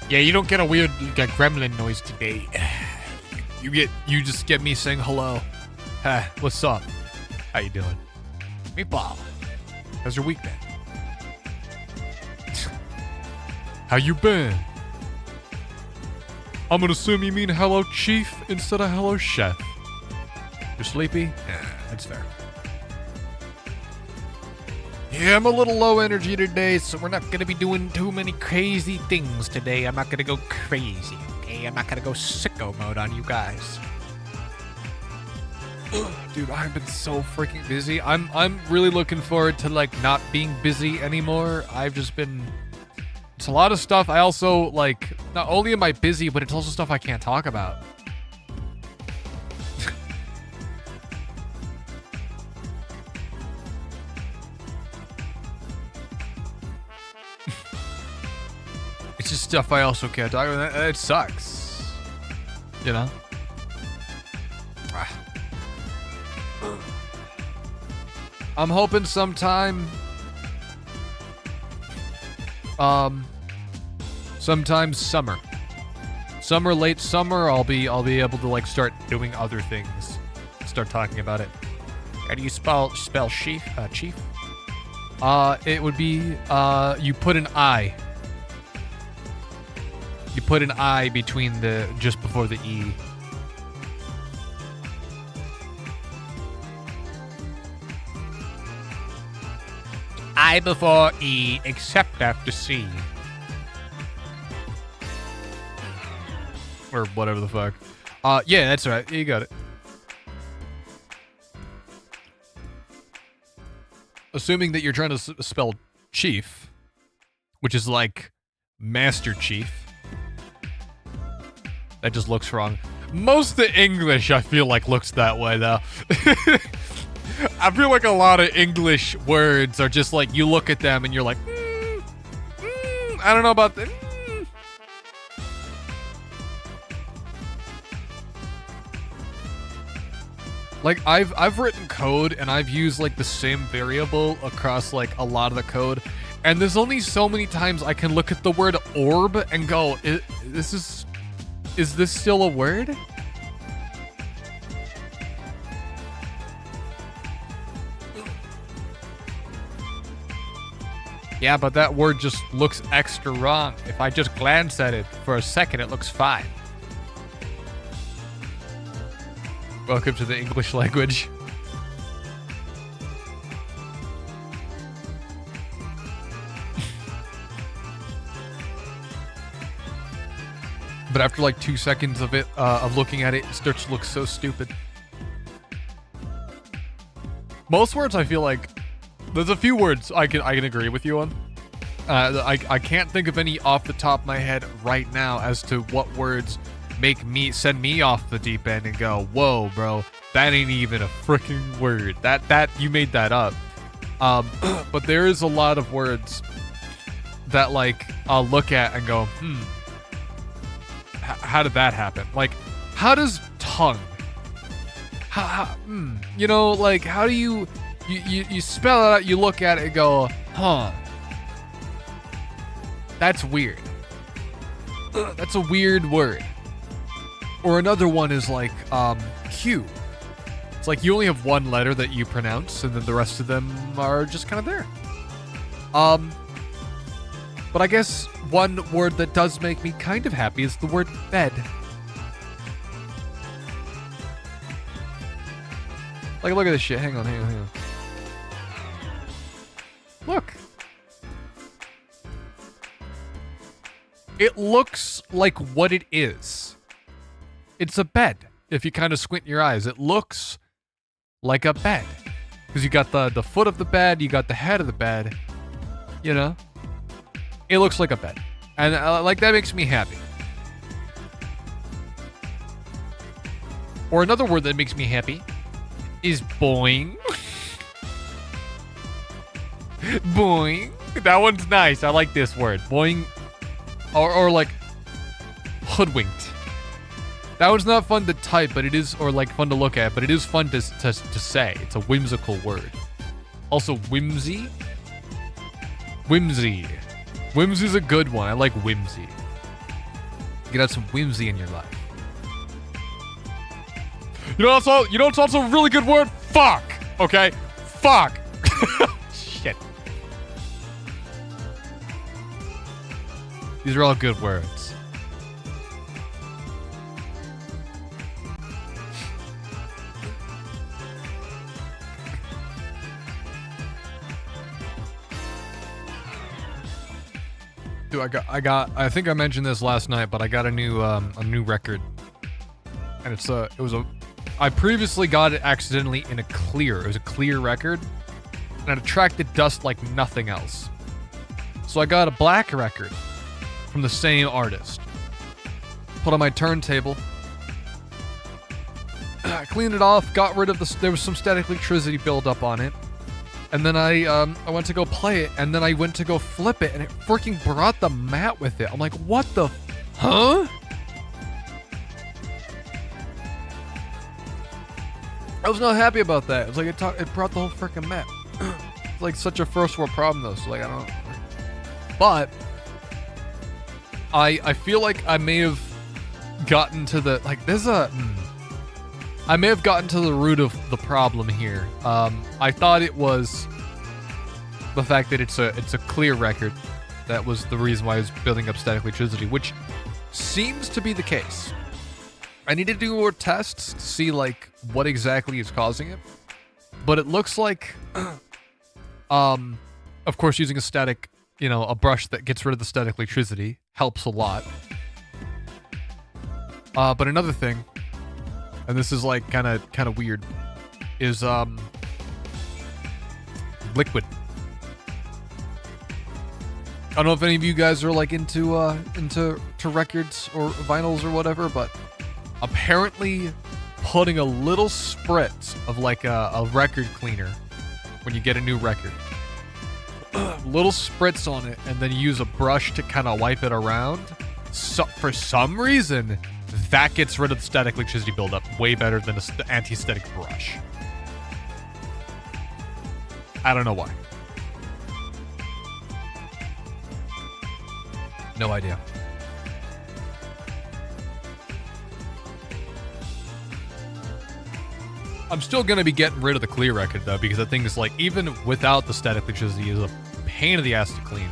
Yeah, you don't get a weird gremlin noise today. You just get me saying hello. What's up? How you doing? Meatball. How's your week been? How you been? I'm gonna assume you mean hello chief instead of hello chef. You're sleepy? Yeah, that's fair. Yeah, I'm a little low energy today, so we're not gonna be doing too many crazy things today. I'm not gonna go crazy, okay? I'm not gonna go sicko mode on you guys. Dude, I've been so freaking busy. I'm really looking forward to like not being busy anymore. I've just been... It's a lot of stuff. I also like, not only am I busy, but it's also stuff I can't talk about. It's just stuff I also can't talk about. It sucks. You know? I'm hoping sometime... sometime summer. Late summer, I'll be able to like start doing other things. Start talking about it. How do you spell chief? Chief? It would be you put an I. You put an I between the just before the E. I before E, except after C. Or whatever the fuck. Yeah, that's right. You got it. Assuming that you're trying to spell chief, which is like Master Chief. That just looks wrong. Most of the English, I feel like, looks that way, though. I feel like a lot of English words are just like, you look at them and you're like, I don't know about that. Like, I've written code and I've used like the same variable across like a lot of the code, and there's only so many times I can look at the word orb and go, is this still a word? Yeah, but that word just looks extra wrong. If I just glance at it for a second, it looks fine. Welcome to the English language. But after like 2 seconds of it, of looking at it, it starts to look so stupid. Most words, I feel like, there's a few words I can agree with you on. I can't think of any off the top of my head right now as to what words send me off the deep end and go, whoa, bro, that ain't even a freaking word. That you made that up. But there is a lot of words that like I'll look at and go, how did that happen? Like, how does tongue? You know, like, how do you spell it out, you look at it and go, huh. That's weird. That's a weird word. Or another one is like, Q. It's like you only have one letter that you pronounce, and then the rest of them are just kind of there. But I guess one word that does make me kind of happy is the word bed. Like, look at this shit. Hang on. Look. It looks like what it is. It's a bed. If you kind of squint your eyes, it looks like a bed. Because you got the foot of the bed, you got the head of the bed. You know? It looks like a bed. And like, that makes me happy. Or another word that makes me happy is boing. Boing. That one's nice. I like this word. Boing. Or like hoodwinked. That one's not fun to type, but it is, or like fun to look at, but it is fun to say. It's a whimsical word. Also, whimsy. Whimsy's a good one. I like whimsy. You can have some whimsy in your life. You know what's also a really good word? Fuck. Okay? Fuck. Shit. These are all good words. Dude, I think I mentioned this last night, but I got a new record. And I previously got it accidentally in a clear. It was a clear record, and it attracted dust like nothing else. So I got a black record from the same artist. Put on my turntable. I cleaned it off, got rid of there was some static electricity buildup on it. And then I went to go play it, and then I went to go flip it, and it freaking brought the mat with it. I'm like, what the huh? I was not happy about that. It was like it brought the whole freaking mat. It's like such a first world problem though, so like I don't know. But I feel like I may have gotten to the I may have gotten to the root of the problem here. I thought it was the fact that it's a clear record that was the reason why I was building up static electricity, which seems to be the case. I need to do more tests to see like what exactly is causing it, but it looks like, of course, using a brush that gets rid of the static electricity helps a lot. But another thing, and this is like kind of weird, is liquid. I don't know if any of you guys are like into records or vinyls or whatever, but apparently putting a little spritz of like a record cleaner when you get a new record, little spritz on it, and then use a brush to kind of wipe it around. So for some reason, that gets rid of the static electricity buildup way better than an anti-static brush. I don't know why. No idea. I'm still going to be getting rid of the clear record though, because the thing is like, even without the static electricity, is a pain in the ass to clean.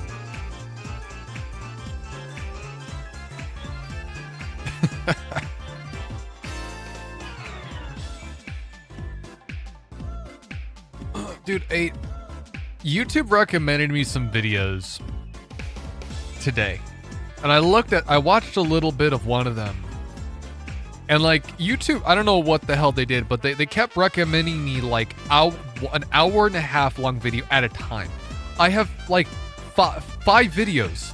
Dude, YouTube recommended me some videos today, and I watched a little bit of one of them, and like YouTube, I don't know what the hell they did, but they kept recommending me like an hour and a half long video at a time. I have like five videos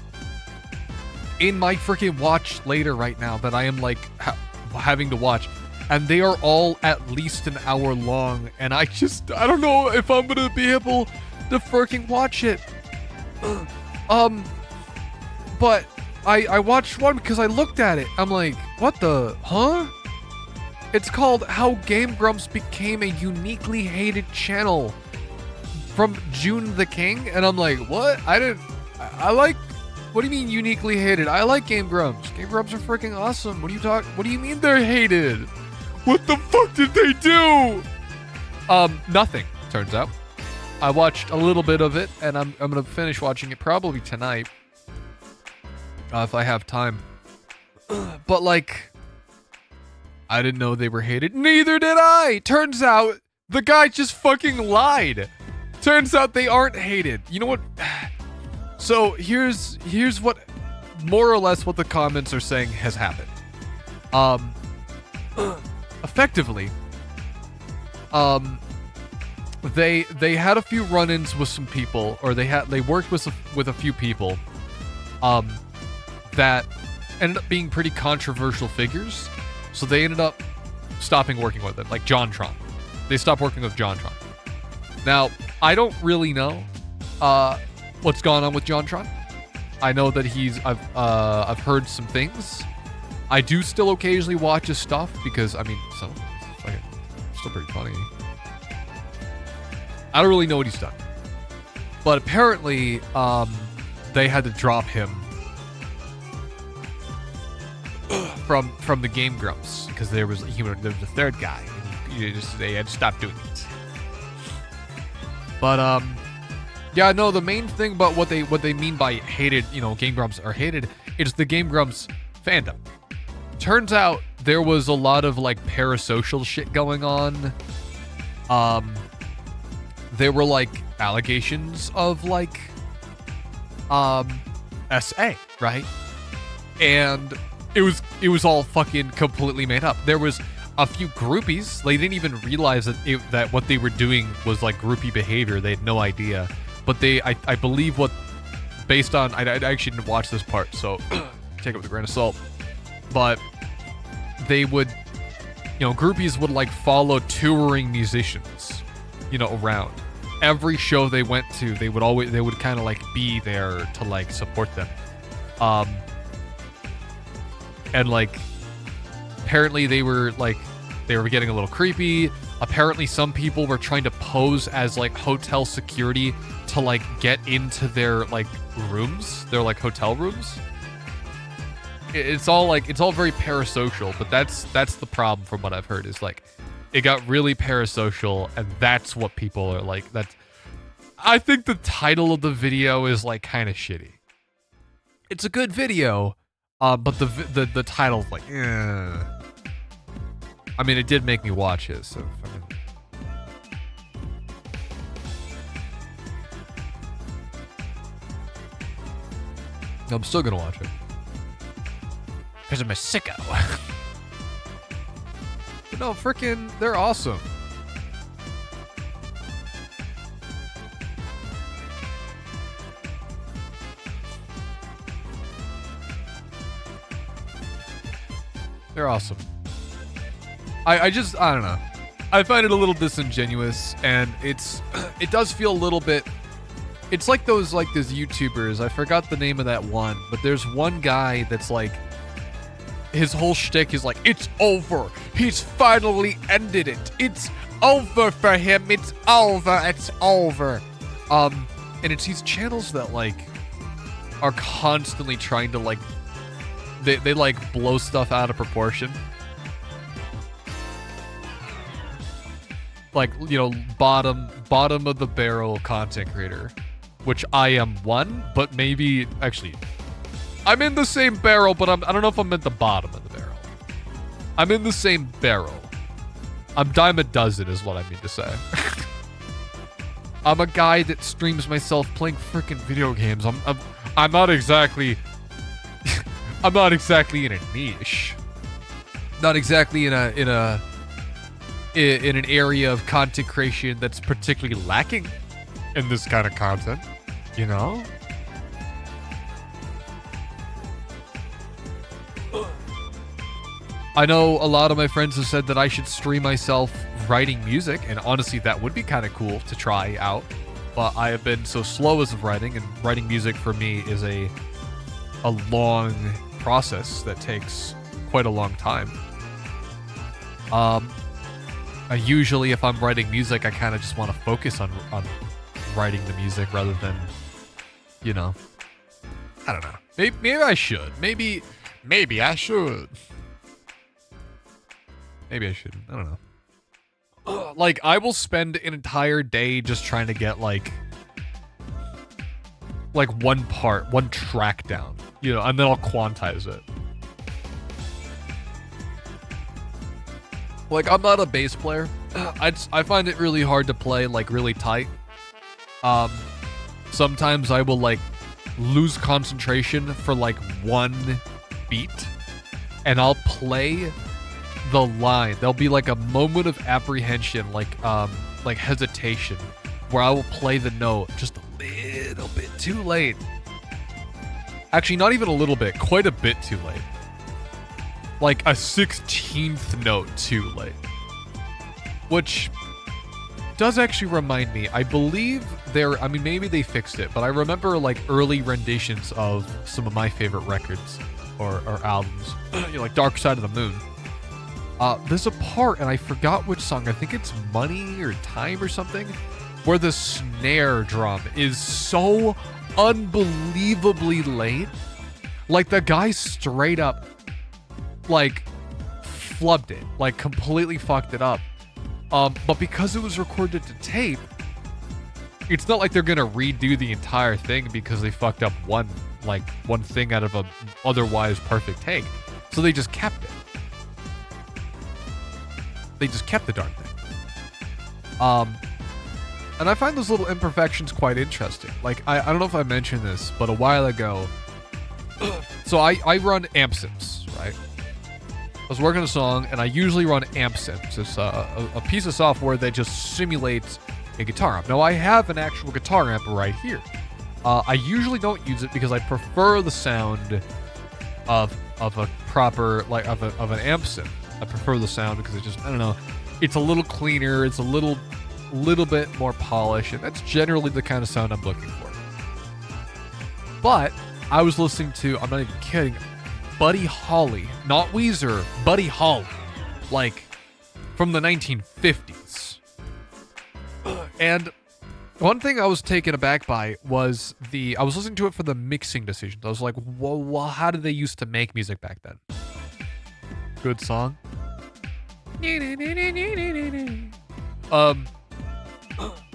in my freaking watch later right now that I am like having to watch, and they are all at least an hour long, and I don't know if I'm gonna be able to freaking watch it. But I watched one because I looked at it. I'm like, what the, huh? It's called How Game Grumps Became a Uniquely Hated Channel from June the King. And I'm like, what? What do you mean uniquely hated? I like Game Grumps. Game Grumps are freaking awesome. What do you mean they're hated? What the fuck did they do? Nothing, turns out. I watched a little bit of it, and I'm gonna finish watching it probably tonight. If I have time. But like, I didn't know they were hated. Neither did I! Turns out, the guy just fucking lied. Turns out they aren't hated. You know what? So here's what, more or less what the comments are saying has happened. Effectively, they had a few run-ins with some people, or they worked with a few people, that ended up being pretty controversial figures. So they ended up stopping working with them, like JonTron. They stopped working with JonTron. Now, I don't really know what's gone on with JonTron. I know that I've heard some things. I do still occasionally watch his stuff because, I mean, some of it's still pretty funny. I don't really know what he's done. But apparently, they had to drop him from the Game Grumps, because there was a third guy, and they had to stop doing it. But yeah, no, the main thing about what they mean by hated, Game Grumps are hated, is the Game Grumps fandom. Turns out there was a lot of like parasocial shit going on. There were like allegations of like SA, right? And it was all fucking completely made up. There was a few groupies. They didn't even realize that what they were doing was like groupie behavior. They had no idea. But I believe based on, I actually didn't watch this part, so take it with a grain of salt. But they would, groupies would like follow touring musicians, around. Every show they went to, they would kind of like be there to like support them. And like, apparently they were getting a little creepy. Apparently some people were trying to pose as like hotel security to like get into their like rooms, their like hotel rooms. It's all very parasocial, but that's the problem from what I've heard, is like it got really parasocial, and that's what people are like. I think the title of the video is like kind of shitty. It's a good video, but the title's like, eh. I mean, it did make me watch it, so I'm still gonna watch it. Because I'm a sicko. But no, freaking, they're awesome. They're awesome. I don't know. I find it a little disingenuous, and it does feel a little bit. It's like those YouTubers. I forgot the name of that one, but there's one guy that's like, his whole shtick is like, it's over. He's finally ended it. It's over for him. It's over. It's over. And it's these channels that like are constantly trying to like, they like blow stuff out of proportion. Like, bottom of the barrel content creator, which I am one, but maybe actually I'm in the same barrel, but I don't know if I'm at the bottom of the barrel. I'm in the same barrel. I'm dime a dozen is what I mean to say. I'm a guy that streams myself playing freaking video games. I'm not exactly I'm not exactly in a niche. Not exactly in an area of content creation that's particularly lacking in this kind of content, I know a lot of my friends have said that I should stream myself writing music, and honestly, that would be kind of cool to try out. But I have been so slow as of writing, and writing music for me is a long process that takes quite a long time. Usually, if I'm writing music, I kind of just want to focus on writing the music rather than, I don't know. Maybe I should. Maybe I should. Maybe I shouldn't. I don't know. Like, I will spend an entire day just trying to get, like one track down, and then I'll quantize it. Like, I'm not a bass player. I find it really hard to play, like, really tight. Sometimes I will, like, lose concentration for, like, one beat, and I'll play the line. There'll be like a moment of apprehension, like hesitation, where I will play the note just a little bit too late. Actually, not even a little bit, quite a bit too late. Like a 16th note too late. Which does actually remind me, I believe maybe they fixed it, but I remember like early renditions of some of my favorite records or albums, like Dark Side of the Moon. There's a part, and I forgot which song, I think it's Money or Time or something, where the snare drum is so unbelievably late. Like, the guy straight up, like flubbed it, like completely fucked it up. But because it was recorded to tape, it's not like they're gonna redo the entire thing because they fucked up one thing out of a otherwise perfect take. So they just kept it. They just kept the darn thing. And I find those little imperfections quite interesting. Like, I don't know if I mentioned this, but a while ago, so I run amp sims, right? I was working on a song, and I usually run amp sims. It's a piece of software that just simulates a guitar amp. Now, I have an actual guitar amp right here. I usually don't use it because I prefer the sound of a proper, like, of an amp sim. I prefer the sound because it just, I don't know, it's a little cleaner, it's a little bit more polished, and that's generally the kind of sound I'm looking for. But I was listening to, I'm not even kidding, Buddy Holly, not Weezer, Buddy Holly, like from the 1950s. And one thing I was taken aback by was I was listening to it for the mixing decisions. I was like, well, how did they used to make music back then? Good song.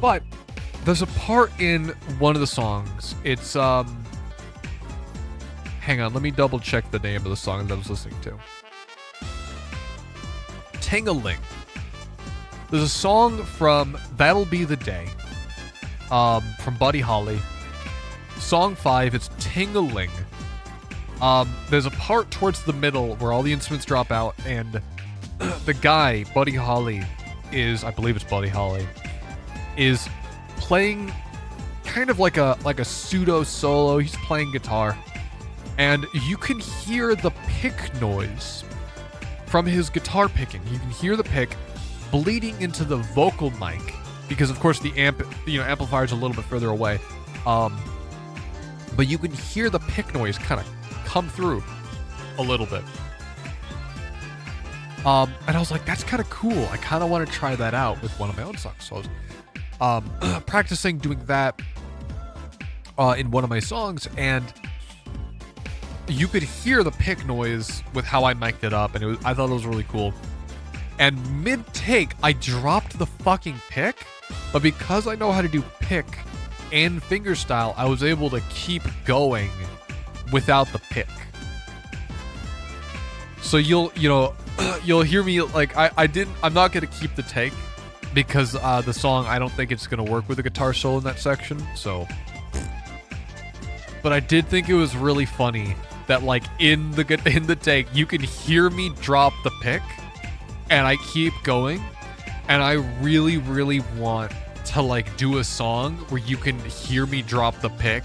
But there's a part in one of the songs. It's hang on, let me double check the name of the song that I was listening to. Ting-a-ling. There's a song from That'll Be the Day, from Buddy Holly. Song 5, it's Ting-a-ling. There's a part towards the middle where all the instruments drop out, and the guy, Buddy Holly, I believe it's Buddy Holly, is playing kind of like a pseudo solo. He's playing guitar, and you can hear the pick noise from his guitar picking. You can hear the pick bleeding into the vocal mic because, of course, the amplifier's a little bit further away. But you can hear the pick noise kind of come through a little bit. And I was like, that's kind of cool. I kind of want to try that out with one of my own songs. So I was practicing doing that in one of my songs, and you could hear the pick noise with how I mic'd it up, and I thought it was really cool. And mid-take, I dropped the fucking pick, but because I know how to do pick and fingerstyle, I was able to keep going without the pick. So you'll hear me, like, I'm not going to keep the take because the song, I don't think it's going to work with a guitar solo in that section, so. But I did think it was really funny that, like, in the take, you can hear me drop the pick, and I keep going, and I really, really want to, like, do a song where you can hear me drop the pick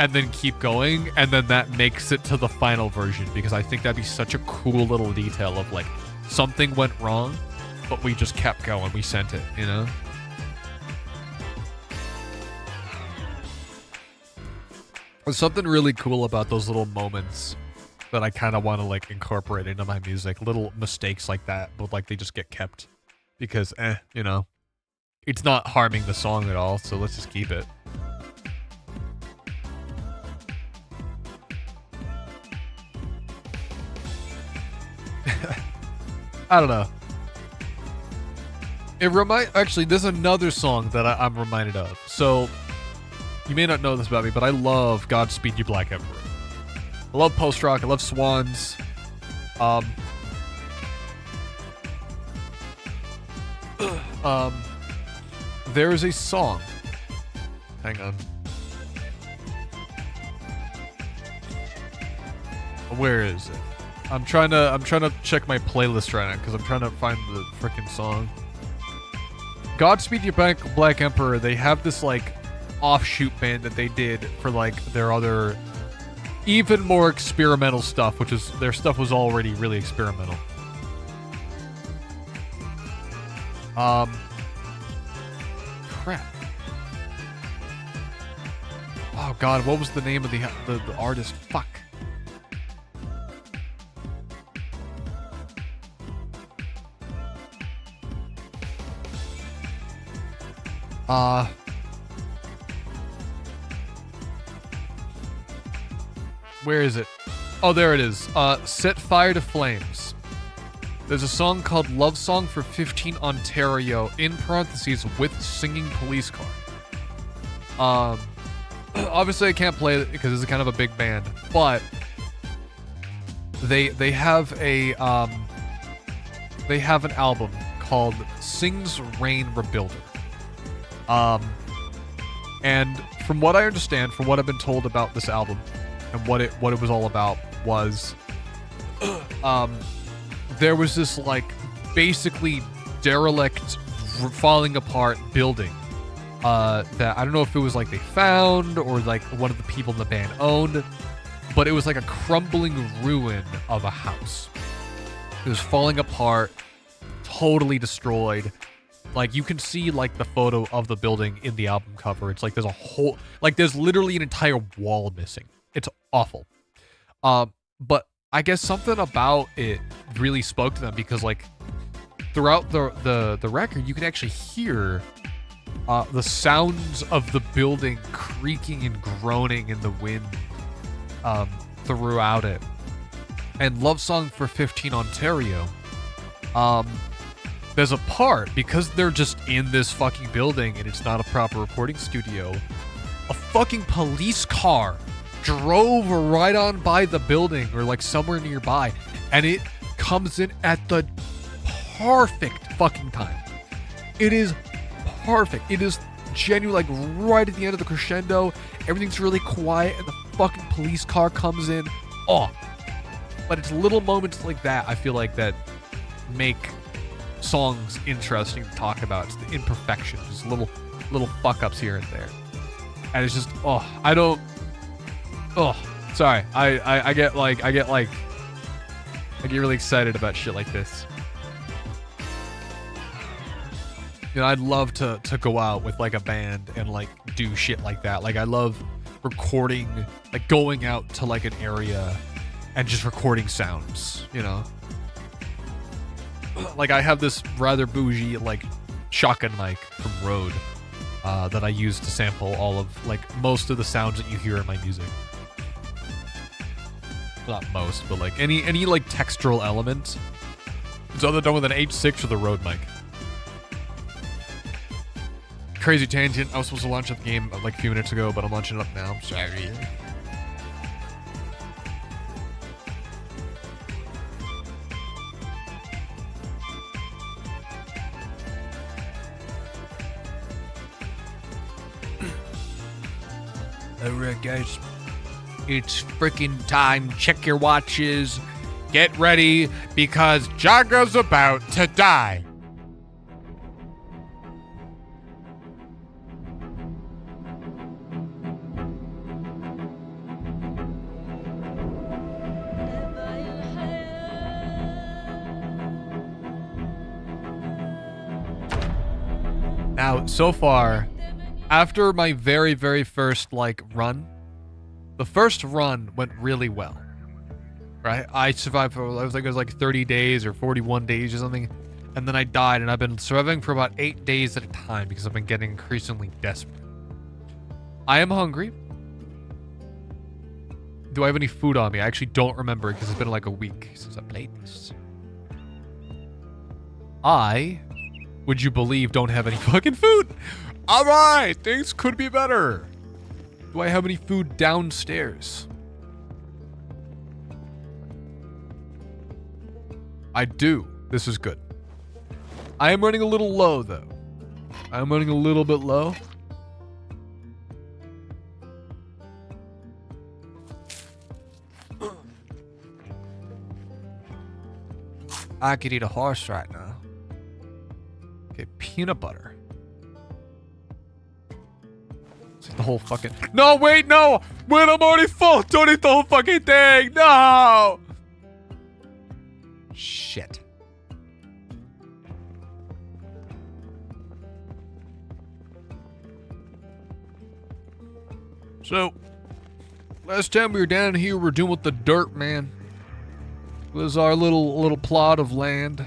and then keep going, and then that makes it to the final version, because I think that'd be such a cool little detail of, like, something went wrong, but we just kept going. We sent it, you know? There's something really cool about those little moments that I kind of want to, like, incorporate into my music. Little mistakes like that, but, like, they just get kept because, you know, it's not harming the song at all, so let's just keep it. I don't know. Actually, there's another song that I'm reminded of. So, you may not know this about me, but I love Godspeed You Black Emperor. I love post-rock. I love Swans. There is a song. Hang on. Where is it? I'm trying to check my playlist right now because I'm trying to find the freaking song. Godspeed You Black Emperor, they have this, like, offshoot band that they did for, like, their other even more experimental stuff, which is, their stuff was already really experimental. Crap. Oh god, what was the name of the artist? Fuck. Where is it? Oh, there it is. Set Fire to Flames. There's a song called Love Song for 15 Ontario, in parentheses, with singing police car. Obviously I can't play it because it's kind of a big band, but they have an album called Sings Rain Rebuilder. And from what I understand, from what I've been told about this album and what it was all about was there was this like basically derelict falling apart building that I don't know if it was like they found or like one of the people in the band owned, but it was like a crumbling ruin of a house. It was falling apart, totally destroyed. Like you can see like the photo of the building in the album cover. It's like there's a whole, like there's literally an entire wall missing. It's awful. But I guess something about it really spoke to them because like throughout the record, you can actually hear the sounds of the building creaking and groaning in the wind throughout it. And Love Song for 15 Ontario, there's a part, because they're just in this fucking building and it's not a proper recording studio, a fucking police car drove right on by the building or like somewhere nearby, and it comes in at the perfect fucking time. It is perfect. It is genuine, like right at the end of the crescendo. Everything's really quiet and the fucking police car comes in. Oh, but it's little moments like that, I feel like, that make songs interesting to talk about. It's the imperfections, just little fuck ups here and there. And it's just, sorry. I get really excited about shit like this. You know, I'd love to go out with like a band and like do shit like that. Like I love recording, like going out to like an area and just recording sounds, you know? Like I have this rather bougie like shotgun mic from Rode that I use to sample all of like most of the sounds that you hear in my music. Not most, but like any like textural element. It's either done with an H6 or the Rode mic. Crazy tangent. I was supposed to launch up the game like a few minutes ago, but I'm launching it up now. I'm sorry. Alright guys, it's freaking time. Check your watches. Get ready, because Jagga's about to die. Now, so far, after my very, very first, like, run, the first run went really well, right? I survived for, I think it was like 30 days or 41 days or something, and then I died, and I've been surviving for about 8 days at a time because I've been getting increasingly desperate. I am hungry. Do I have any food on me? I actually don't remember because it's been like a week since I played this. Would you believe, don't have any fucking food? All right, things could be better. Do I have any food downstairs? I do. This is good. I am running a little low, though. I'm running a little bit low. I could eat a horse right now. Okay, peanut butter. It's like the whole fucking... No, wait, no! Wait, I'm already full! Don't eat the whole fucking thing! No! Shit. So, last time we were down here, we were doing with the dirt, man. This was our little plot of land.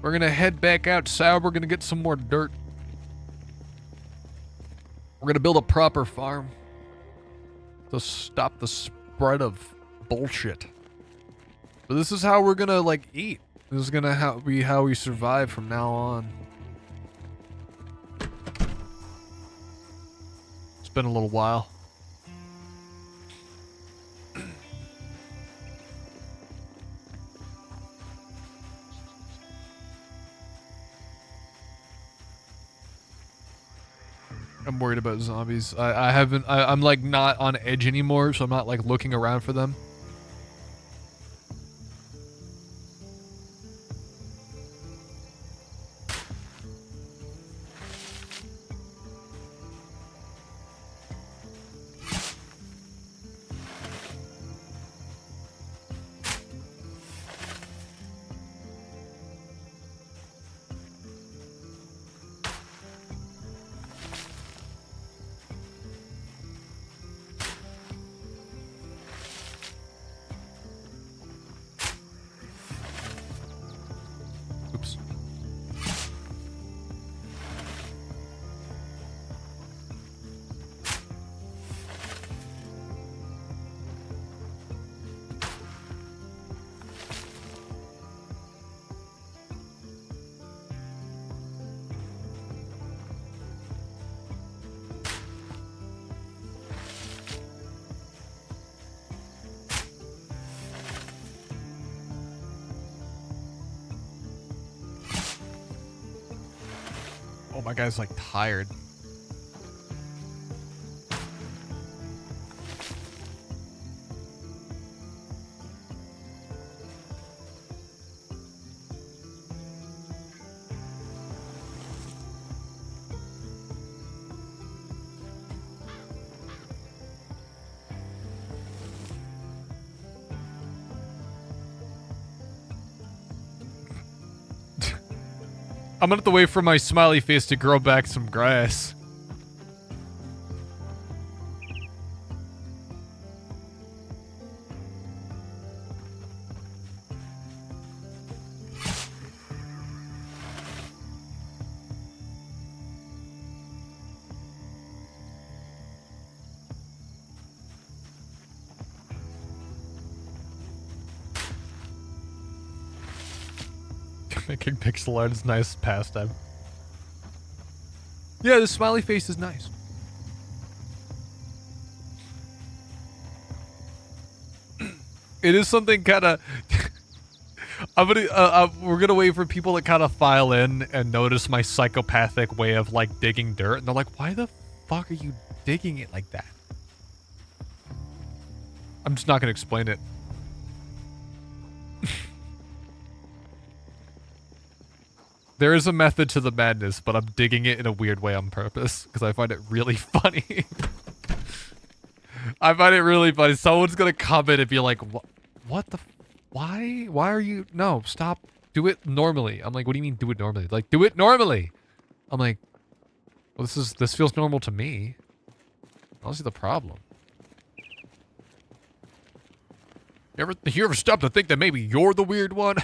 We're gonna head back outside. We're gonna get some more dirt. We're gonna build a proper farm to stop the spread of bullshit. But this is how we're gonna, like, eat. This is gonna be how we survive from now on. It's been a little while. I'm worried about zombies. I'm like not on edge anymore, so I'm not like looking around for them. Oops. Oh, my guy's like tired. I'm gonna have to wait for my smiley face to grow back some grass. Making pixel art is nice pastime. Yeah, the smiley face is nice. It is something kind of. We're gonna wait for people to kind of file in and notice my psychopathic way of like digging dirt, and they're like, "Why the fuck are you digging it like that?" I'm just not gonna explain it. There is a method to the madness, but I'm digging it in a weird way on purpose because I find it really funny. I find it really funny. Someone's gonna comment and be like, "What the? Why? Why are you? No, stop. Do it normally." I'm like, "What do you mean do it normally? Like, do it normally." I'm like, "Well, this feels normal to me. I don't see the problem." You ever stop to think that maybe you're the weird one?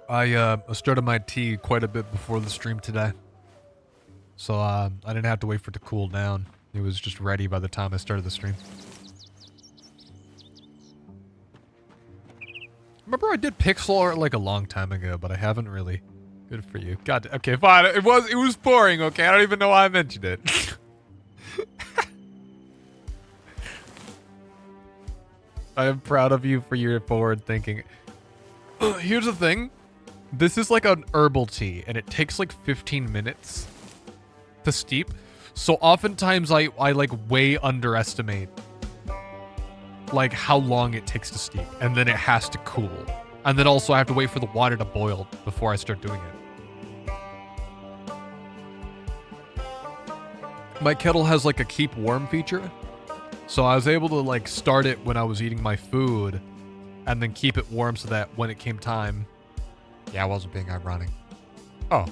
I started my tea quite a bit before the stream today. So I didn't have to wait for it to cool down. It was just ready by the time I started the stream. Remember I did pixel art like a long time ago, but I haven't really. Good for you. God, okay, fine. It was boring, okay? I don't even know why I mentioned it. I am proud of you for your forward thinking. Here's the thing. This is like an herbal tea, and it takes like 15 minutes to steep. So oftentimes I like way underestimate like how long it takes to steep, and then it has to cool. And then also I have to wait for the water to boil before I start doing it. My kettle has like a keep warm feature. So I was able to like start it when I was eating my food and then keep it warm so that when it came time. Yeah, I wasn't being ironic. Oh,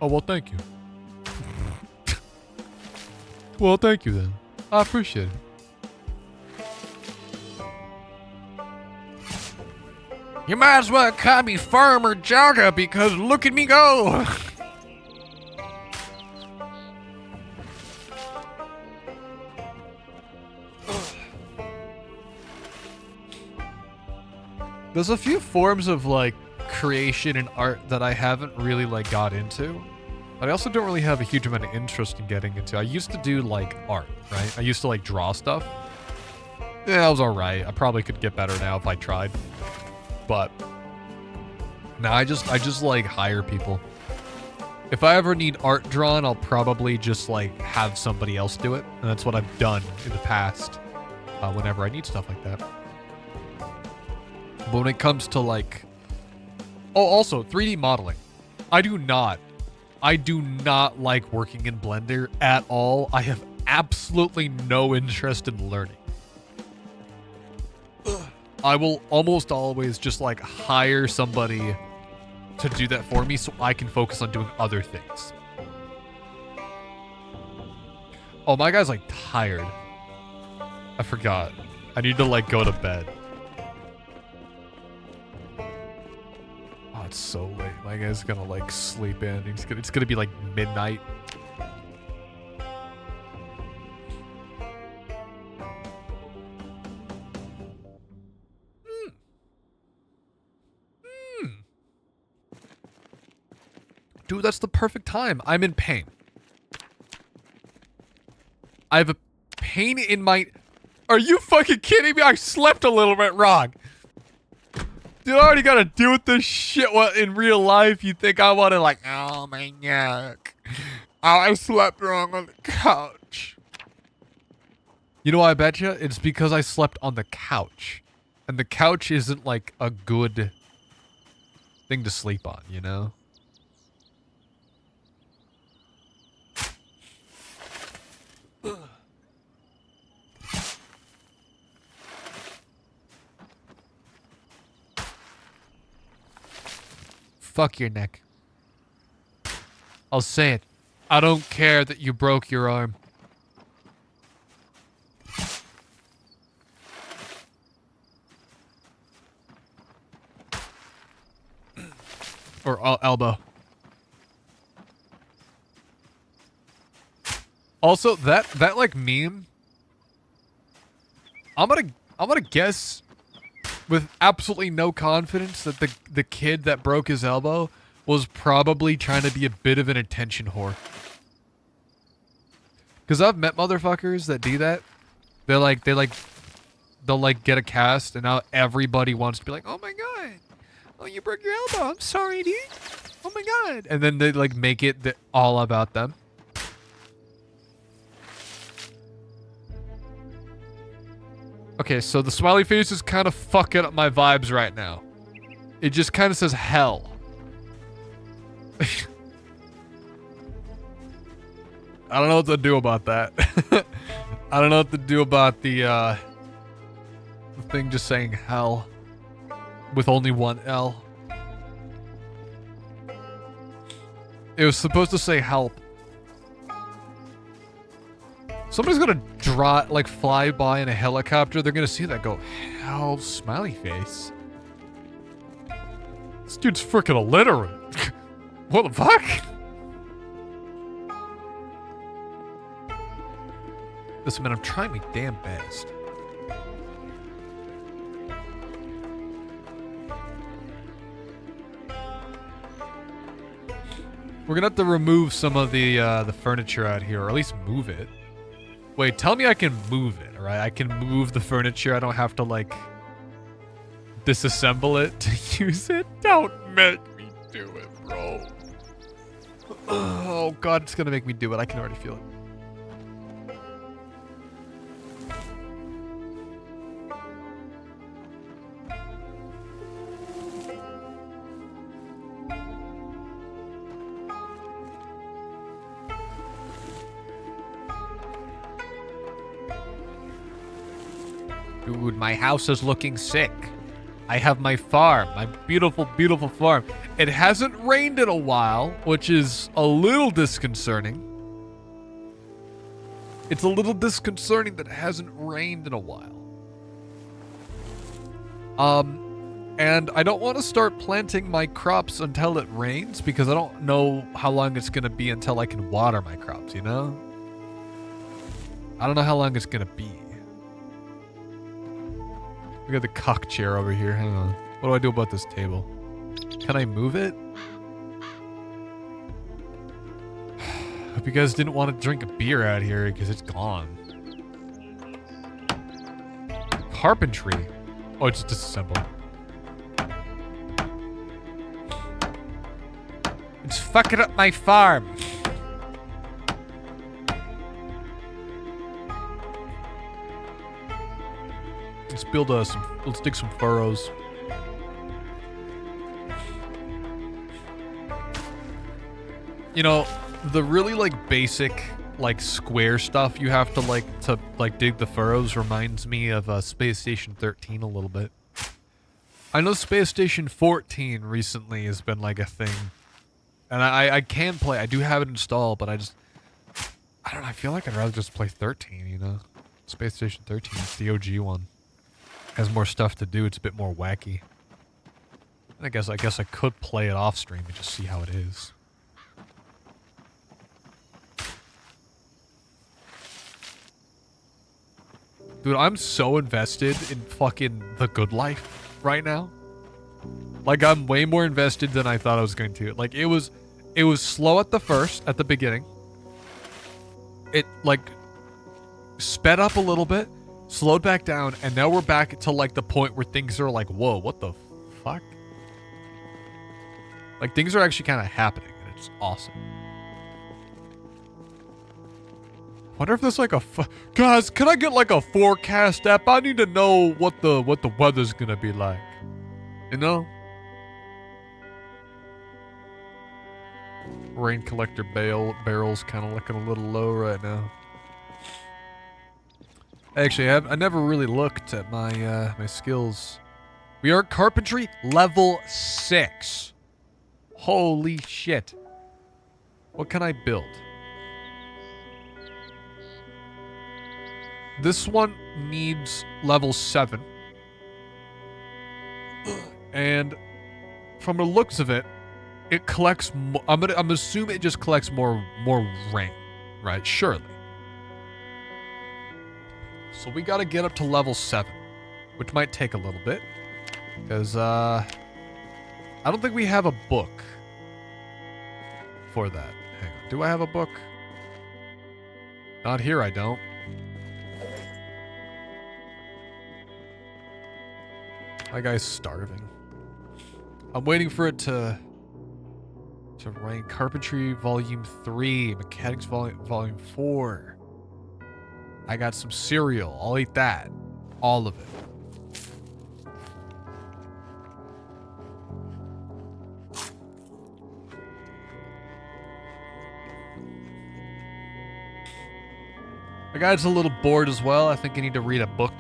Oh, well, thank you. Well, thank you then. I appreciate it. You might as well call me Farmer Jagga because look at me go. There's a few forms of like creation and art that I haven't really like got into, but I also don't really have a huge amount of interest in getting into. I used to do like art, right? I used to like draw stuff. Yeah, that was alright. I probably could get better now if I tried. But now I just like hire people. If I ever need art drawn, I'll probably just like have somebody else do it. And that's what I've done in the past whenever I need stuff like that. But when it comes to like... Oh, also 3D modeling. I do not like working in Blender at all. I have absolutely no interest in learning. I will almost always just like hire somebody to do that for me so I can focus on doing other things. Oh, my guy's like tired. I forgot. I need to like go to bed. Oh, it's so late. My guy's gonna like sleep in. It's gonna be like midnight. Dude, that's the perfect time. I'm in pain. I have a pain in my... Are you fucking kidding me? I slept a little bit wrong. Dude, I already gotta deal with this shit in real life. You think I wanna like, oh my neck. Oh, I slept wrong on the couch. You know what I bet you? It's because I slept on the couch. And the couch isn't like a good thing to sleep on, you know? Fuck your neck. I'll say it. I don't care that you broke your arm. Or elbow. Also, that like meme, I'm gonna guess with absolutely no confidence that the kid that broke his elbow was probably trying to be a bit of an attention whore. Cause I've met motherfuckers that do that. They'll like get a cast and now everybody wants to be like, oh my god, oh you broke your elbow, I'm sorry dude, oh my god, and then they like make it all about them. Okay, so the smiley face is kind of fucking up my vibes right now. It just kind of says hell. I don't know what to do about that. I don't know what to do about the thing just saying hell with only one L. It was supposed to say help. Somebody's gonna fly by in a helicopter. They're gonna see that, go, hell, smiley face. This dude's freaking illiterate. What the fuck? Listen, man, I'm trying my damn best. We're gonna have to remove some of the furniture out here, or at least move it. Wait, tell me I can move it, alright? I can move the furniture. I don't have to, like, disassemble it to use it. Don't make me do it, bro. Oh, God, it's gonna make me do it. I can already feel it. Dude, my house is looking sick. I have my farm, my beautiful, beautiful farm. It hasn't rained in a while, which is a little disconcerting. It's a little disconcerting that it hasn't rained in a while. And I don't want to start planting my crops until it rains because I don't know how long it's going to be until I can water my crops, you know? I don't know how long it's going to be. We got the cock chair over here. Hang on. What do I do about this table? Can I move it? Hope you guys didn't want to drink a beer out here because it's gone. Carpentry. Oh, it's disassembled. It's fucking up my farm. Let's build let's dig some furrows. You know, the really like basic like square stuff you have to dig the furrows reminds me of Space Station 13 a little bit. I know Space Station 14 recently has been like a thing. And I can play. I do have it installed, but I don't know. I feel like I'd rather just play 13, you know? Space Station 13, it's the OG one. Has more stuff to do. It's a bit more wacky. I guess I could play it off stream and just see how it is. Dude, I'm so invested in fucking The Good Life right now. Like, I'm way more invested than I thought I was going to. Like, it was slow at the beginning. It, like, sped up a little bit, slowed back down, and now we're back to, like, the point where things are like, whoa, what the fuck? Like, things are actually kind of happening, and it's awesome. Wonder if there's like guys, can I get like a forecast app? I need to know what the weather's gonna be like. You know? Rain collector barrel's kind of looking a little low right now. Actually, I never really looked at my my skills. We are carpentry level 6. Holy shit. What can I build? This one needs level 7. And from the looks of it, it collects I'm assuming it just collects more rain, right? Surely. So we got to get up to level 7, which might take a little bit because I don't think we have a book for that. Hang on. Do I have a book? Not here, I don't. My guy's starving. I'm waiting for it to rank. Carpentry Volume 3, Mechanics Volume 4. I got some cereal. I'll eat that. All of it. My guy's a little bored as well. I think I need to read a book.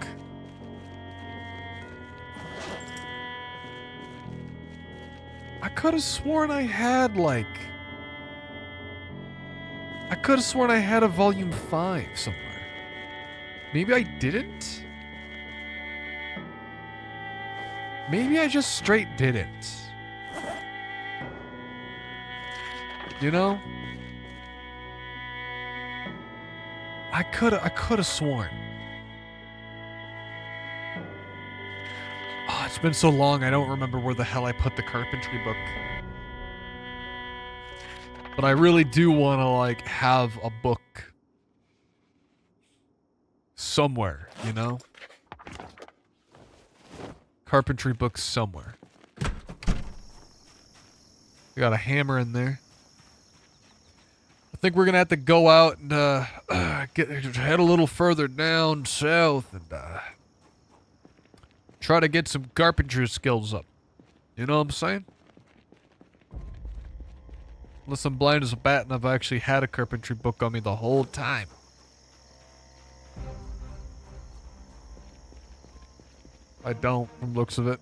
I could have sworn I had, like... I could have sworn I had a Volume 5 somewhere. Maybe I didn't? Maybe I just straight didn't. You know? I could have sworn. Oh, it's been so long, I don't remember where the hell I put the carpentry book. But I really do want to, like, have a book somewhere, you know? Carpentry book somewhere. We got a hammer in there. I think we're gonna have to go out and head a little further down south and try to get some carpentry skills up. You know what I'm saying? Unless I'm blind as a bat and I've actually had a carpentry book on me the whole time. I don't, from looks of it.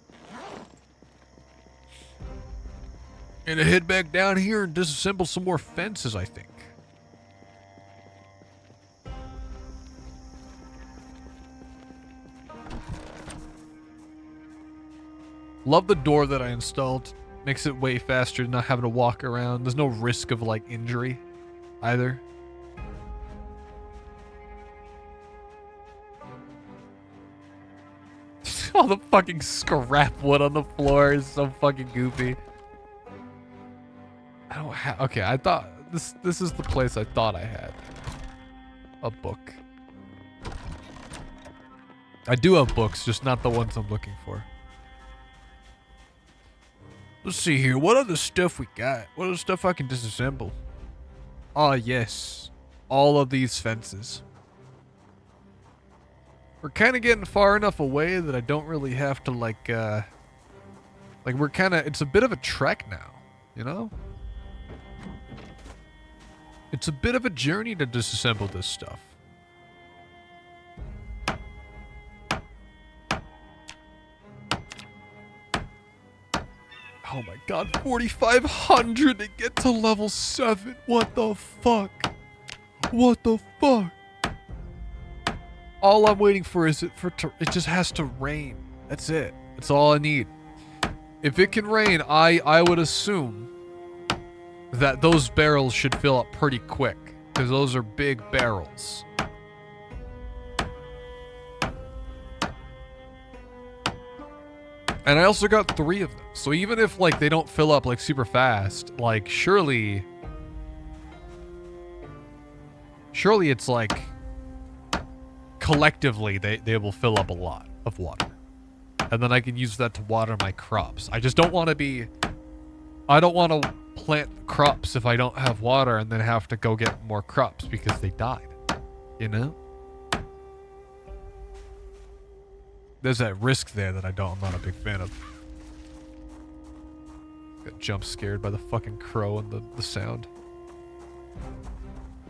Gonna head back down here and disassemble some more fences, I think. Love the door that I installed. Makes it way faster than not having to walk around. There's no risk of, like, injury either. All the fucking scrap wood on the floor is so fucking goofy. I don't have... Okay, I thought... This is the place I thought I had. A book. I do have books, just not the ones I'm looking for. Let's see here. What other stuff we got? What other stuff I can disassemble? Ah, yes. All of these fences. We're kind of getting far enough away that I don't really have to, like we're kind of... It's a bit of a trek now, you know? It's a bit of a journey to disassemble this stuff. Oh my god, 4,500 to get to level 7. What the fuck? What the fuck? All I'm waiting for is it just has to rain. That's it. That's all I need. If it can rain, I would assume that those barrels should fill up pretty quick, because those are big barrels. And I also got 3 of them. So even if, like, they don't fill up, like, super fast, like, surely it's, like, collectively, they will fill up a lot of water. And then I can use that to water my crops. I just don't want to be... I don't want to plant crops if I don't have water and then have to go get more crops because they died. You know? There's that risk there that I'm not a big fan of. Got jump scared by the fucking crow and the sound.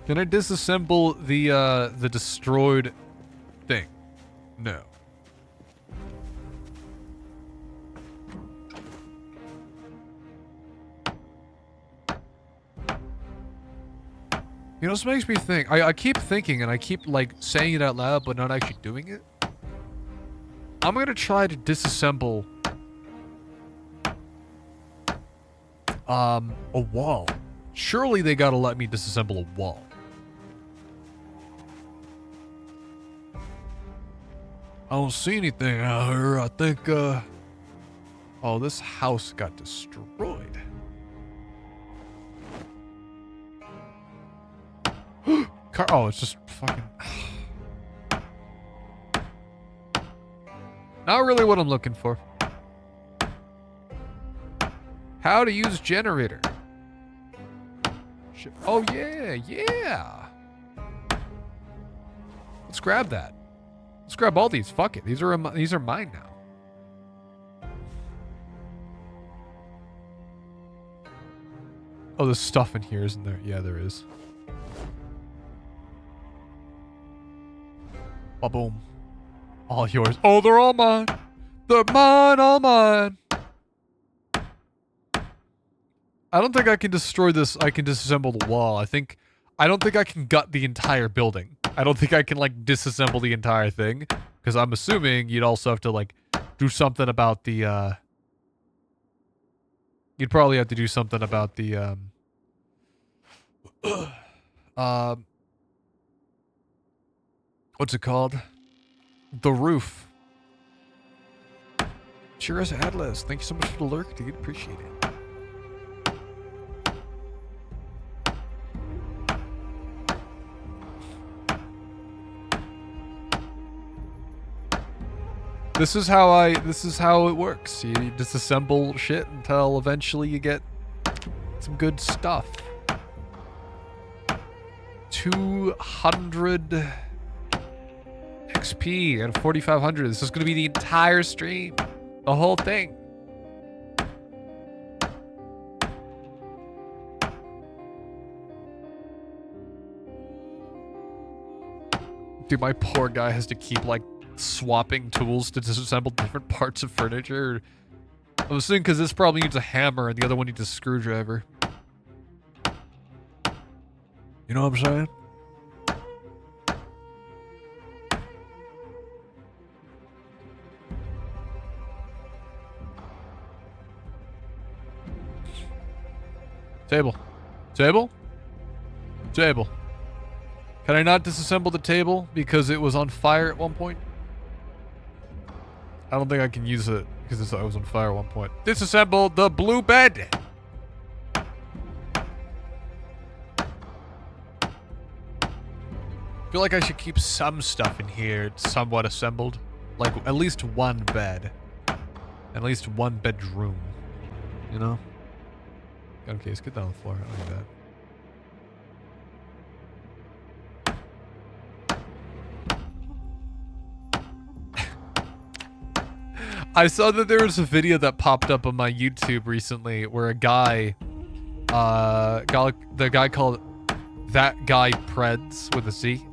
Can I disassemble the destroyed thing? No. You know, this makes me think. I keep thinking and I keep, like, saying it out loud but not actually doing it. I'm gonna try to disassemble a wall. Surely they gotta let me disassemble a wall. I don't see anything out here. I think oh, this house got destroyed. Oh, it's just fucking... Not really what I'm looking for. How to use generator. Oh, yeah, yeah. Let's grab that. Let's grab all these. Fuck it. These are mine now. Oh, there's stuff in here, isn't there? Yeah, there is. Ba-boom. All yours. Oh, they're all mine. They're mine, all mine. I don't think I can destroy this. I can disassemble the wall. I don't think I can gut the entire building. I don't think I can, like, disassemble the entire thing. Because I'm assuming you'd also have to, like, do something about the, You'd probably have to do something about the, what's it called? The roof. Cheers, Atlas. Thank you so much for the lurk, dude. Appreciate it. This is how it works. You disassemble shit until eventually you get some good stuff. 200 XP and 4,500. This is going to be the entire stream. The whole thing. Dude, my poor guy has to keep, like, swapping tools to disassemble different parts of furniture. I'm assuming because this probably needs a hammer and the other one needs a screwdriver. You know what I'm saying? Table. Table? Table. Can I not disassemble the table because it was on fire at one point? I don't think I can use it because it was on fire at one point. Disassemble the blue bed! I feel like I should keep some stuff in here somewhat assembled. Like at least one bed. At least one bedroom. You know? Okay, let's get down on the floor. I don't need that. I saw that there was a video that popped up on my YouTube recently where a guy, the guy called That Guy Preds with a Z,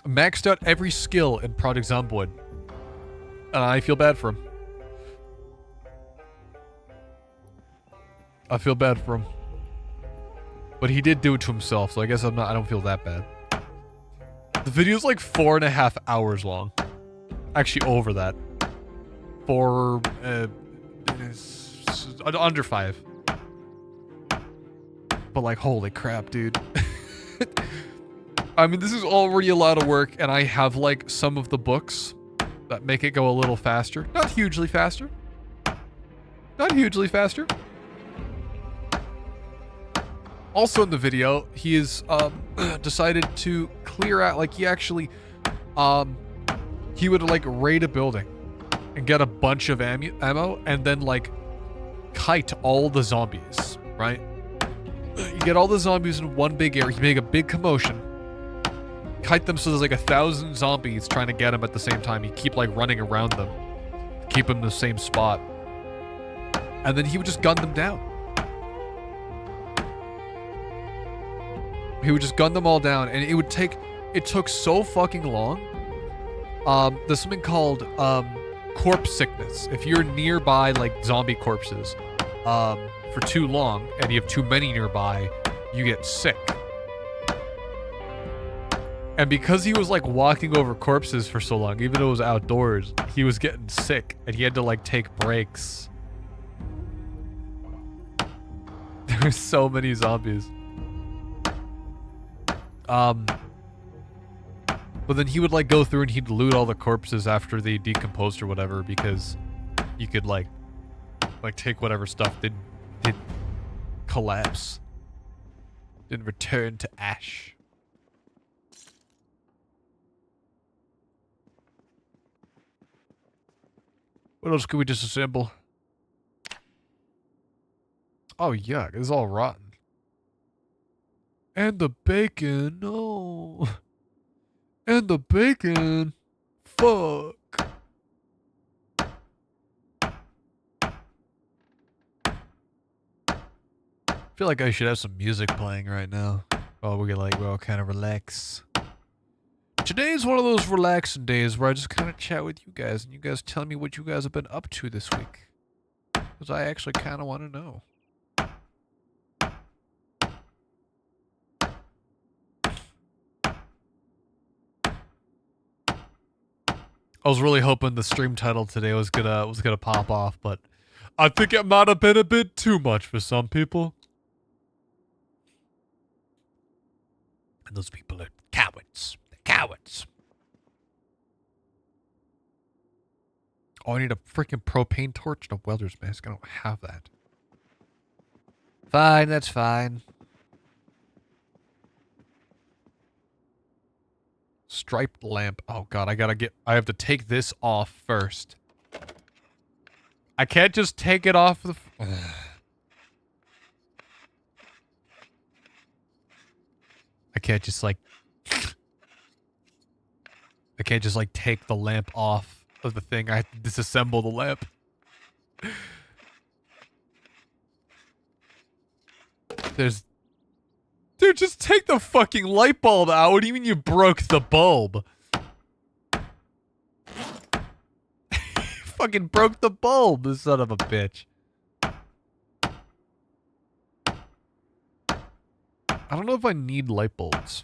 maxed out every skill in Project Zomboid. And I feel bad for him. I feel bad for him. But he did do it to himself, so I guess I don't feel that bad. The video's like 4.5 hours long. Actually, over that. Under 5. But like, holy crap, dude. I mean, this is already a lot of work, and I have like some of the books that make it go a little faster. Not hugely faster. Not hugely faster. Also in the video, he has decided to clear out, like he actually, he would like raid a building and get a bunch of ammo and then like kite all the zombies, right? You get all the zombies in one big area, you make a big commotion, kite them so there's like 1,000 zombies trying to get him at the same time. You keep like running around them, keep them in the same spot. And then he would just gun them down. He would just gun them all down, and it took so fucking long. There's something called corpse sickness. If you're nearby like zombie corpses for too long and you have too many nearby, you get sick. And because he was like walking over corpses for so long, even though it was outdoors, he was getting sick and he had to like take breaks. There's so many zombies. But then he would like go through and he'd loot all the corpses after they decomposed or whatever, because you could like take whatever stuff didn't collapse, didn't return to ash. What else could we disassemble? Oh yuck, it's all rotten. And the bacon, no. And the bacon, fuck. I feel like I should have some music playing right now. Oh, we all kind of relax. Today is one of those relaxing days where I just kind of chat with you guys, and you guys tell me what you guys have been up to this week. Because I actually kind of want to know. I was really hoping the stream title today was gonna pop off, but I think it might have been a bit too much for some people. And those people are cowards. They're cowards. Oh, I need a freaking propane torch and a welder's mask. I don't have that. Fine, that's fine. Striped lamp. Oh god, I have to take this off first. I can't just take it off the... I can't just like... I can't just like take the lamp off of the thing. I have to disassemble the lamp. Dude, just take the fucking light bulb out. What do you mean you broke the bulb? Fucking broke the bulb, this son of a bitch. I don't know if I need light bulbs.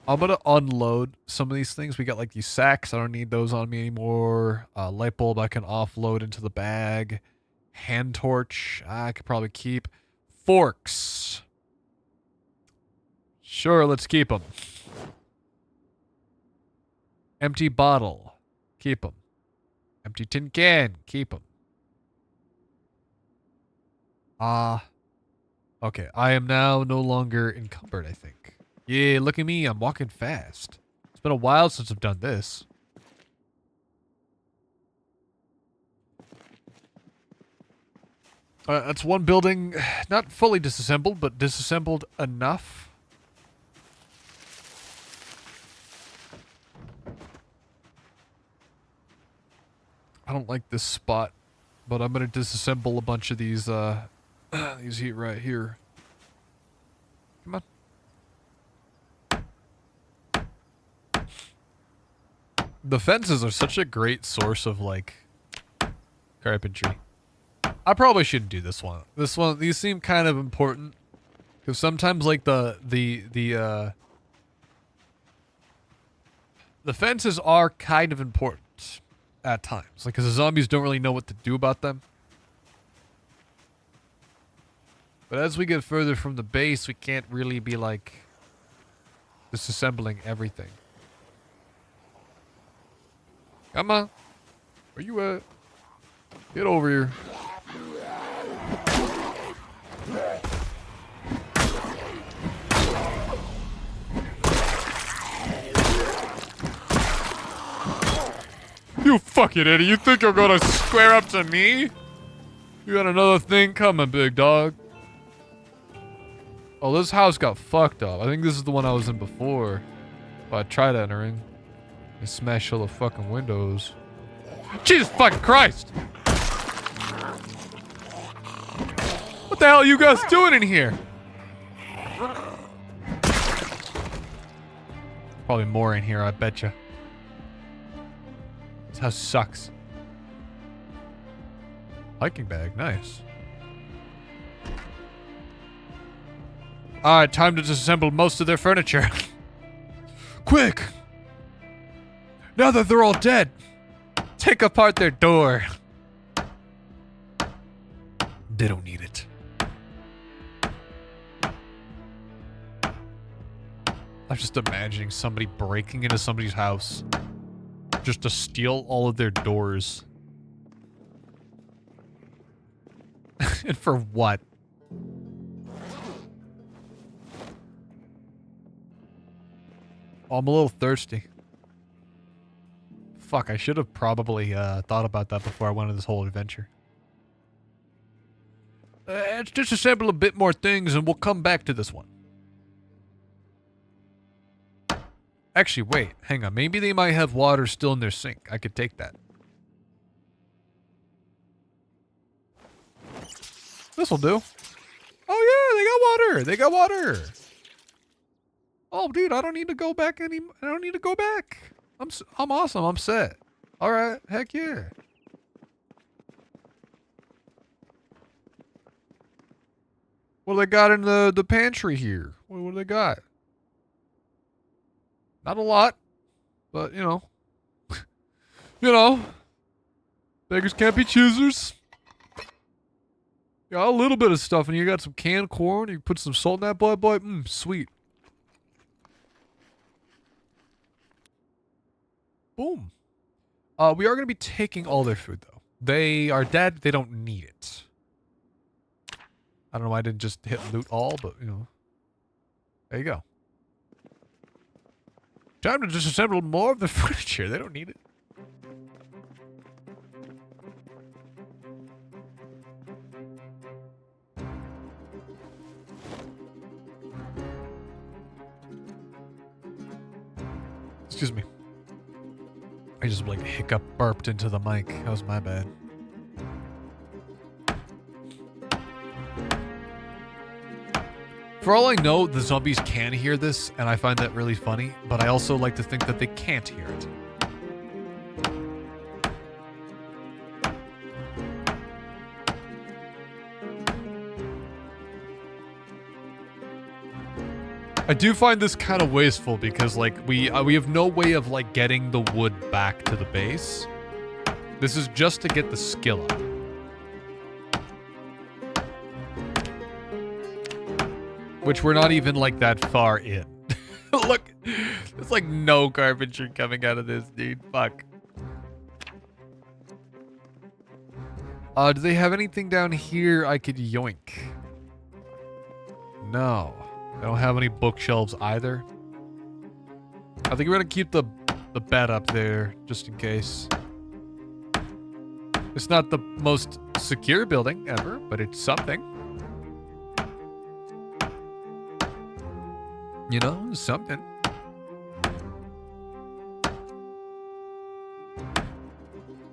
I'm gonna unload some of these things. We got like these sacks. I don't need those on me anymore. Light bulb I can offload into the bag. Hand torch I could probably keep. Forks. Sure, let's keep them. Empty bottle. Keep them. Empty tin can. Keep them. Okay, I am now no longer encumbered, I think. Yeah, look at me, I'm walking fast. It's been a while since I've done this. That's one building, not fully disassembled, but disassembled enough. I don't like this spot, but I'm gonna disassemble a bunch of these, these heat right here. Come on. The fences are such a great source of, like, carpentry. I probably shouldn't do this one. These seem kind of important. Because sometimes, like, the fences are kind of important at times. Like, because the zombies don't really know what to do about them. But as we get further from the base, we can't really be, like, disassembling everything. Come on. Where you at? Get over here. You fucking idiot. You think you're gonna square up to me? You got another thing coming, big dog. Oh, this house got fucked up. I think this is the one I was in before. But I tried entering. I smashed all the fucking windows. Jesus fucking Christ! What the hell are you guys doing in here? Probably more in here, I betcha. This house sucks. Hiking bag, nice. Alright, time to disassemble most of their furniture. Quick! Now that they're all dead, take apart their door. They don't need it. I'm just imagining somebody breaking into somebody's house just to steal all of their doors. And for what? Oh, I'm a little thirsty. Fuck, I should have probably thought about that before I went on this whole adventure. Let's disassemble a bit more things and we'll come back to this one. Actually, wait, hang on. Maybe they might have water still in their sink. I could take that. This'll do. Oh yeah, they got water. They got water. Oh, dude, I don't need to go back I don't need to go back. I'm awesome. I'm set. All right. Heck yeah. What do they got in the pantry here? What do they got? Not a lot, but you know, you know, beggars can't be choosers. Got a little bit of stuff, and you got some canned corn. You put some salt in that boy. Sweet. Boom. We are going to be taking all their food, though. They are dead. They don't need it. I don't know why I didn't just hit loot all, but, you know. There you go. Time to disassemble more of the furniture. They don't need it. Excuse me. I just like hiccup burped into the mic. That was my bad. For all I know, the zombies can hear this, and I find that really funny, but I also like to think that they can't hear it. I do find this kind of wasteful because, like, we have no way of, like, getting the wood back to the base. This is just to get the skill up. Which we're not even, like, that far in. Look, there's, like, no carpentry coming out of this, dude. Fuck. Do they have anything down here I could yoink? No. I don't have any bookshelves either. I think we're gonna keep the bed up there, just in case. It's not the most secure building ever, but it's something. You know, something.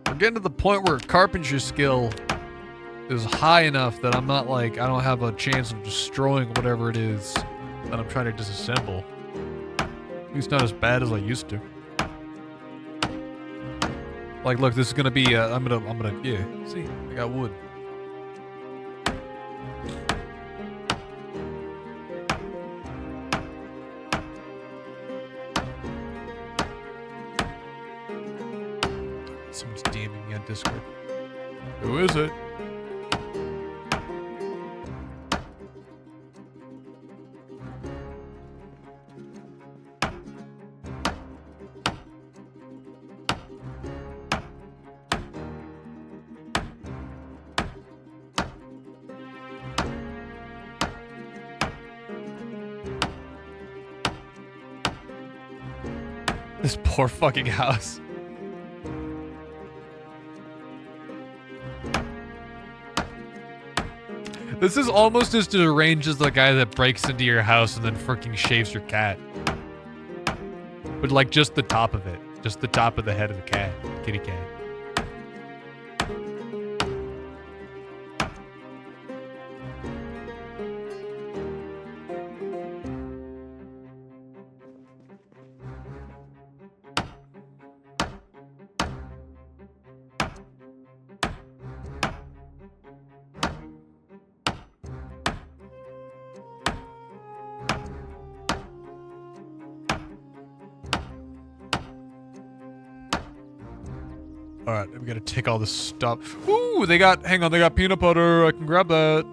We're getting to the point where carpentry skill is high enough that I'm not like, I don't have a chance of destroying whatever it is that I'm trying to disassemble. At least not as bad as I used to. Like, look, this is gonna be, yeah, see, I got wood. Someone's DMing me on Discord. Who is it? This poor fucking house. This is almost as deranged as the guy that breaks into your house and then freaking shaves your cat. But like just the top of it. Just the top of the head of the cat. Kitty cat. Alright, we gotta take all this stuff. Ooh, they got, hang on, they got peanut butter. I can grab that.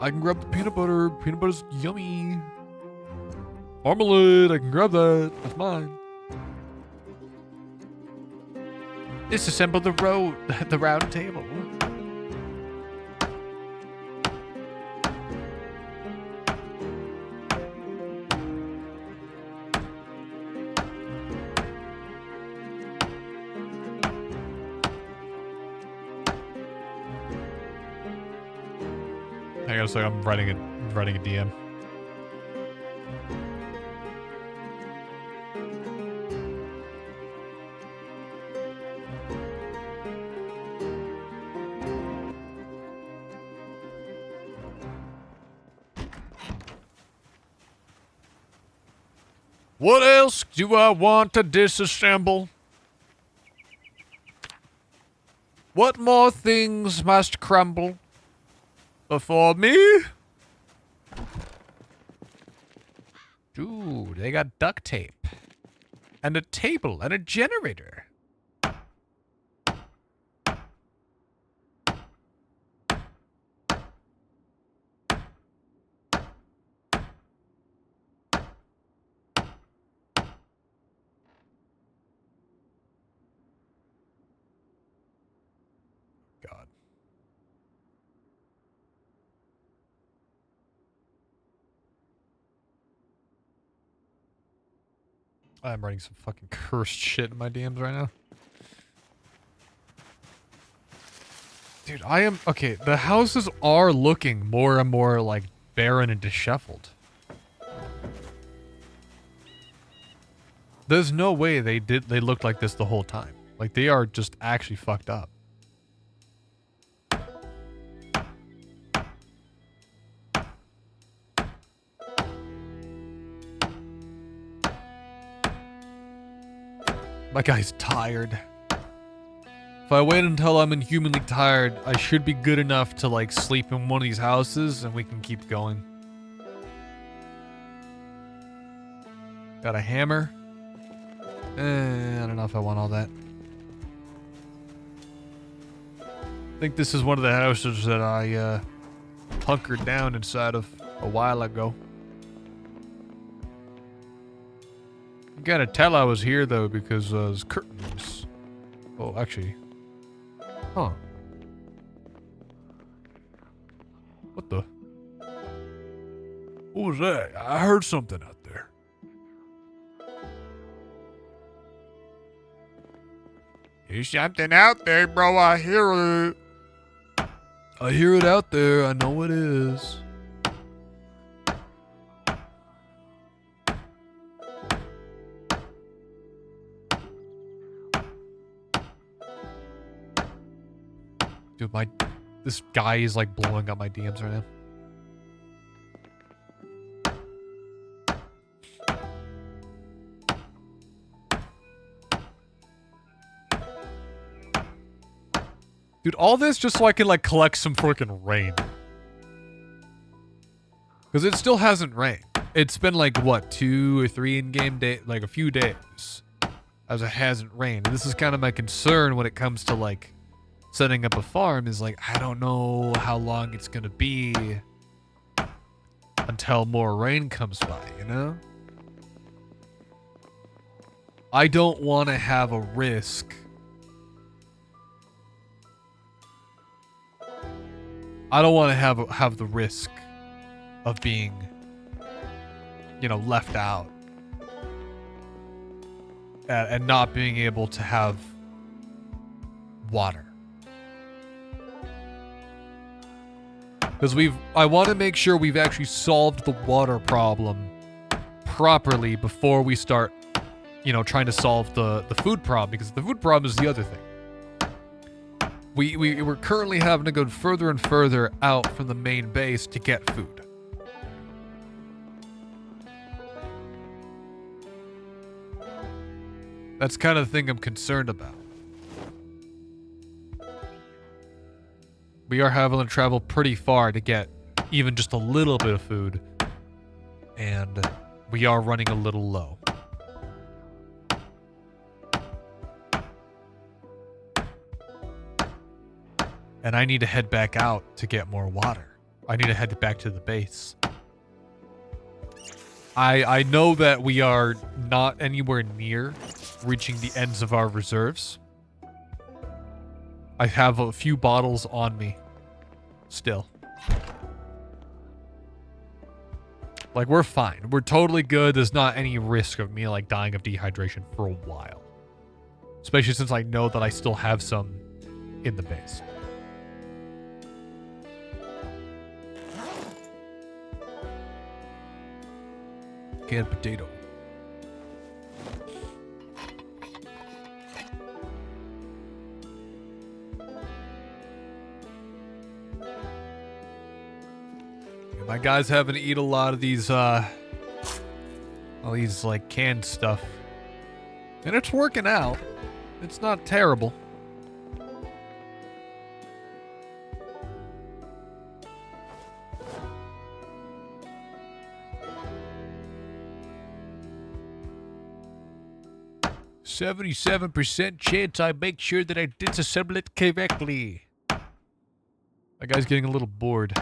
I can grab the peanut butter. Peanut butter's yummy. Marmalade, I can grab that. That's mine. Disassemble the round table. Hang on a second, I'm writing a DM. What else do I want to disassemble? What more things must crumble before me? Dude, they got duct tape. And a table and a generator. God. I'm writing some fucking cursed shit in my DMs right now. Dude, I am... Okay, the houses are looking more and more, like, barren and disheveled. There's no way they looked like this the whole time. Like, they are just actually fucked up. My guy's tired. If I wait until I'm inhumanly tired, I should be good enough to, like, sleep in one of these houses and we can keep going. Got a hammer. I don't know if I want all that. I think this is one of the houses that I, hunkered down inside of a while ago. You gotta tell I was here, though, because, there's curtains. Oh, actually. Huh. What the? What was that? I heard something out there. There's something out there, bro. I hear it. I hear it out there. I know it is. Dude, this guy is like blowing up my DMs right now. Dude, all this just so I can, like, collect some freaking rain. Because it still hasn't rained. It's been, like, what, 2 or 3 in-game days, like, a few days, as it hasn't rained. And this is kind of my concern when it comes to, like, setting up a farm, is, like, I don't know how long it's gonna be until more rain comes by, you know? I don't want to have a risk. I don't want to have the risk of being, you know, left out and not being able to have water. Because I want to make sure we've actually solved the water problem properly before we start, you know, trying to solve the food problem, because the food problem is the other thing. We're currently having to go further and further out from the main base to get food. That's kind of the thing I'm concerned about. We are having to travel pretty far to get even just a little bit of food, and we are running a little low. And I need to head back out to get more water. I need to head back to the base. I know that we are not anywhere near reaching the ends of our reserves. I have a few bottles on me still. Like, we're fine. We're totally good. There's not any risk of me, like, dying of dehydration for a while. Especially since I know that I still have some in the base. Canned potato. My guy's having to eat a lot of these, all these, like, canned stuff. And it's working out. It's not terrible. "77% chance I make sure that I disassemble it correctly." That guy's getting a little bored.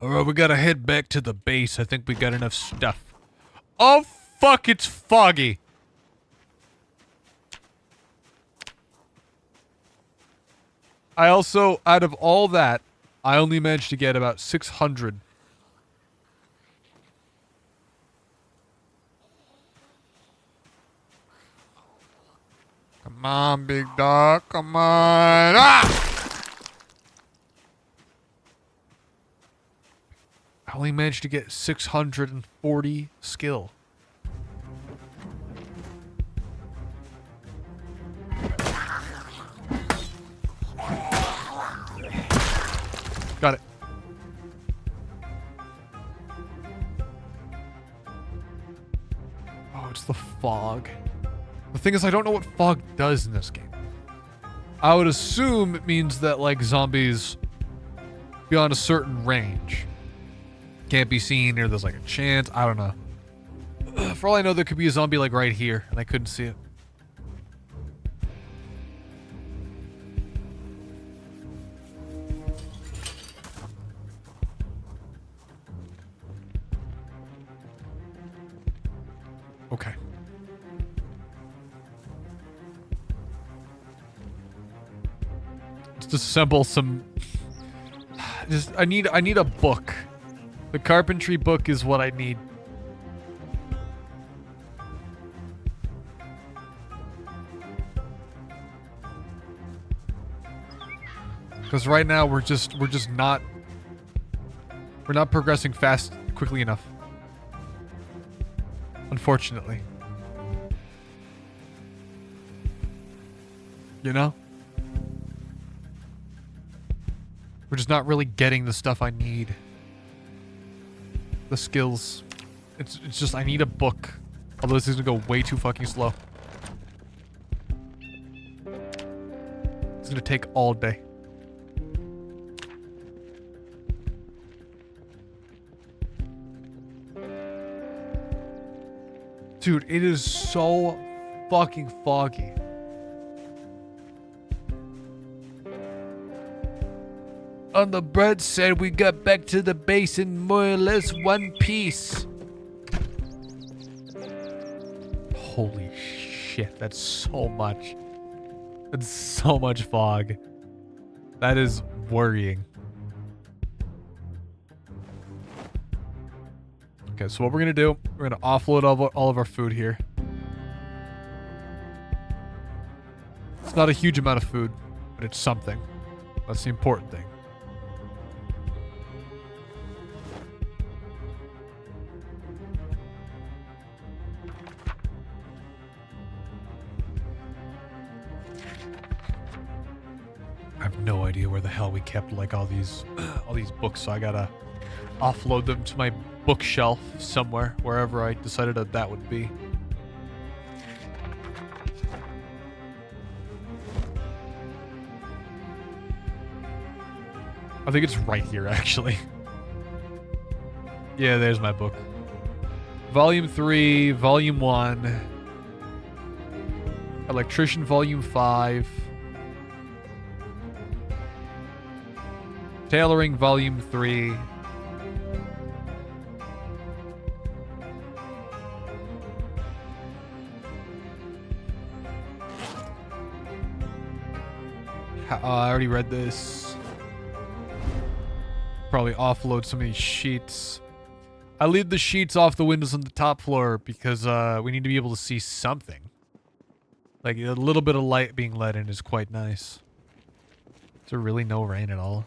Alright, we gotta head back to the base. I think we got enough stuff. Oh, fuck, it's foggy. I also, out of all that, I only managed to get about 600. Come on, big dog. Come on. Ah! I only managed to get 640 skill. Got it. Oh, it's the fog. The thing is, I don't know what fog does in this game. I would assume it means that, like, zombies beyond a certain range can't be seen, or there's, like, a chance. I don't know. For all I know, there could be a zombie, like, right here, and I couldn't see it. Okay. Let's disassemble some... I need a book. The carpentry book is what I need. Because right now we're not progressing quickly enough. Unfortunately. You know? We're just not really getting the stuff I need. The skills. It's just, I need a book. Although this is gonna go way too fucking slow. It's gonna take all day. Dude, it is so fucking foggy. On the bird said we got back to the base in more or less one piece. Holy shit, that's so much. That's so much fog. That is worrying. Okay, so what we're gonna do, we're gonna offload all of our food here. It's not a huge amount of food, but it's something. That's the important thing. I have no idea where the hell we kept like all these books, so I gotta offload them to my bookshelf somewhere, wherever I decided that would be. I think it's right here, actually. Yeah, there's my book. Volume 3, Volume 1. Electrician, Volume 5. Tailoring, Volume 3. I already read this. Probably offload some of these sheets. I leave the sheets off the windows on the top floor because we need to be able to see something. Like a little bit of light being let in is quite nice. Is there really no rain at all?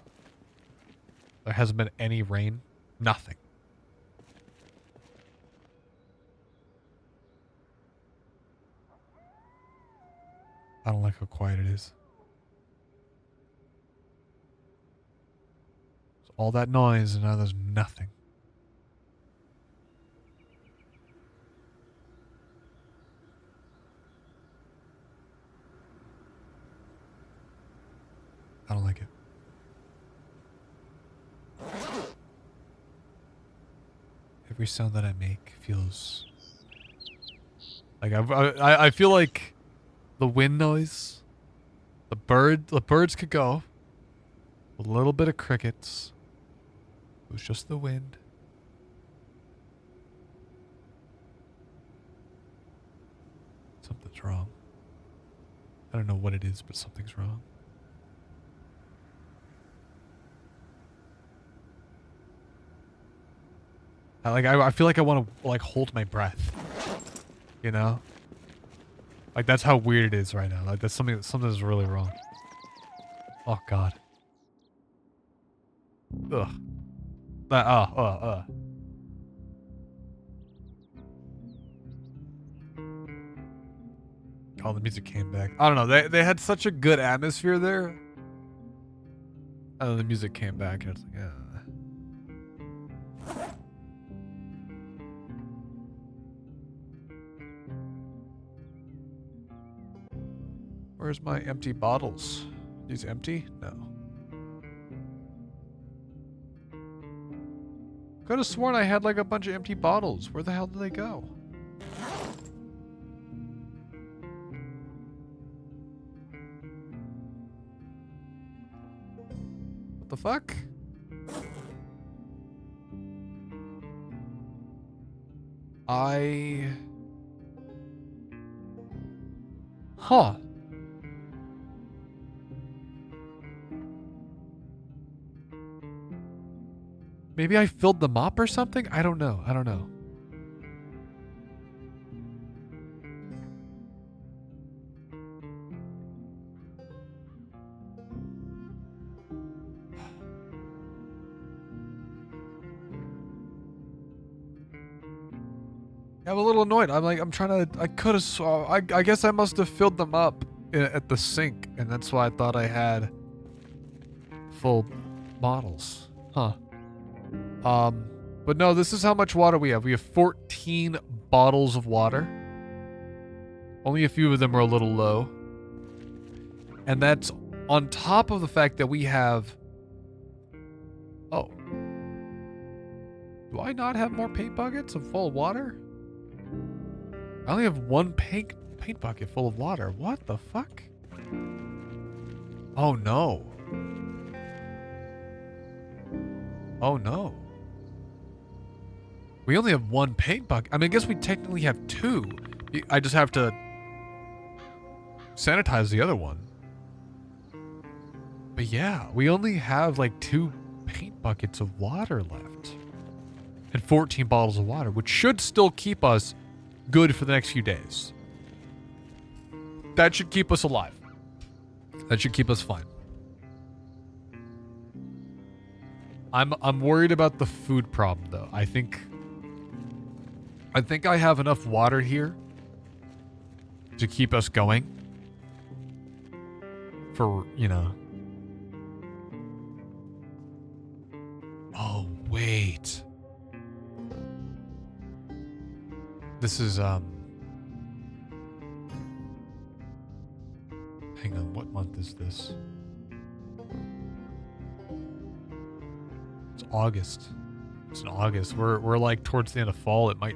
There hasn't been any rain. Nothing. I don't like how quiet it is. All that noise and now there's nothing. I don't like it. Every sound that I make feels like I feel like the wind noise, the birds could go, a little bit of crickets. It was just the wind. Something's wrong. I don't know what it is, but something's wrong. I feel like I want to like hold my breath. You know? Like that's how weird it is right now. Like that's something's really wrong. Oh god. Ugh. Oh, the music came back. I don't know. They had such a good atmosphere there. And then the music came back and it's like, Where's my empty bottles? These empty? No. Could have sworn I had like a bunch of empty bottles. Where the hell did they go? What the fuck? Huh. Maybe I filled them up or something? I don't know. I don't know. I'm a little annoyed. I'm trying to, I could have, I guess I must have filled them up at the sink, and that's why I thought I had full bottles. Huh. But no, this is how much water we have. We have 14 bottles of water. Only a few of them are a little low. And that's on top of the fact that we have... Oh. Do I not have more paint buckets of full of water? I only have one paint bucket full of water. What the fuck? Oh no. Oh no. We only have one paint bucket. I mean, I guess we technically have two. I just have to sanitize the other one. But yeah, we only have like 2 paint buckets of water left. And 14 bottles of water, which should still keep us good for the next few days. That should keep us alive. That should keep us fine. I'm worried about the food problem though. I think I have enough water here to keep us going. For, you know. Oh, wait. This is, hang on, what month is this? It's August. It's in August. We're like towards the end of fall. It might...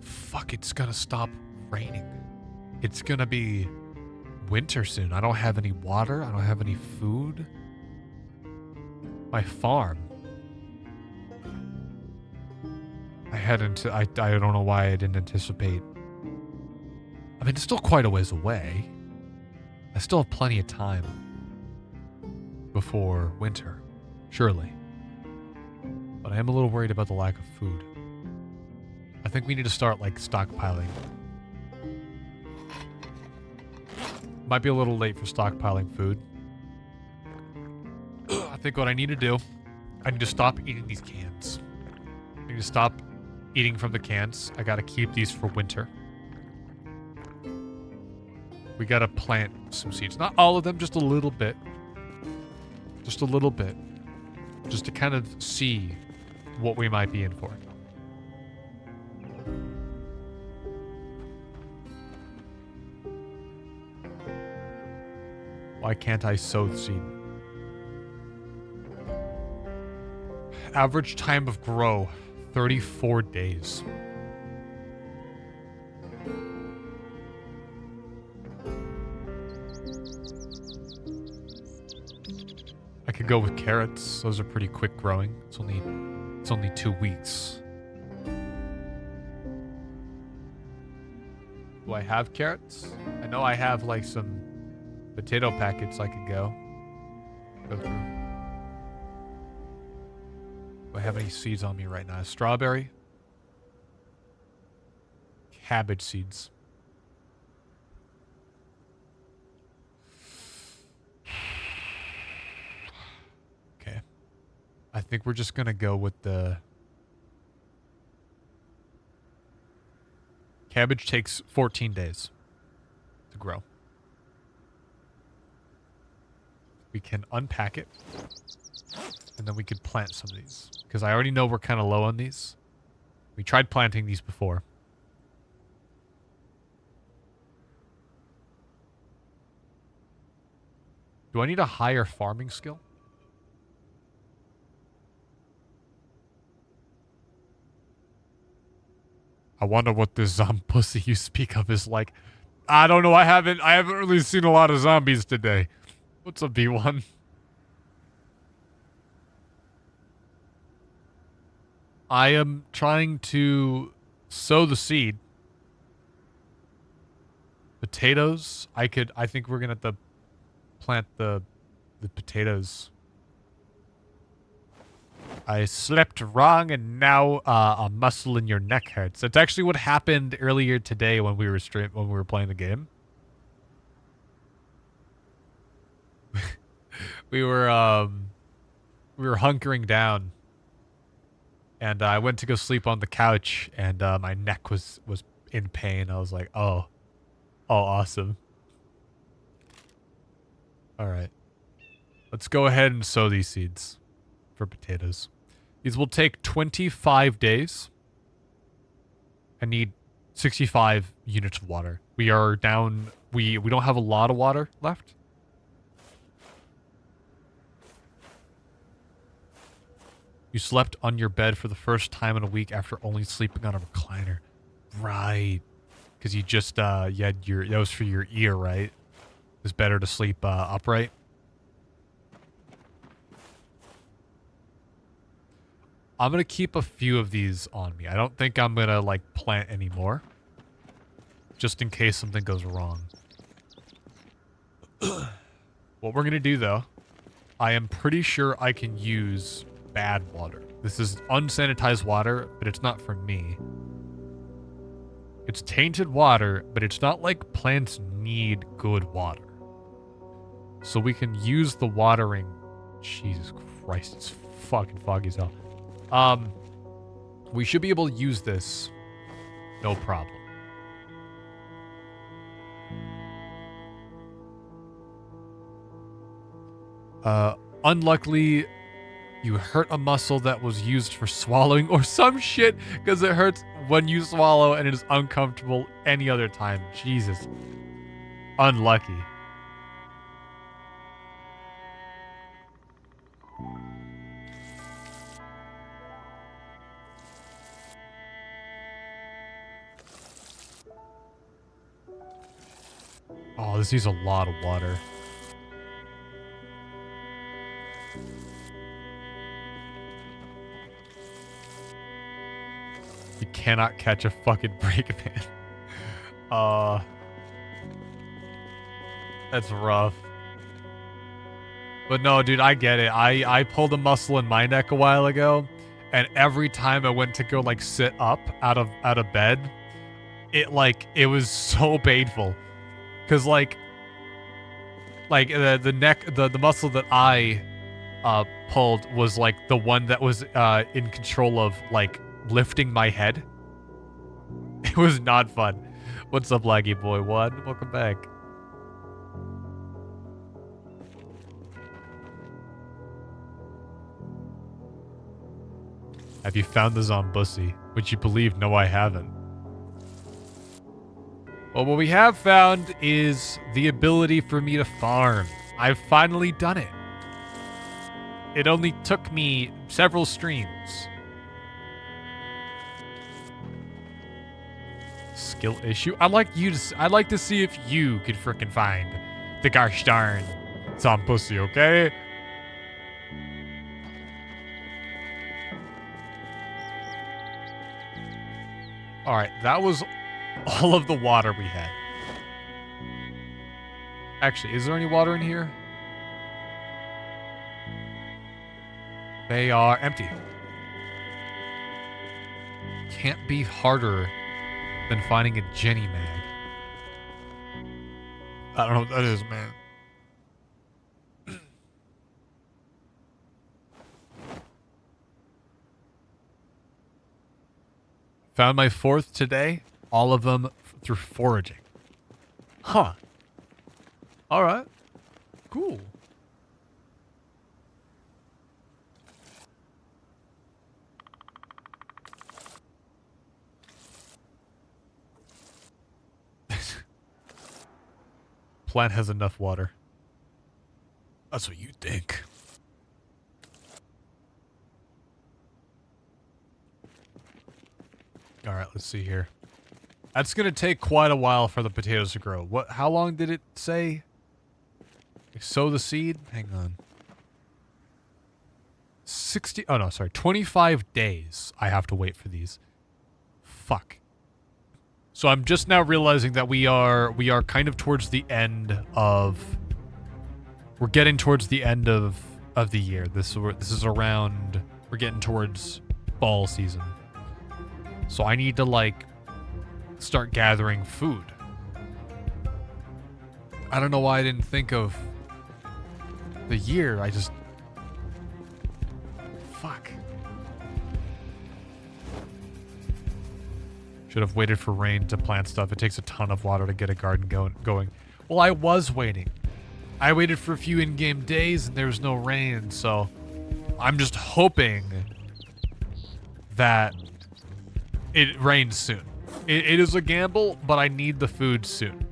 Fuck, it's gonna stop raining. It's gonna be winter soon. I don't have any water. I don't have any food. My farm. I don't know why I didn't anticipate. I mean, it's still quite a ways away. I still have plenty of time before winter, surely. But I am a little worried about the lack of food. I think we need to start, like, stockpiling. Might be a little late for stockpiling food. I think what I need to do, I need to stop eating these cans. I need to stop eating from the cans. I gotta keep these for winter. We gotta plant some seeds. Not all of them, just a little bit. Just a little bit. Just to kind of see what we might be in for. Why can't I sow the seed? Average time of grow, 34 days. I could go with carrots. Those are pretty quick growing. It's only 2 weeks. Do I have carrots? I know I have like some potato packets I could go through. Do I have any seeds on me right now? Strawberry? Cabbage seeds. Okay. I think we're just gonna go with the... Cabbage takes 14 days to grow. We can unpack it. And then we could plant some of these. Because I already know we're kind of low on these. We tried planting these before. Do I need a higher farming skill? I wonder what this zombussy you speak of is like. I don't know. I haven't really seen a lot of zombies today. What's a B1? I am trying to sow the seed. Potatoes. I think we're gonna have to plant the potatoes. I slept wrong and now a muscle in your neck hurts. That's actually what happened earlier today when we were playing the game. we were hunkering down, and I went to go sleep on the couch, and my neck was in pain. I was like, oh, awesome. All right, let's go ahead and sow these seeds for potatoes. These will take 25 days. I need 65 units of water. We are down. We don't have a lot of water left. You slept on your bed for the first time in a week after only sleeping on a recliner. Right. Because you just, you had that was for your ear, right? It's better to sleep upright. I'm going to keep a few of these on me. I don't think I'm going to, like, plant anymore. Just in case something goes wrong. What we're going to do, though, I am pretty sure I can use bad water. This is unsanitized water, but it's not for me. It's tainted water, but it's not like plants need good water. So we can use the watering. Jesus Christ, it's fucking foggy as hell. We should be able to use this. No problem. Unluckily, you hurt a muscle that was used for swallowing or some shit because it hurts when you swallow and it is uncomfortable any other time. Jesus. Unlucky. Oh, this needs a lot of water. You cannot catch a fucking break, man. That's rough. But no, dude, I get it. I pulled a muscle in my neck a while ago, and every time I went to go like sit up out of bed, it was so painful. Cause like the neck the muscle that I pulled was like the one that was in control of like lifting my head. It was not fun. What's up, Laggy Boy 1? Welcome back. Have you found the zombussy? Would you believe? No, I haven't. Well, what we have found is the ability for me to farm. I've finally done it. It only took me several streams. Skill issue? I'd like to see if you could frickin' find the gosh darn zombussy, okay? Alright, that was all of the water we had. Actually, is there any water in here? They are empty. Can't be harder than finding a Jenny mag. I don't know what that is, man. Found my fourth today. All of them through foraging. Huh. Alright. Cool. plant has enough water. That's what you think. All right, let's see here. That's gonna take quite a while for the potatoes to grow. What? How long did it say? Sow the seed? Hang on. 60. Oh no, sorry. 25 days I have to wait for these. Fuck. So I'm just now realizing that we are kind of towards the end of. We're getting towards the end of the year. This is around. We're getting towards fall season. So I need to like start gathering food. I don't know why I didn't think of the year. I just fuck. Should have waited for rain to plant stuff. It takes a ton of water to get a garden going. Well, I was waiting. I waited for a few in-game days and there was no rain, so I'm just hoping that it rains soon. It is a gamble, but I need the food soon.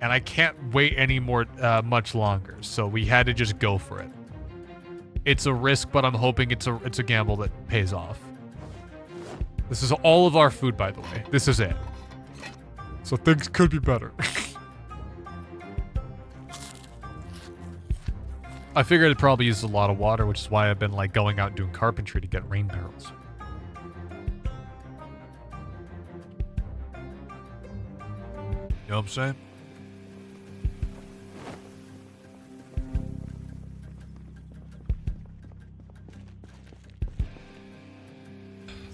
And I can't wait any more much longer, so we had to just go for it. It's a risk, but I'm hoping it's a gamble that pays off. This is all of our food, by the way. This is it. So things could be better. I figured it probably uses a lot of water, which is why I've been like going out and doing carpentry to get rain barrels. You know what I'm saying?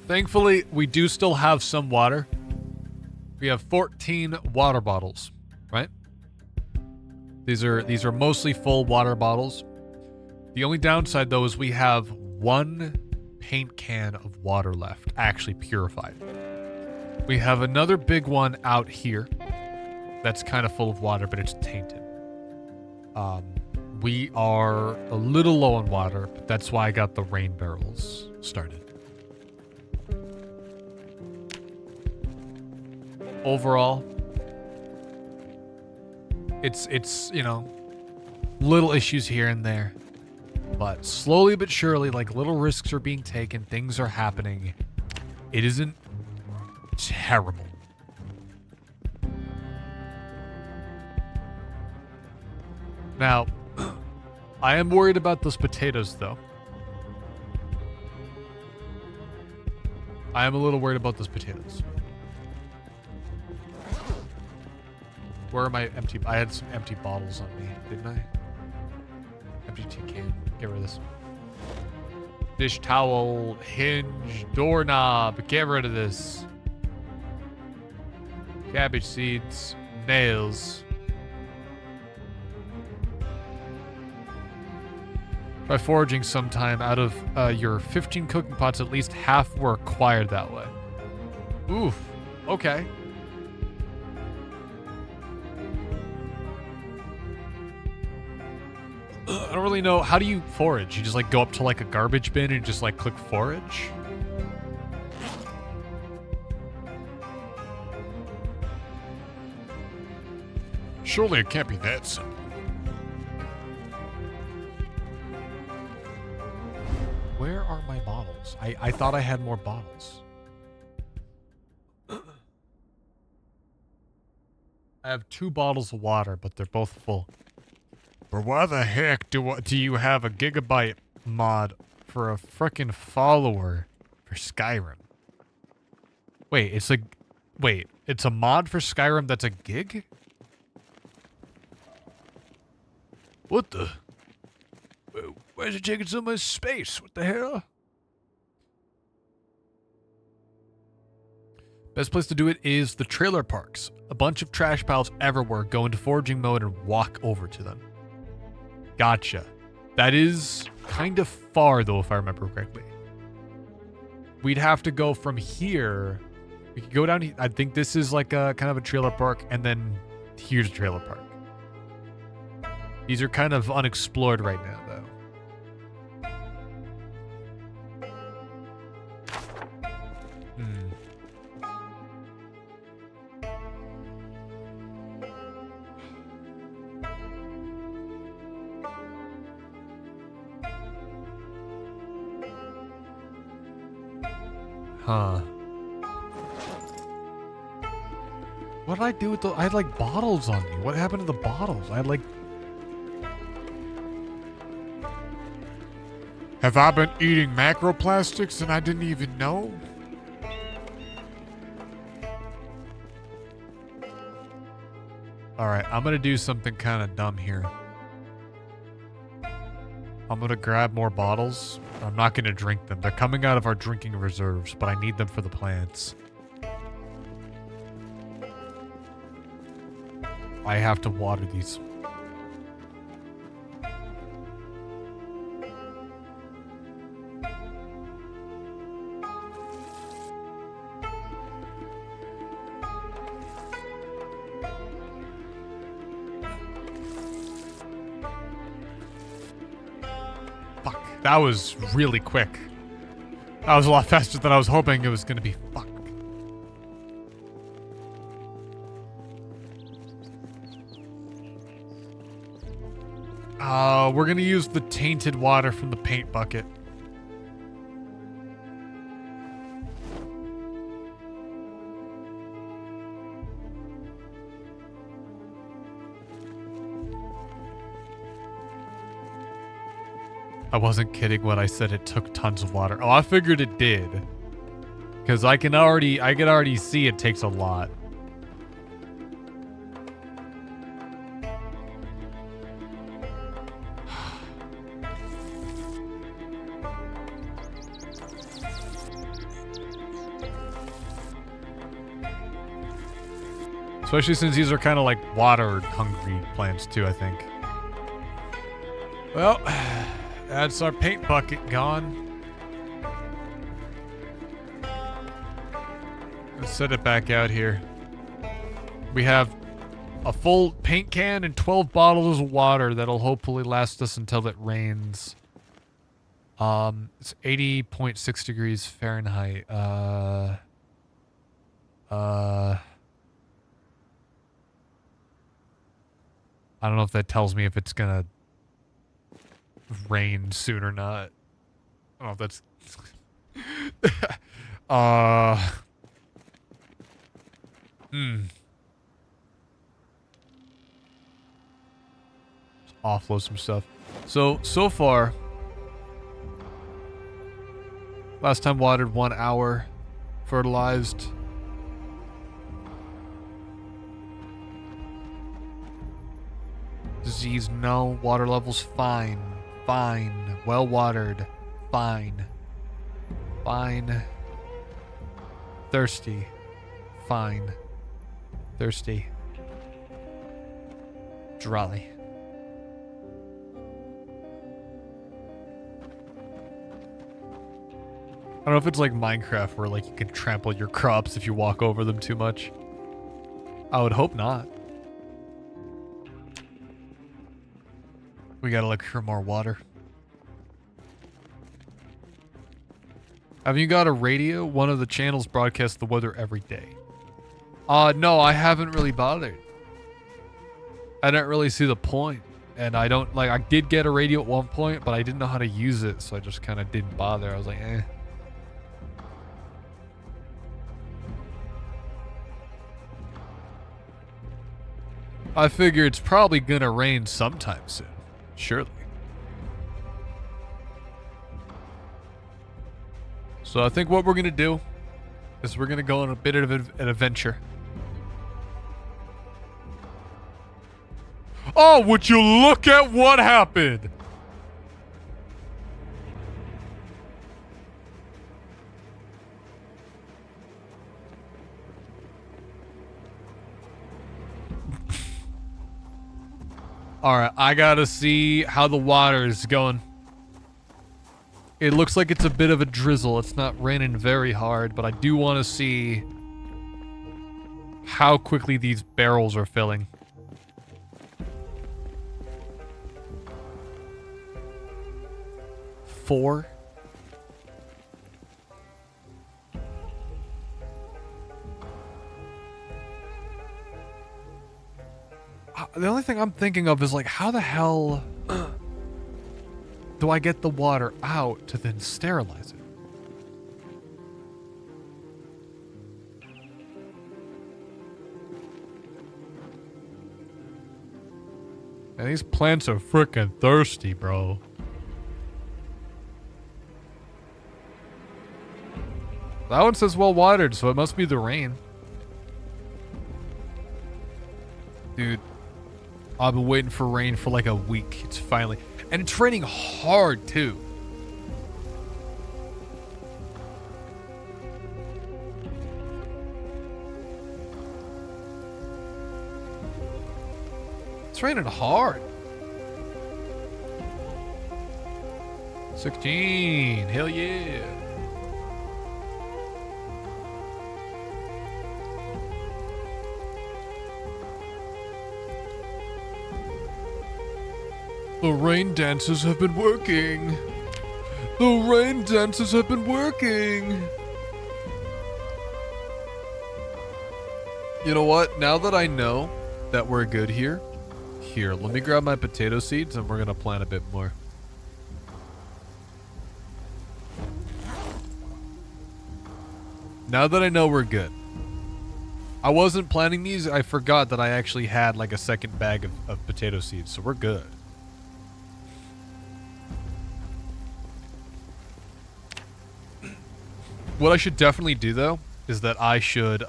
Thankfully, we do still have some water. We have 14 water bottles, right? These are mostly full water bottles. The only downside, though, is we have one paint can of water left, actually purified. We have another big one out here that's kind of full of water, but it's tainted. We are a little low on water, but that's why I got the rain barrels started. Overall, it's you know, little issues here and there, but slowly but surely, like, little risks are being taken, things are happening. It isn't terrible. Now, I am worried about those potatoes, though. I am a little worried about those potatoes. Where are my empty... I had some empty bottles on me, didn't I? Empty tea can. Get rid of this. Dish towel, hinge, doorknob. Get rid of this. Cabbage seeds, nails. Try foraging sometime. Out of your 15 cooking pots, at least half were acquired that way. Oof. Okay. I don't really know. How do you forage? You just like go up to like a garbage bin and just like click forage? Surely it can't be that simple. Where are my bottles? I thought I had more bottles. I have 2 bottles of water, but they're both full. But why the heck do you have a gigabyte mod for a frickin' follower for Skyrim? Wait, it's a mod for Skyrim that's a gig? What the? Why is it taking so much space? What the hell? Best place to do it is the trailer parks. A bunch of trash piles everywhere. Go into foraging mode and walk over to them. Gotcha. That is kind of far, though, if I remember correctly. We'd have to go from here. We could go down here. I think this is like a kind of a trailer park, and then here's a trailer park. These are kind of unexplored right now, though. Huh. What did I do with the... I had, like, bottles on me. What happened to the bottles? I had, like... Have I been eating macroplastics and I didn't even know? Alright, I'm gonna do something kind of dumb here. I'm gonna grab more bottles. I'm not gonna drink them. They're coming out of our drinking reserves, but I need them for the plants. I have to water these. That was really quick. That was a lot faster than I was hoping it was going to be. Fuck. We're going to use the tainted water from the paint bucket. I wasn't kidding when I said it took tons of water. Oh, I figured it did. Because I can already see it takes a lot. Especially since these are kind of like water-hungry plants too, I think. Well... That's our paint bucket gone. Let's set it back out here. We have a full paint can and 12 bottles of water that'll hopefully last us until it rains. It's 80.6 degrees Fahrenheit. I don't know if that tells me if it's gonna rain soon or not. I don't know if that's... Let's offload some stuff. So far... Last time watered 1 hour. Fertilized. Disease, no. Water levels, fine. Fine. Well watered. Fine. Fine. Thirsty. Fine. Thirsty. Dry. I don't know if it's like Minecraft where like you can trample your crops if you walk over them too much. I would hope not. We gotta look for more water. Have you got a radio? One of the channels broadcasts the weather every day. No, I haven't really bothered. I didn't really see the point. And I don't, like, I did get a radio at one point, but I didn't know how to use it, so I just kind of didn't bother. I was like, eh. I figure it's probably gonna rain sometime soon. Surely. So I think what we're gonna do is we're gonna go on a bit of an adventure. Oh, would you look at what happened? Alright, I gotta see how the water is going. It looks like it's a bit of a drizzle. It's not raining very hard, but I do want to see how quickly these barrels are filling. Four. The only thing I'm thinking of is like, how the hell do I get the water out to then sterilize it? And these plants are freaking thirsty, bro. That one says well watered, so it must be the rain. Dude, I've been waiting for rain for like a week. It's finally... And it's raining hard, too. It's raining hard. 16. Hell yeah. The rain dances have been working. The rain dances have been working. You know what? Now that I know that we're good here, let me grab my potato seeds and we're gonna plant a bit more. Now that I know we're good. I wasn't planting these. I forgot that I actually had like a second bag of potato seeds, so we're good. What I should definitely do, though, is that I should,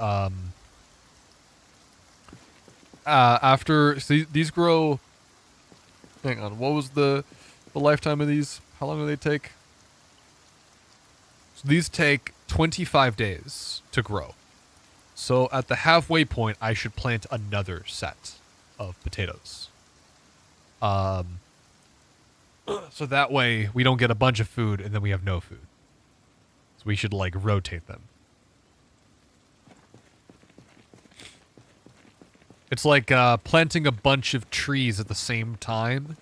after, see, these grow, hang on, what was the lifetime of these? How long do they take? So these take 25 days to grow. So at the halfway point, I should plant another set of potatoes. So that way, we don't get a bunch of food and then we have no food. We should, like, rotate them. It's like planting a bunch of trees at the same time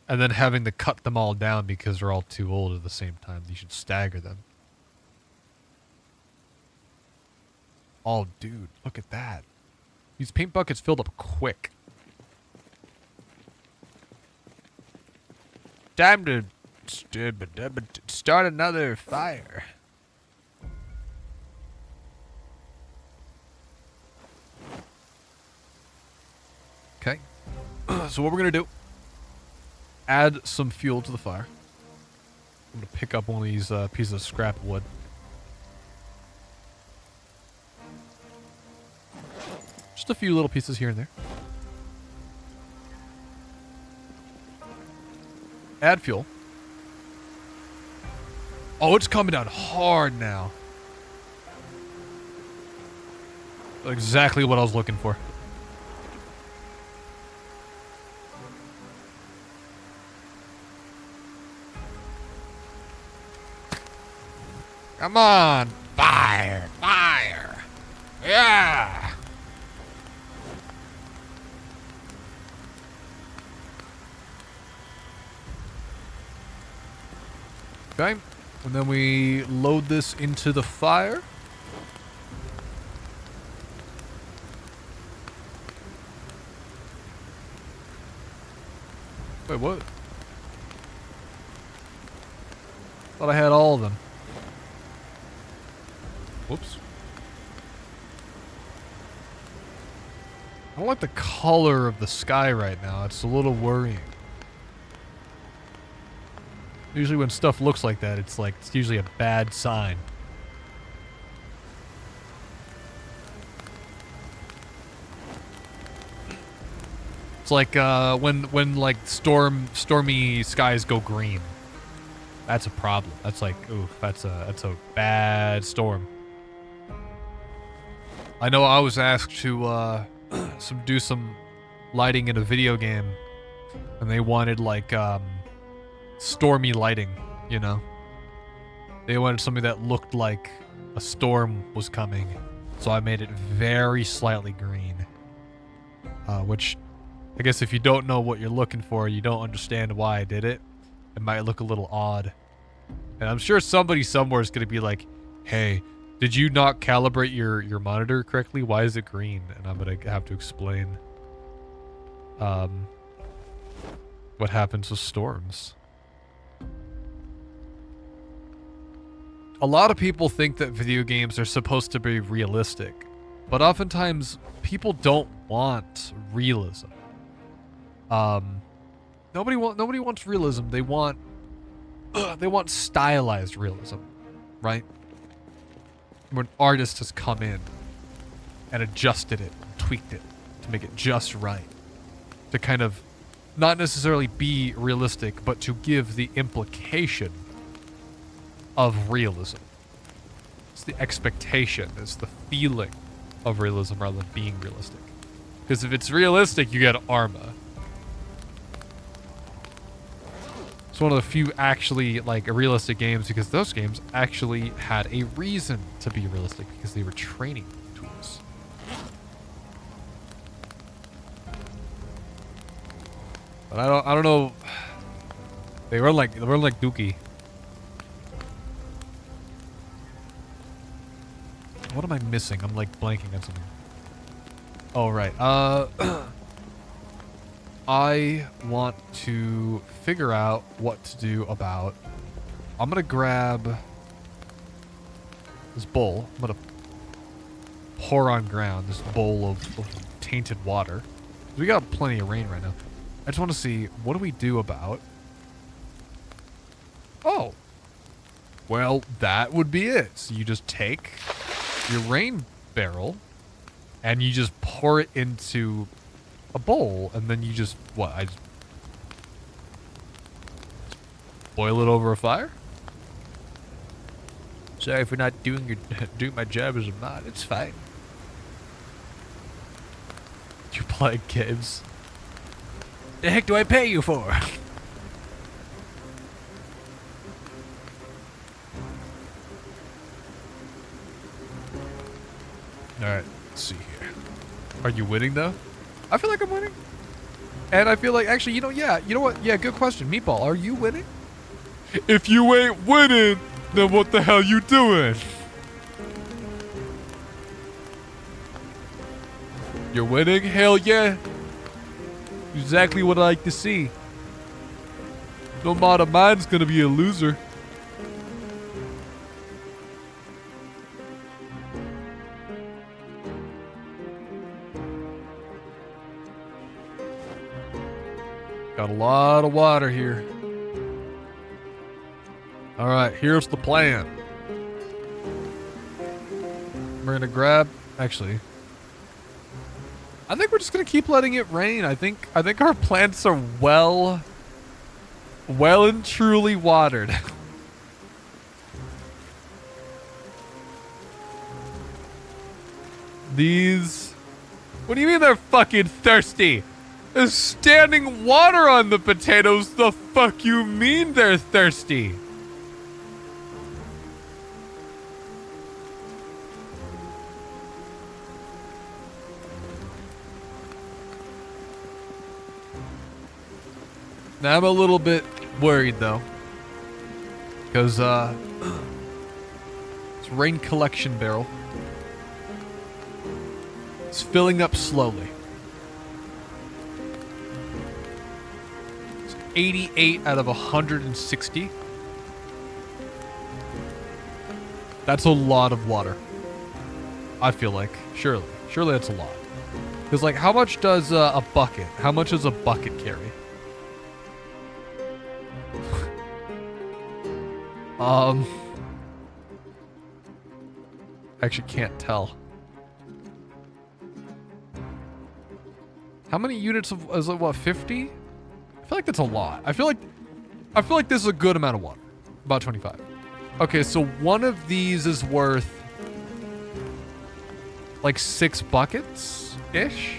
and then having to cut them all down because they're all too old at the same time. You should stagger them. Oh, dude, look at that. These paint buckets filled up quick. Time to start another fire. Okay. So what we're gonna do, add some fuel to the fire. I'm gonna pick up one of these pieces of scrap wood. Just a few little pieces here and there. Add fuel. Oh, it's coming down hard now. Exactly what I was looking for. Come on. Fire. Fire. Yeah. Okay. And then we load this into the fire. Wait, what? Thought I had all of them. Whoops. I don't like the color of the sky right now. It's a little worrying. Usually when stuff looks like that, it's usually a bad sign. It's like when like stormy skies go green. That's a problem. That's like, oof, that's a bad storm. I know I was asked to do some lighting in a video game, and they wanted like stormy lighting, you know. They wanted something that looked like a storm was coming, so I made it very slightly green. Which, I guess if you don't know what you're looking for, you don't understand why I did it, it might look a little odd. And I'm sure somebody somewhere is going to be like, hey, did you not calibrate your monitor correctly? Why is it green? And I'm going to have to explain what happens with storms. A lot of people think that video games are supposed to be realistic, but oftentimes people don't want realism. Nobody wants realism. They want stylized realism, right? Where an artist has come in and adjusted it, and tweaked it to make it just right, to kind of not necessarily be realistic, but to give the implication of realism. It's the expectation, it's the feeling of realism rather than being realistic. Because if it's realistic, you get Arma. It's one of the few actually like realistic games, because those games actually had a reason to be realistic because they were training tools. But I don't know. They run like Dookie. What am I missing? I'm like blanking on something. Oh right. I want to figure out what to do about. I'm gonna grab this bowl. I'm gonna pour on ground this bowl of tainted water. We got plenty of rain right now. I just want to see, what do we do about... Oh. Well, that would be it. So you just take your rain barrel and you just pour it into a bowl, and then you just... What? I just... boil it over a fire? Sorry for not doing my job as a mod. It's fine. You're playing games. The heck do I pay you for? Alright, let's see here. Are you winning though? I feel like I'm winning. And I feel like, actually, you know what? Yeah, good question. Meatball, are you winning? If you ain't winning, then what the hell you doing? You're winning? Hell yeah. Exactly what I like to see. No mod of mine's gonna be a loser. Got a lot of water here. Alright, here's the plan. We're gonna grab... Actually... I think we're just gonna keep letting it rain. I think our plants are well and truly watered. These... What do you mean they're fucking thirsty? There's standing water on the potatoes. The fuck you mean they're thirsty? Now I'm a little bit worried though, because it's rain collection barrel. It's filling up slowly. It's 88 out of 160. That's a lot of water. I feel like, surely that's a lot. Because like, how much does a bucket? How much does a bucket carry? Actually can't tell. How many units of, is it what, 50? I feel like that's a lot. I feel like this is a good amount of water. About 25. Okay, so one of these is worth like 6 buckets-ish.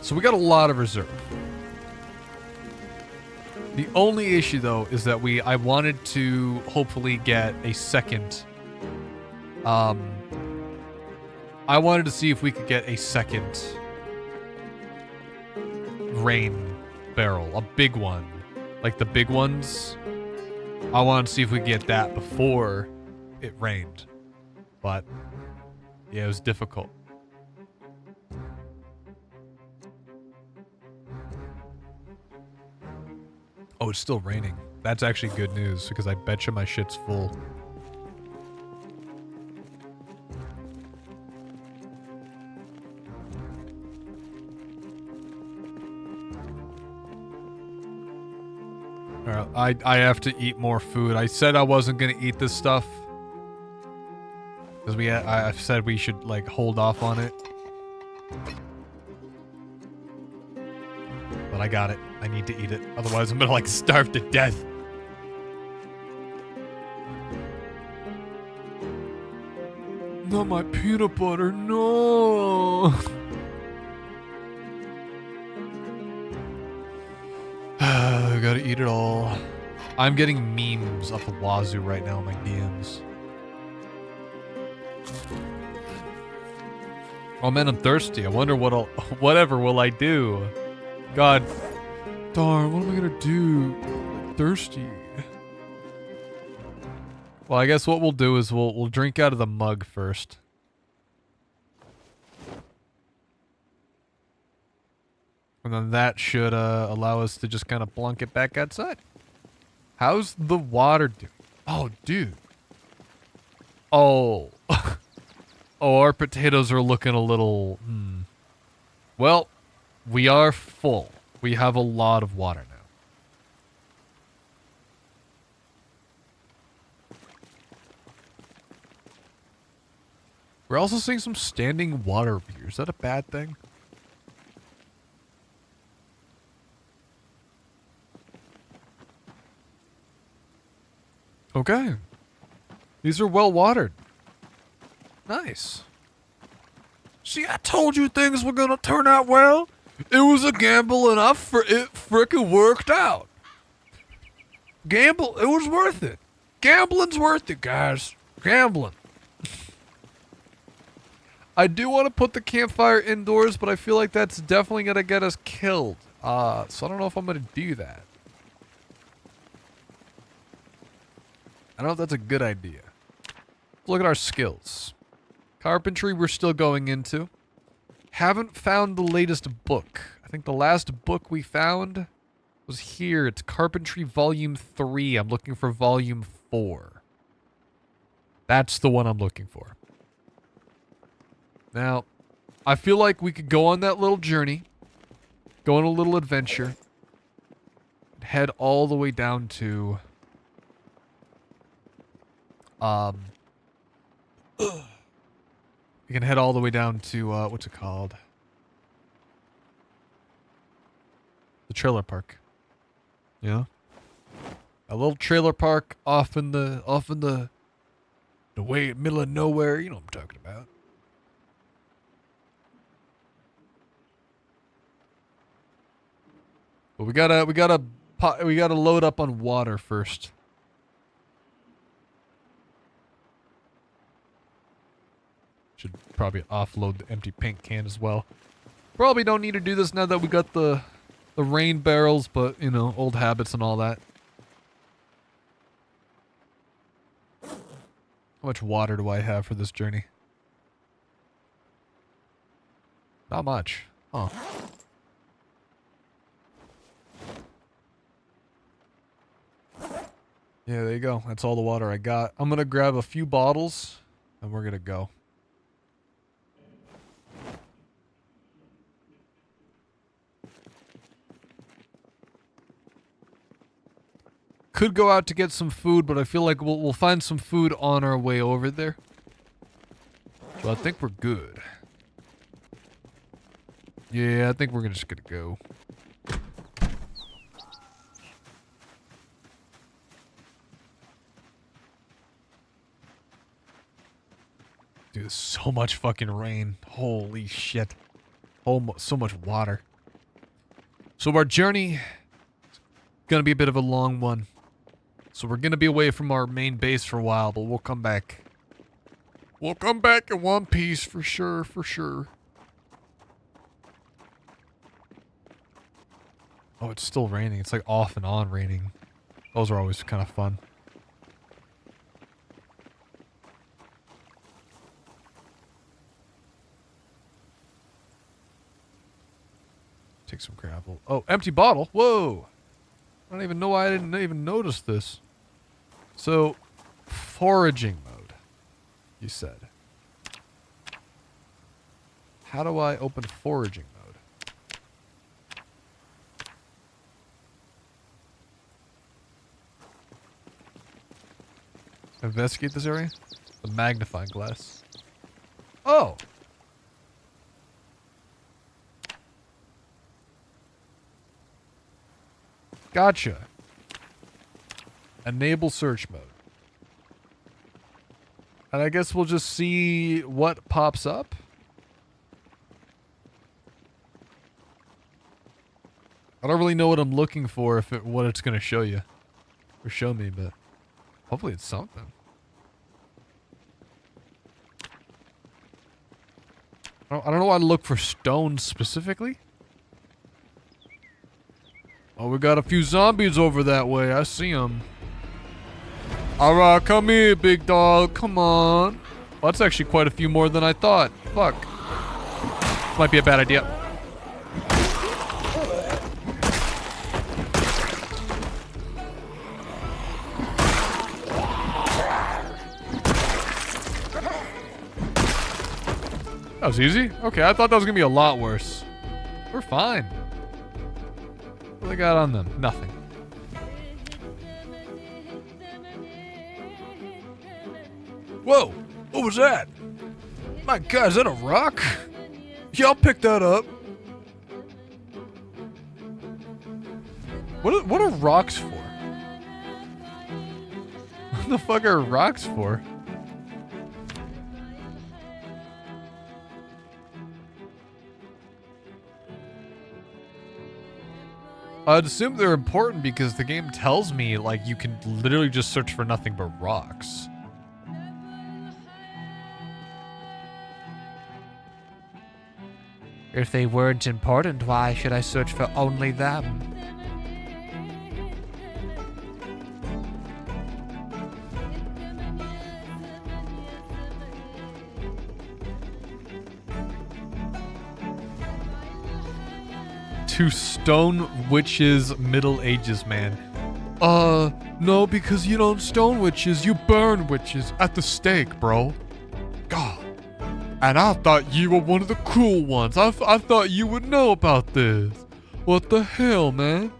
So we got a lot of reserve. The only issue though is that I wanted to hopefully get a second, I wanted to see if we could get a second rain barrel, a big one, like the big ones. I wanted to see if we could get that before it rained, but yeah, it was difficult. Oh, it's still raining. That's actually good news, because I bet you my shit's full. I have to eat more food. I said I wasn't gonna eat this stuff. Because I've said we should, like, hold off on it. But I got it. I need to eat it. Otherwise, I'm gonna, like, starve to death. Not my peanut butter, no! I gotta eat it all. I'm getting memes off the wazoo right now in my DMs. Oh man, I'm thirsty. I wonder whatever will I do? God darn, what am I gonna do? I'm thirsty. Well, I guess what we'll do is we'll drink out of the mug first. And then that should allow us to just kind of plunk it back outside. How's the water doing? Oh, dude. Oh. Oh, our potatoes are looking a little... Well, we are full. We have a lot of water now. We're also seeing some standing water over here. Is that a bad thing? Okay. These are well watered. Nice. See, I told you things were gonna turn out well. It was a gamble enough for it frickin' worked out. Gamble, it was worth it. Gambling's worth it, guys. Gambling. I do want to put the campfire indoors, but I feel like that's definitely gonna get us killed. So I don't know if I'm gonna do that. I don't know if that's a good idea. Look at our skills. Carpentry we're still going into. Haven't found the latest book. I think the last book we found was here. It's Carpentry Volume 3. I'm looking for Volume 4. That's the one I'm looking for. Now, I feel like we could go on that little journey. Go on a little adventure. Head all the way down to... We can head all the way down to, what's it called? The trailer park. Yeah? A little trailer park off in the way, middle of nowhere. You know what I'm talking about. But we gotta load up on water first. Should probably offload the empty paint can as well. Probably don't need to do this now that we got the rain barrels, but, you know, old habits and all that. How much water do I have for this journey? Not much. Oh. Yeah, there you go. That's all the water I got. I'm gonna grab a few bottles, and we're gonna go. Could go out to get some food, but I feel like we'll find some food on our way over there. So I think we're good. Yeah, I think we're just gonna go. Dude, so much fucking rain. Holy shit. So much water. So our journey is gonna be a bit of a long one. So we're gonna be away from our main base for a while, but we'll come back. We'll come back in one piece for sure, for sure. Oh, it's still raining. It's like off and on raining. Those are always kind of fun. Take some gravel. Oh, empty bottle. Whoa. I don't even know why I didn't even notice this. So, foraging mode, you said. How do I open foraging mode? Investigate this area. The magnifying glass. Oh. Gotcha. Enable search mode. And I guess we'll just see what pops up. I don't really know what I'm looking for, what it's going to show you. Or show me, but hopefully it's something. I don't know why to look for stones specifically. Oh, we got a few zombies over that way. I see them. Alright, come here, big dog. Come on. Well, that's actually quite a few more than I thought. Fuck. Might be a bad idea. That was easy? Okay, I thought that was gonna be a lot worse. We're fine. What do they got on them? Nothing. Whoa! What was that? My God, is that a rock? Yeah, I'll pick that up. What are rocks for? What the fuck are rocks for? I'd assume they're important because the game tells me, like, you can literally just search for nothing but rocks. If they weren't important, why should I search for only them? To stone witches, Middle Ages man. No, because you don't stone witches, you burn witches at the stake, bro. God. And I thought you were one of the cool ones. I thought you would know about this. What the hell, man?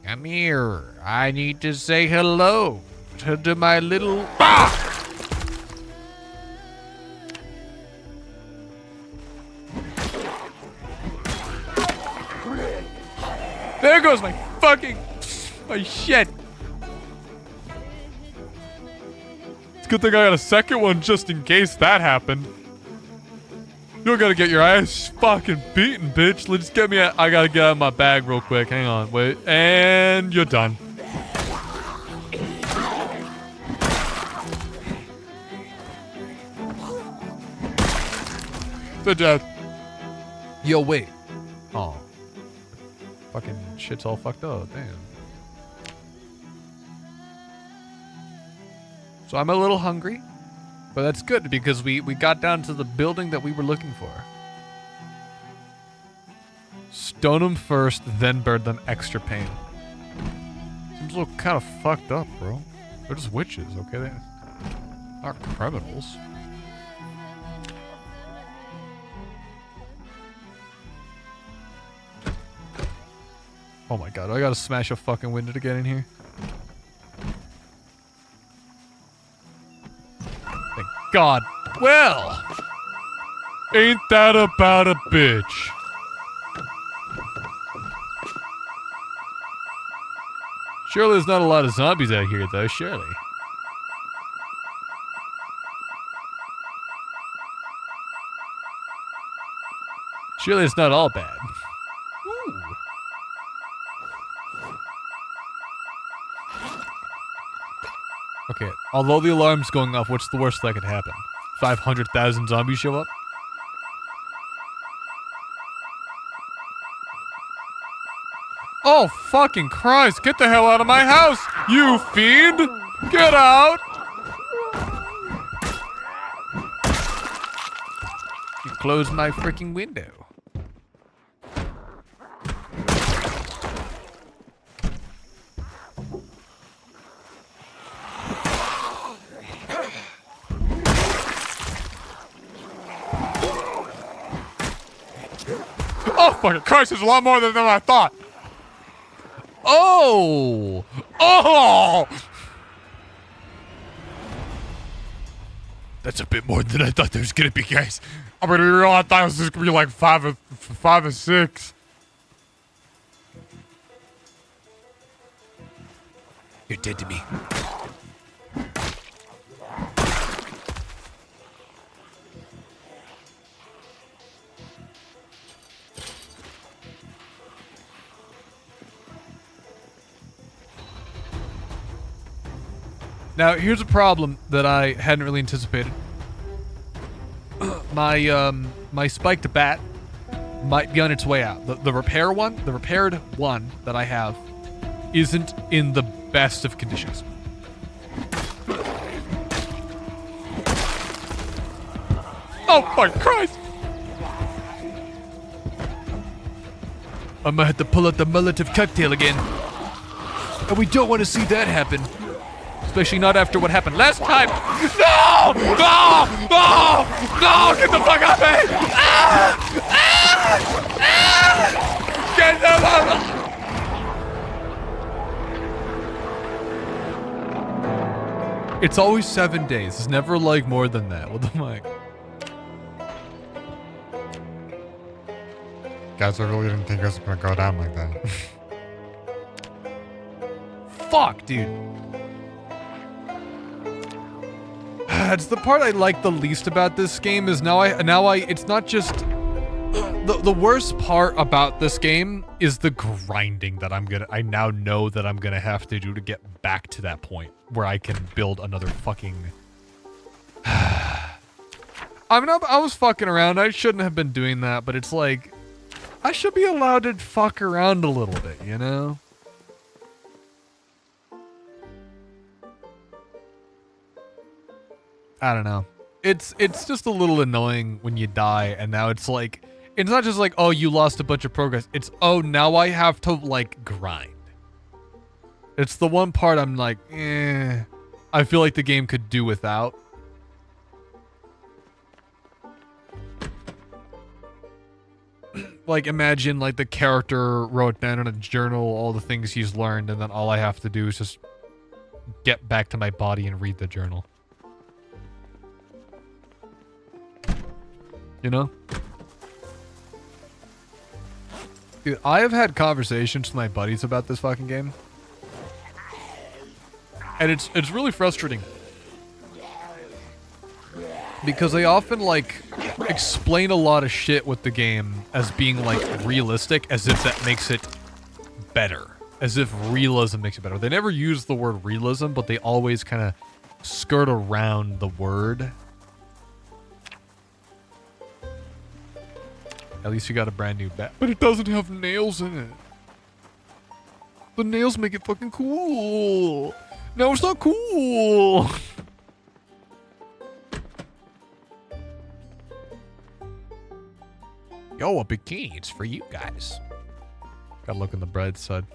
Come here. I need to say hello to my little... Ah! There goes my fucking... my shit. It's a good thing I got a second one just in case that happened. You don't gotta get your ass fucking beaten, bitch. Let's get me I gotta get out of my bag real quick. Hang on, wait. And you're done. Good job. Yo, wait. Oh. Fucking shit's all fucked up. Damn. So I'm a little hungry. But that's good because we got down to the building that we were looking for. Stone them first, then burn them. Extra pain. Seems a little kind of fucked up, bro. They're just witches, okay? They're not criminals. Oh my God, I gotta smash a fucking window to get in here. Thank God. Well, ain't that about a bitch? Surely there's not a lot of zombies out here though, surely. Surely it's not all bad. Ooh. Okay, although the alarm's going off, what's the worst that could happen? 500,000 zombies show up? Oh, fucking Christ, get the hell out of my house, you fiend! Get out! You closed my freaking window. Oh, fucking Christ, there's a lot more than I thought. Oh! Oh! That's a bit more than I thought there was gonna be, guys. I'm gonna be real, I thought it was just gonna be like five or six. You're dead to me. Now, here's a problem that I hadn't really anticipated. My spiked bat might be on its way out. The repaired one that I have isn't in the best of conditions. Oh my Christ! I might have to pull out the Molotov cocktail again. And we don't want to see that happen. Especially not after what happened last time. No! No! No! No! Get the fuck off me! Ah! Ah! Ah! Get the fuck! It's always 7 days. It's never like more than that. What the fuck? Guys, I really didn't think it was gonna go down like that. Fuck, dude. It's the part I like the least about this game is it's not just the worst part about this game is the grinding that I now know that I'm gonna have to do to get back to that point where I can build another fucking I mean, I was fucking around. I shouldn't have been doing that, but it's like I should be allowed to fuck around a little bit, you know? I don't know. It's just a little annoying when you die, and now it's like, it's not just like, oh, you lost a bunch of progress. It's, oh, now I have to, like, grind. It's the one part I'm like, I feel like the game could do without. Like, imagine, like, the character wrote down in a journal all the things he's learned, and then all I have to do is just get back to my body and read the journal. You know? Dude, I have had conversations with my buddies about this fucking game. And it's really frustrating. Because they often, like, explain a lot of shit with the game as being, like, realistic, as if that makes it better. As if realism makes it better. They never use the word realism, but they always kind of skirt around the word. At least you got a brand new bat. But it doesn't have nails in it. The nails make it fucking cool. No, it's not cool. Yo, a bikini. It's for you guys. Gotta look on the bright side.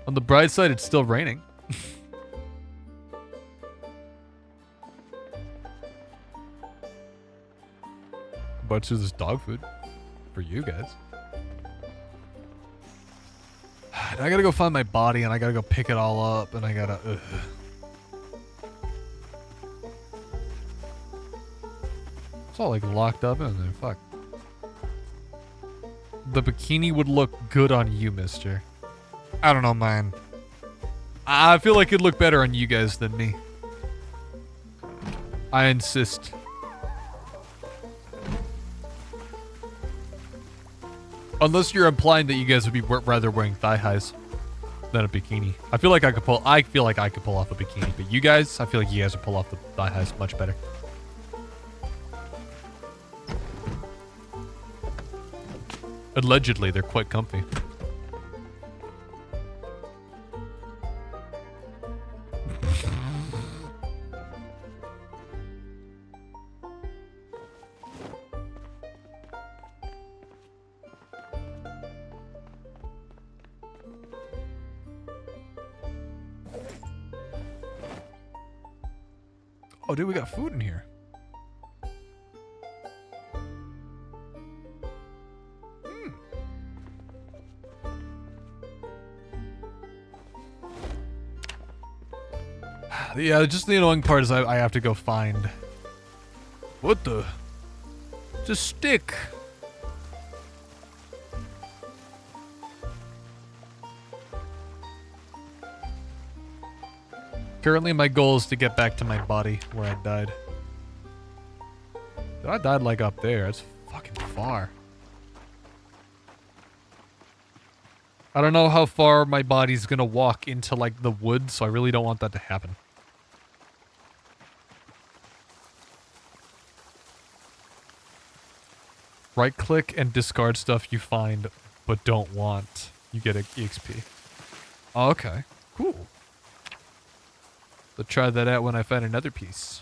On the bright side, it's still raining. Bunch of this dog food. For you guys. And I gotta go find my body and I gotta go pick it all up and I gotta... It's all like locked up in there. Fuck. The bikini would look good on you, mister. I don't know, man. I feel like it'd look better on you guys than me. I insist. Unless you're implying that you guys would be rather wearing thigh highs than a bikini. I feel like I could pull off a bikini, but you guys, I feel like you guys would pull off the thigh highs much better. Allegedly, they're quite comfy. Oh, dude, we got food in here. Yeah, just the annoying part is I have to go find... What the? It's a stick. Currently, my goal is to get back to my body where I died. I died like up there. That's fucking far. I don't know how far my body's gonna walk into like the woods, so I really don't want that to happen. Right click and discard stuff you find but don't want. You get an EXP. Oh, okay. Cool. Let's try that out when I find another piece.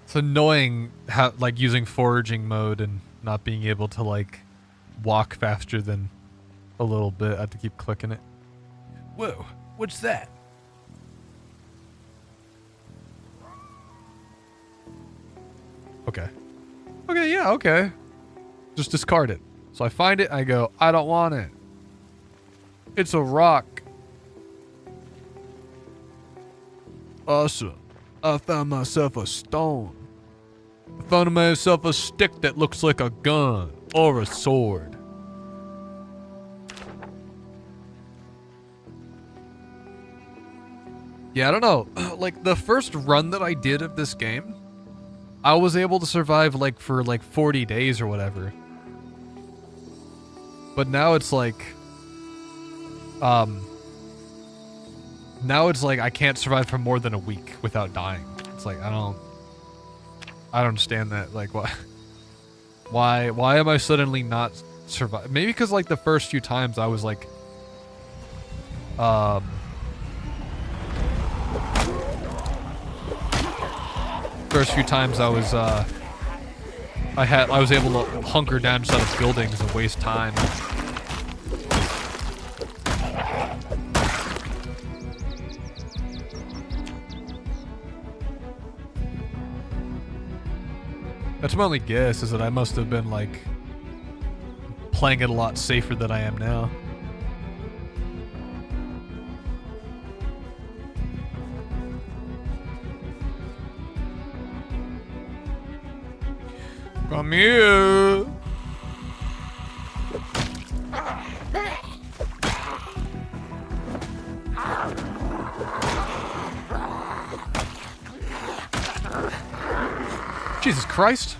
It's annoying how, like, using foraging mode and not being able to, like, walk faster than a little bit. I have to keep clicking it. Whoa, what's that? Okay. Okay, yeah, okay. Just discard it. So I find it, I go, I don't want it. It's a rock. Awesome. I found myself a stone. I found myself a stick that looks like a gun or a sword. Yeah, I don't know. Like, the first run that I did of this game, I was able to survive, like, for, like, 40 days or whatever. But now it's like... Now it's like I can't survive for more than a week without dying. It's like, I don't understand that. Like, why am I suddenly not survive? Maybe because, like, the first few times I was, like... First few times I was, I was able to hunker down inside of buildings and waste time. That's my only guess, is that I must have been, like, playing it a lot safer than I am now. Come here. Jesus Christ.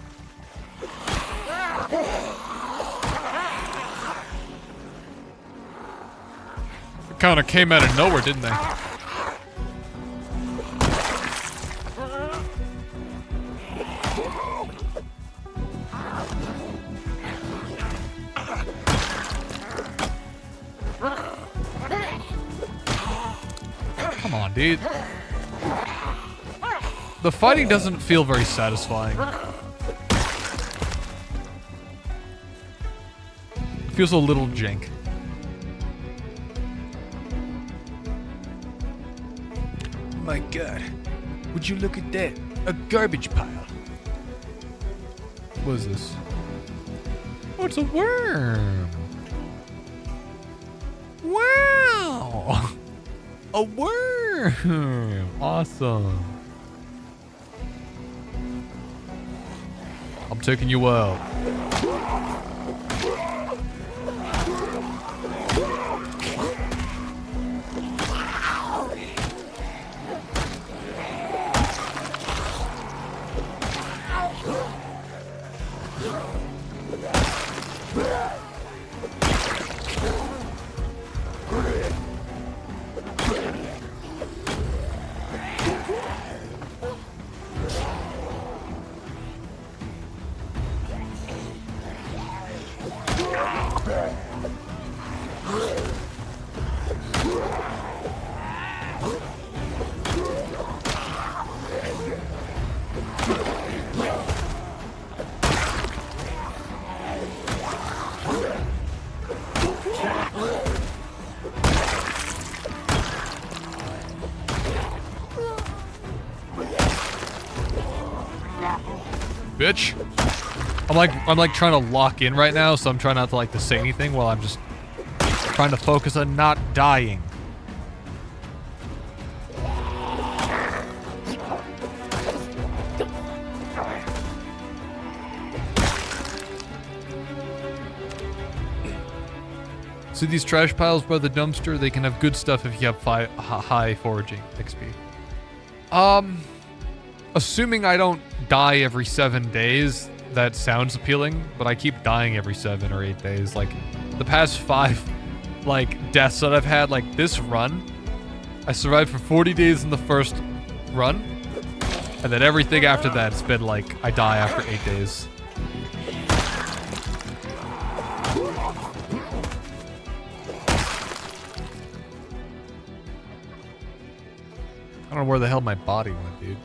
It kind of came out of nowhere, didn't they? Come on, dude. The fighting doesn't feel very satisfying. It feels a little jank. My God, would you look at that? A garbage pile. What is this? Oh, it's a worm. Wow. A worm. Awesome. I'm taking you out. bitch. I'm like trying to lock in right now, so I'm trying not to like to say anything while I'm just trying to focus on not dying. See these trash piles by the dumpster? They can have good stuff if you have high foraging XP. Assuming I don't die every 7 days, that sounds appealing, but I keep dying every 7 or 8 days. Like, the past 5, like, deaths that I've had, like, this run, I survived for 40 days in the first run, and then everything after that, it's been like, I die after 8 days. I don't know where the hell my body went, dude.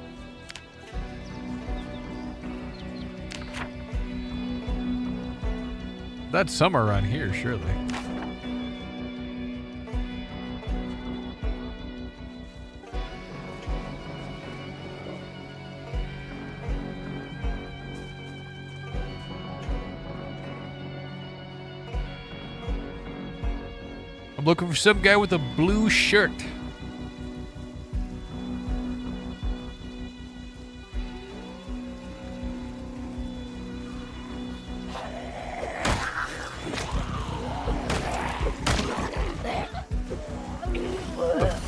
That's somewhere around here, surely. I'm looking for some guy with a blue shirt.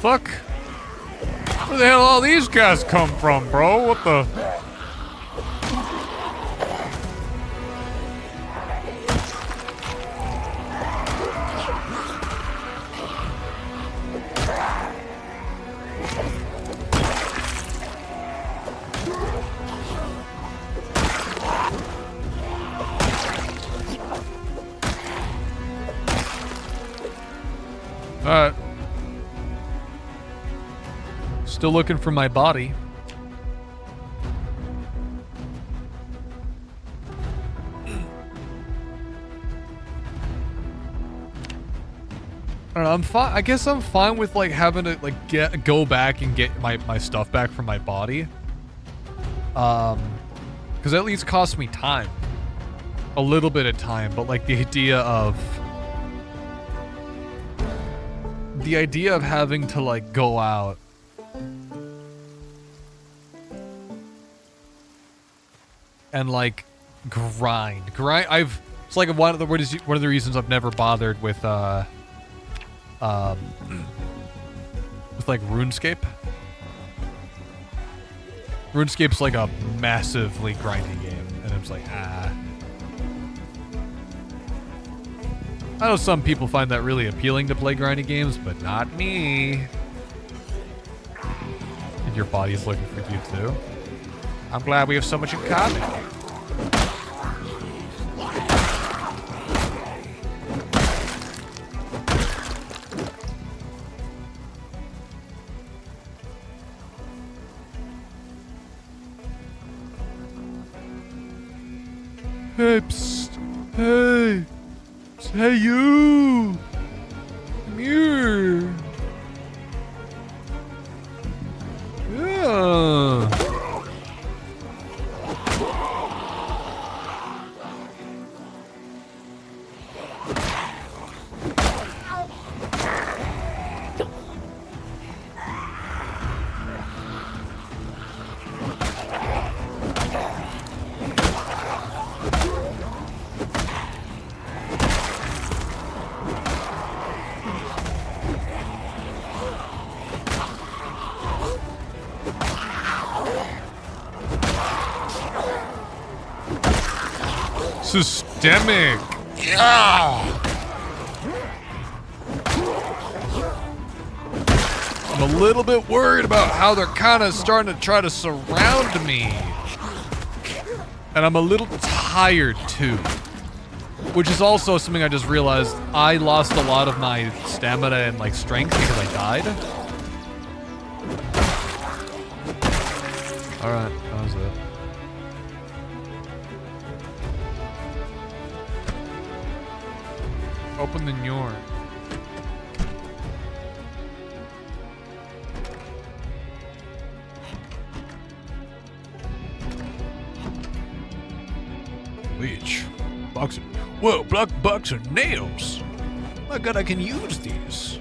Fuck? Where the hell all these guys come from, bro? What the? Alright. Still looking for my body. I don't know, I'm fine. I guess I'm fine with like having to like go back and get my stuff back from my body. Because at least costs me time. A little bit of time, but like the idea of having to like go out and like grind. It's like one of the reasons I've never bothered with like RuneScape. RuneScape's like a massively grindy game, and it's like I know some people find that really appealing to play grindy games, but not me. And your body's looking for you too. I'm glad we have so much in common. Hey, psst. Hey. Hey, you. Come here. Yeah. Systemic. Yeah. I'm a little bit worried about how they're kind of starting to try to surround me. And I'm a little tired too. Which is also something I just realized. I lost a lot of my stamina and like strength because I died. Alright, that was it. Open the door. Leech. Box of, whoa, black box of nails. My god, I can use these.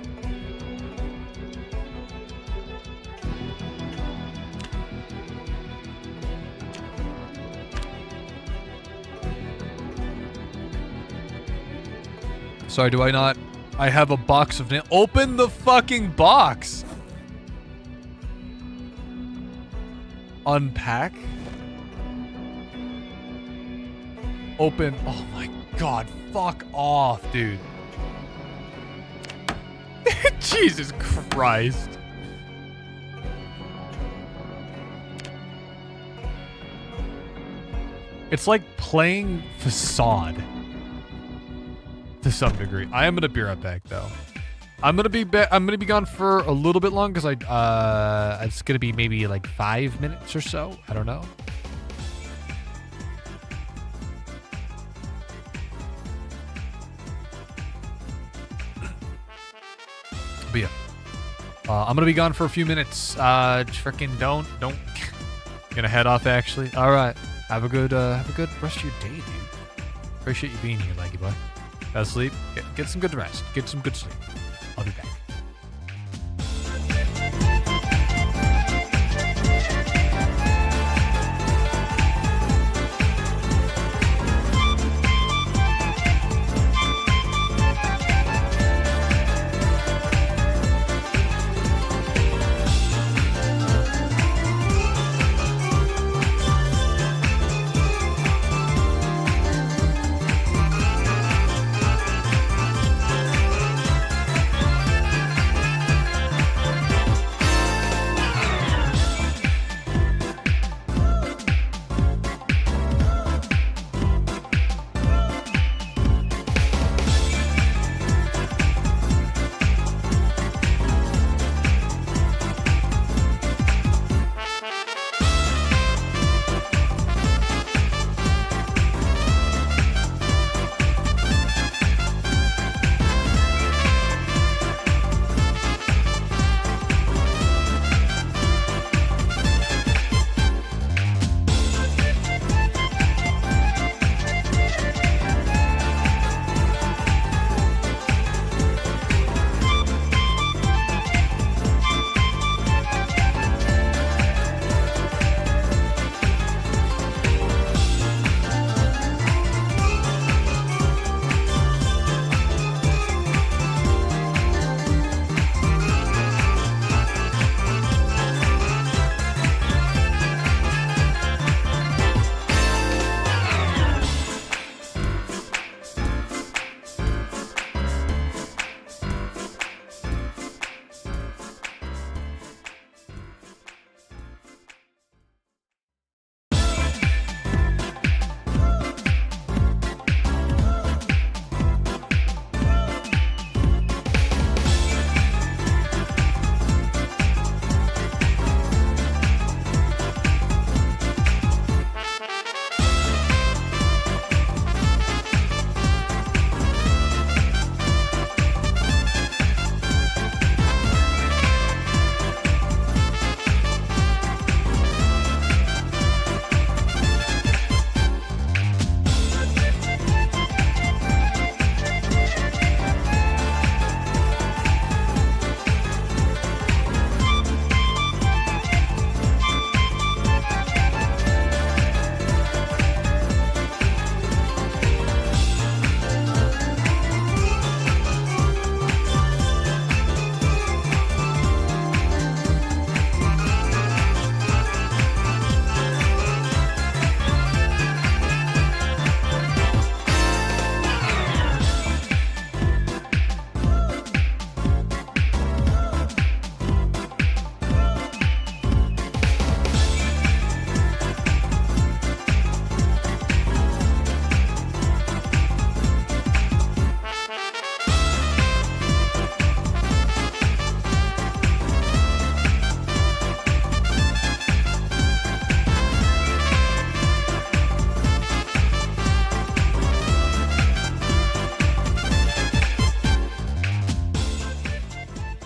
Sorry, do I not? I have a box of nails. Open the fucking box. Unpack. Open. Oh my god. Fuck off, dude. Jesus Christ. It's like playing Facade. To some degree. I am gonna be right back though. I'm gonna be gone for a little bit long because it's gonna be maybe like 5 minutes or so. I don't know. But yeah, I'm gonna be gone for a few minutes. Frickin' don't. Gonna head off actually. All right. Have a good rest of your day, dude. Appreciate you being here, Leggy boy. Gotta sleep. Get some good rest. Get some good sleep. I'll be back.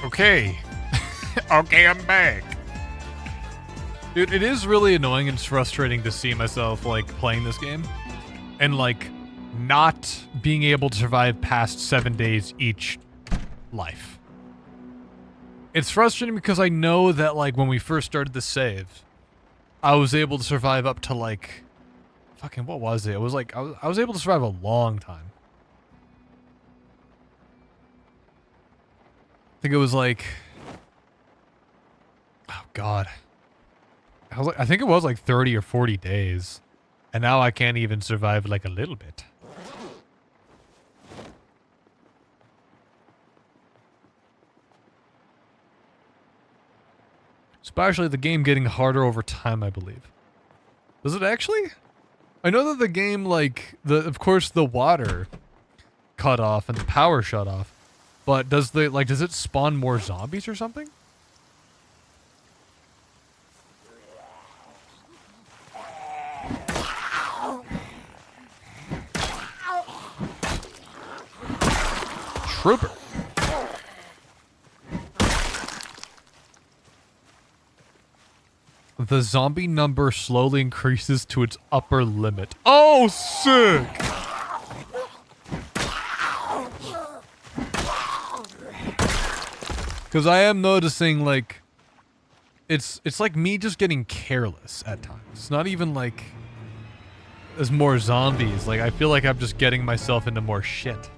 Okay. Okay, I'm back. Dude, it is really annoying and frustrating to see myself, like, playing this game. and like not being able to survive past 7 days each life. It's frustrating because I know that like when we first started the save, I was able to survive up to like, fucking what was it? It was like, I was able to survive a long time. I think it was like, oh god. I think it was like 30 or 40 days. And now I can't even survive like a little bit. Especially the game getting harder over time, I believe. Does it actually? I know that the game, like, of course the water cut off and the power shut off. But does it spawn more zombies or something? Trooper. The zombie number slowly increases to its upper limit. Oh, sick! Because I am noticing, like, it's like me just getting careless at times. It's not even like there's more zombies. Like, I feel like I'm just getting myself into more shit.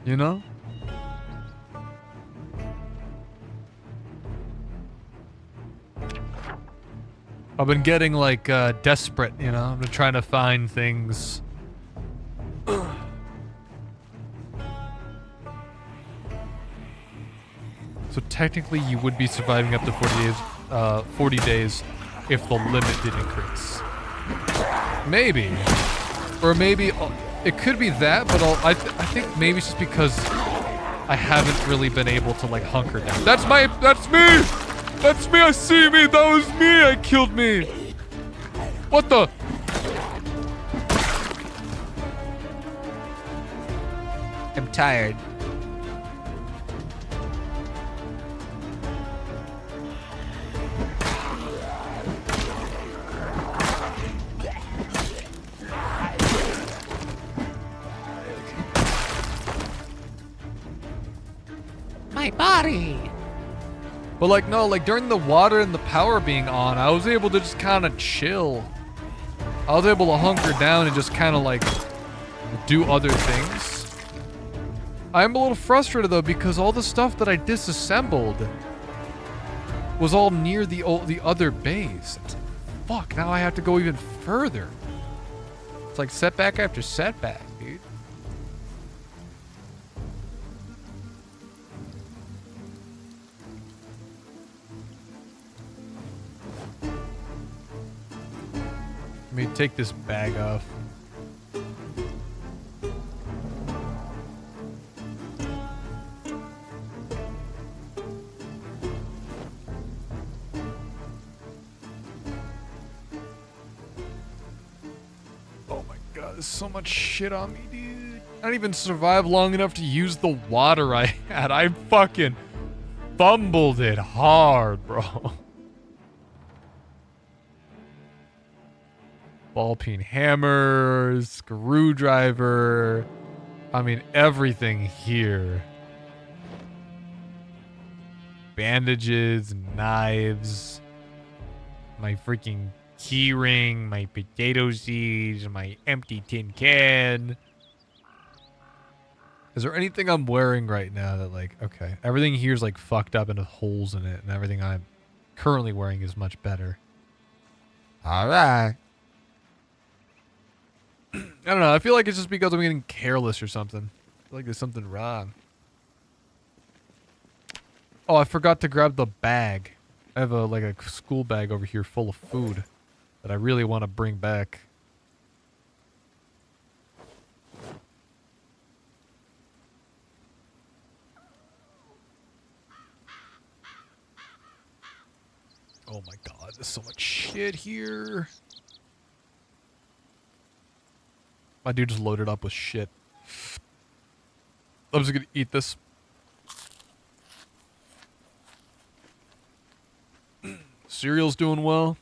You know? I've been getting, like, desperate, you know? I've been trying to find things. So technically you would be surviving up to 40 days if the limit did increase. Maybe. Or maybe it could be that, but I think maybe it's just because I haven't really been able to like hunker down. That's me! That's me, I see me! That was me! I killed me! What the? I'm tired. My body! But like, no, like during the water and the power being on, I was able to just kind of chill. I was able to hunker down and just kind of like do other things. I'm a little frustrated though because all the stuff that I disassembled was all near the other base. Fuck, now I have to go even further. It's like setback after setback, dude. Let me take this bag off. Oh my god, there's so much shit on me, dude. I didn't even survive long enough to use the water I had. I fucking fumbled it hard, bro. Ball peen hammers, screwdriver. I mean, everything here. Bandages, knives, my freaking key ring, my potato seeds, my empty tin can. Is there anything I'm wearing right now that like, okay, everything here's like fucked up and with holes in it, and everything I'm currently wearing is much better. All right. I don't know. I feel like it's just because I'm getting careless or something. I feel like there's something wrong. Oh, I forgot to grab the bag. I have a school bag over here full of food that I really want to bring back. Oh my god, there's so much shit here. My dude just loaded up with shit. I'm just gonna eat this. Cereal's doing well.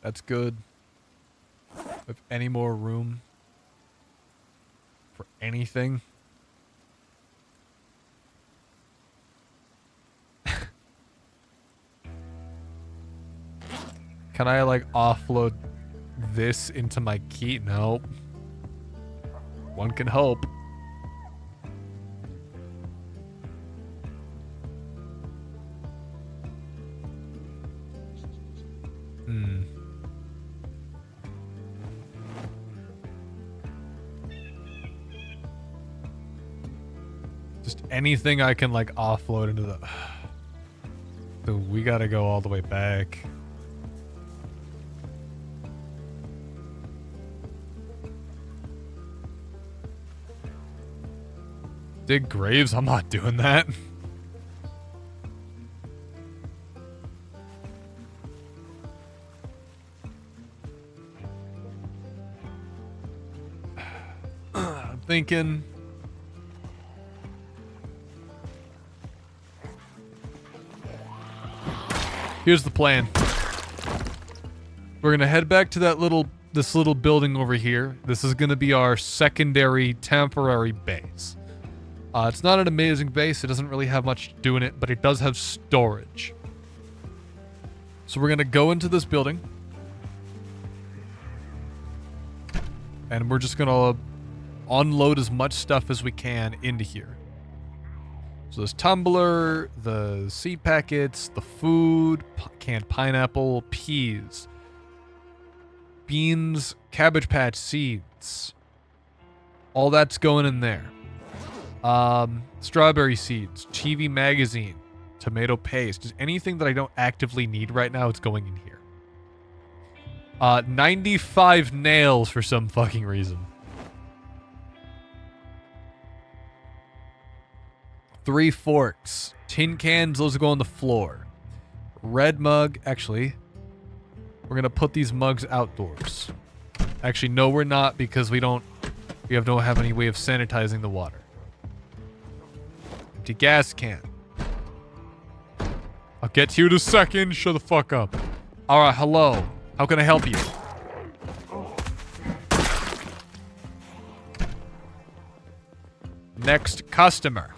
That's good. If any more room for anything. Can I like offload this into my key? No. One can hope. Hmm. Just anything I can like offload into the... Dude, we gotta go all the way back. Dig graves? I'm not doing that. I'm thinking... Here's the plan. We're gonna head back to this little building over here. This is gonna be our secondary temporary base. It's not an amazing base. It doesn't really have much to do in it, but it does have storage. So we're gonna go into this building. And we're just gonna unload as much stuff as we can into here. So this tumbler, the seed packets, the food, canned pineapple, peas, beans, Cabbage Patch seeds. All that's going in there. Strawberry seeds, TV magazine, tomato paste. Just anything that I don't actively need right now, it's going in here. 95 nails for some fucking reason. 3 forks. Tin cans, those go on the floor. Red mug, actually, we're gonna put these mugs outdoors. Actually, no, we're not, because we don't have any way of sanitizing the water. Empty gas can. I'll get to you in a second. Shut the fuck up. Alright, hello. How can I help you? Next customer.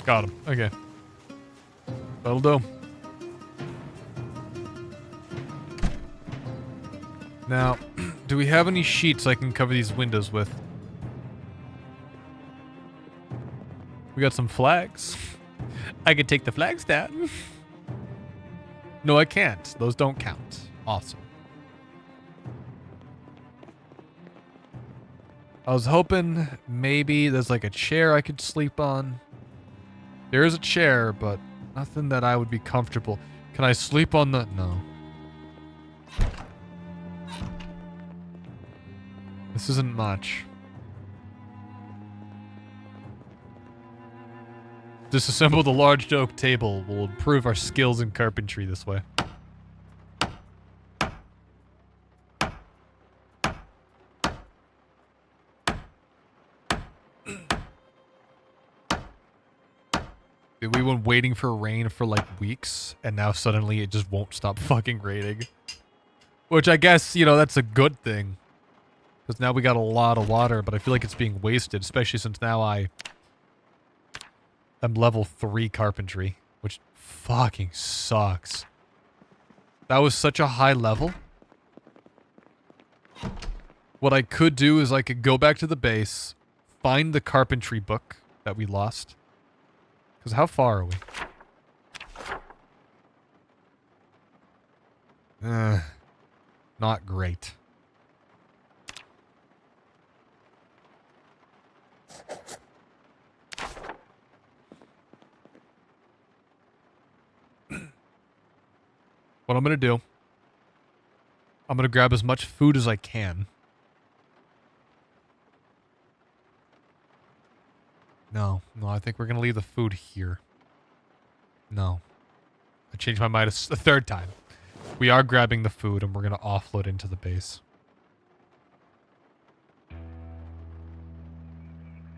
Got him. Okay. That'll do. Now, do we have any sheets I can cover these windows with? We got some flags. I could take the flags down. No, I can't. Those don't count. Awesome. I was hoping maybe there's like a chair I could sleep on. There is a chair, but nothing that I would be comfortable. Can I sleep on the... No. This isn't much. Disassemble the large oak table. We'll improve our skills in carpentry this way. Dude, we went waiting for rain for like weeks, and now suddenly it just won't stop fucking raining. Which I guess, you know, that's a good thing. Because now we got a lot of water, but I feel like it's being wasted, especially since now I'm level 3 carpentry, which fucking sucks. That was such a high level. What I could do is I could go back to the base, find the carpentry book that we lost. Because how far are we? Not great. What I'm going to do I'm gonna grab as much food as I can. No, I think we're gonna leave the food here. No. I changed my mind a third time. We are grabbing the food and we're gonna offload into the base.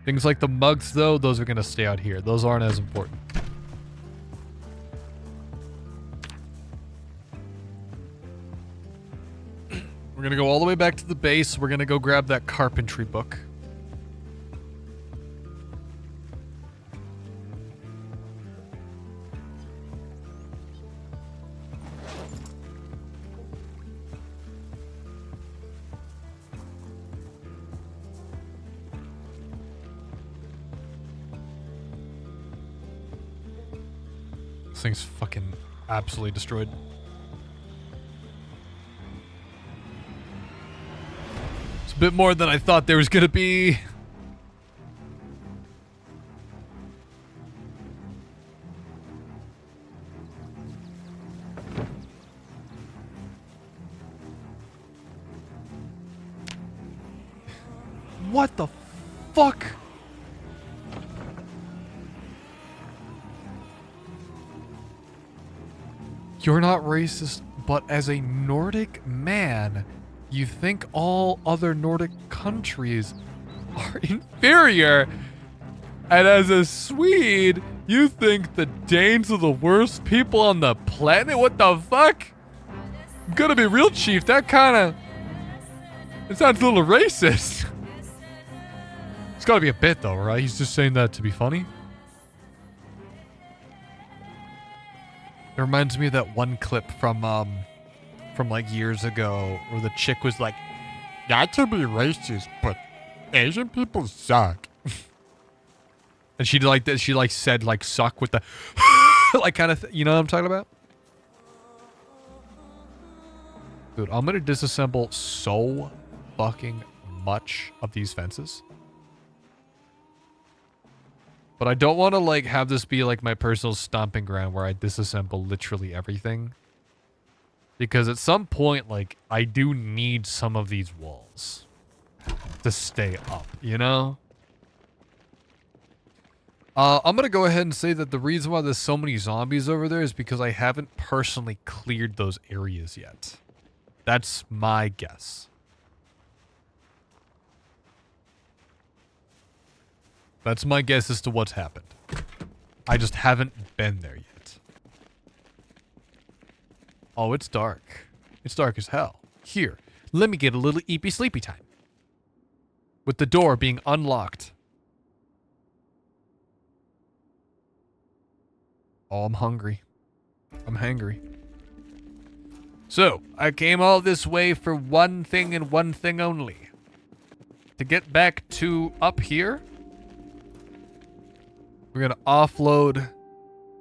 Things like the mugs, though, those are gonna stay out here. Those aren't as important. We're gonna go all the way back to the base. We're gonna go grab that carpentry book. This thing's fucking absolutely destroyed. It's a bit more than I thought there was gonna be. What the fuck? You're not racist, but as a Nordic man, you think all other Nordic countries are inferior. And as a Swede, you think the Danes are the worst people on the planet? What the fuck? I'm gonna be real, Chief. That kinda... It sounds a little racist. It's gotta be a bit though, right? He's just saying that to be funny. It reminds me of that one clip from like years ago where the chick was like, not to be racist, but Asian people suck. And she like that. She like said like suck with the like kind of you know what I'm talking about? Dude, I'm gonna disassemble so fucking much of these fences. But I don't want to like have this be like my personal stomping ground where I disassemble literally everything. Because at some point, like, I do need some of these walls to stay up, you know? I'm gonna go ahead and say that the reason why there's so many zombies over there is because I haven't personally cleared those areas yet. That's my guess. That's my guess as to what's happened. I just haven't been there yet. Oh, it's dark. It's dark as hell. Here, let me get a little eepy sleepy time. With the door being unlocked. Oh, I'm hungry. I'm hangry. So, I came all this way for one thing and one thing only. To get back to up here. We're going to offload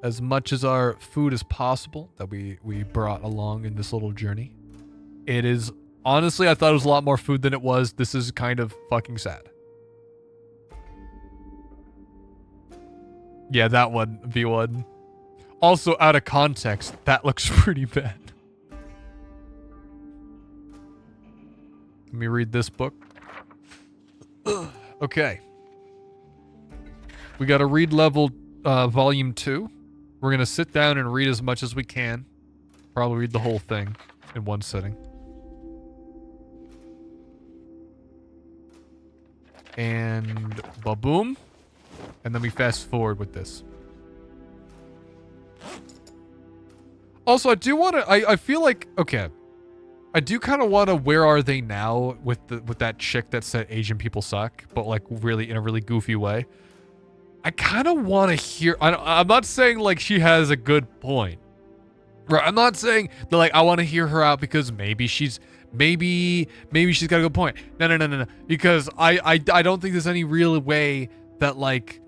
as much as our food as possible that we brought along in this little journey. It is, honestly, I thought it was a lot more food than it was. This is kind of fucking sad. Yeah, that one, V1. Also, out of context, that looks pretty bad. Let me read this book. Okay. We got to read level volume 2. We're going to sit down and read as much as we can. Probably read the whole thing in one sitting. And ba-boom. And then we fast forward with this. Also, I do want to... I feel like... Okay. I do kind of want to... Where are they now with that chick that said Asian people suck, but like really in a really goofy way. I kind of want to hear... I'm not saying like she has a good point. Right? I'm not saying that like I want to hear her out because maybe she's... Maybe she's got a good point. No. Because I don't think there's any real way that like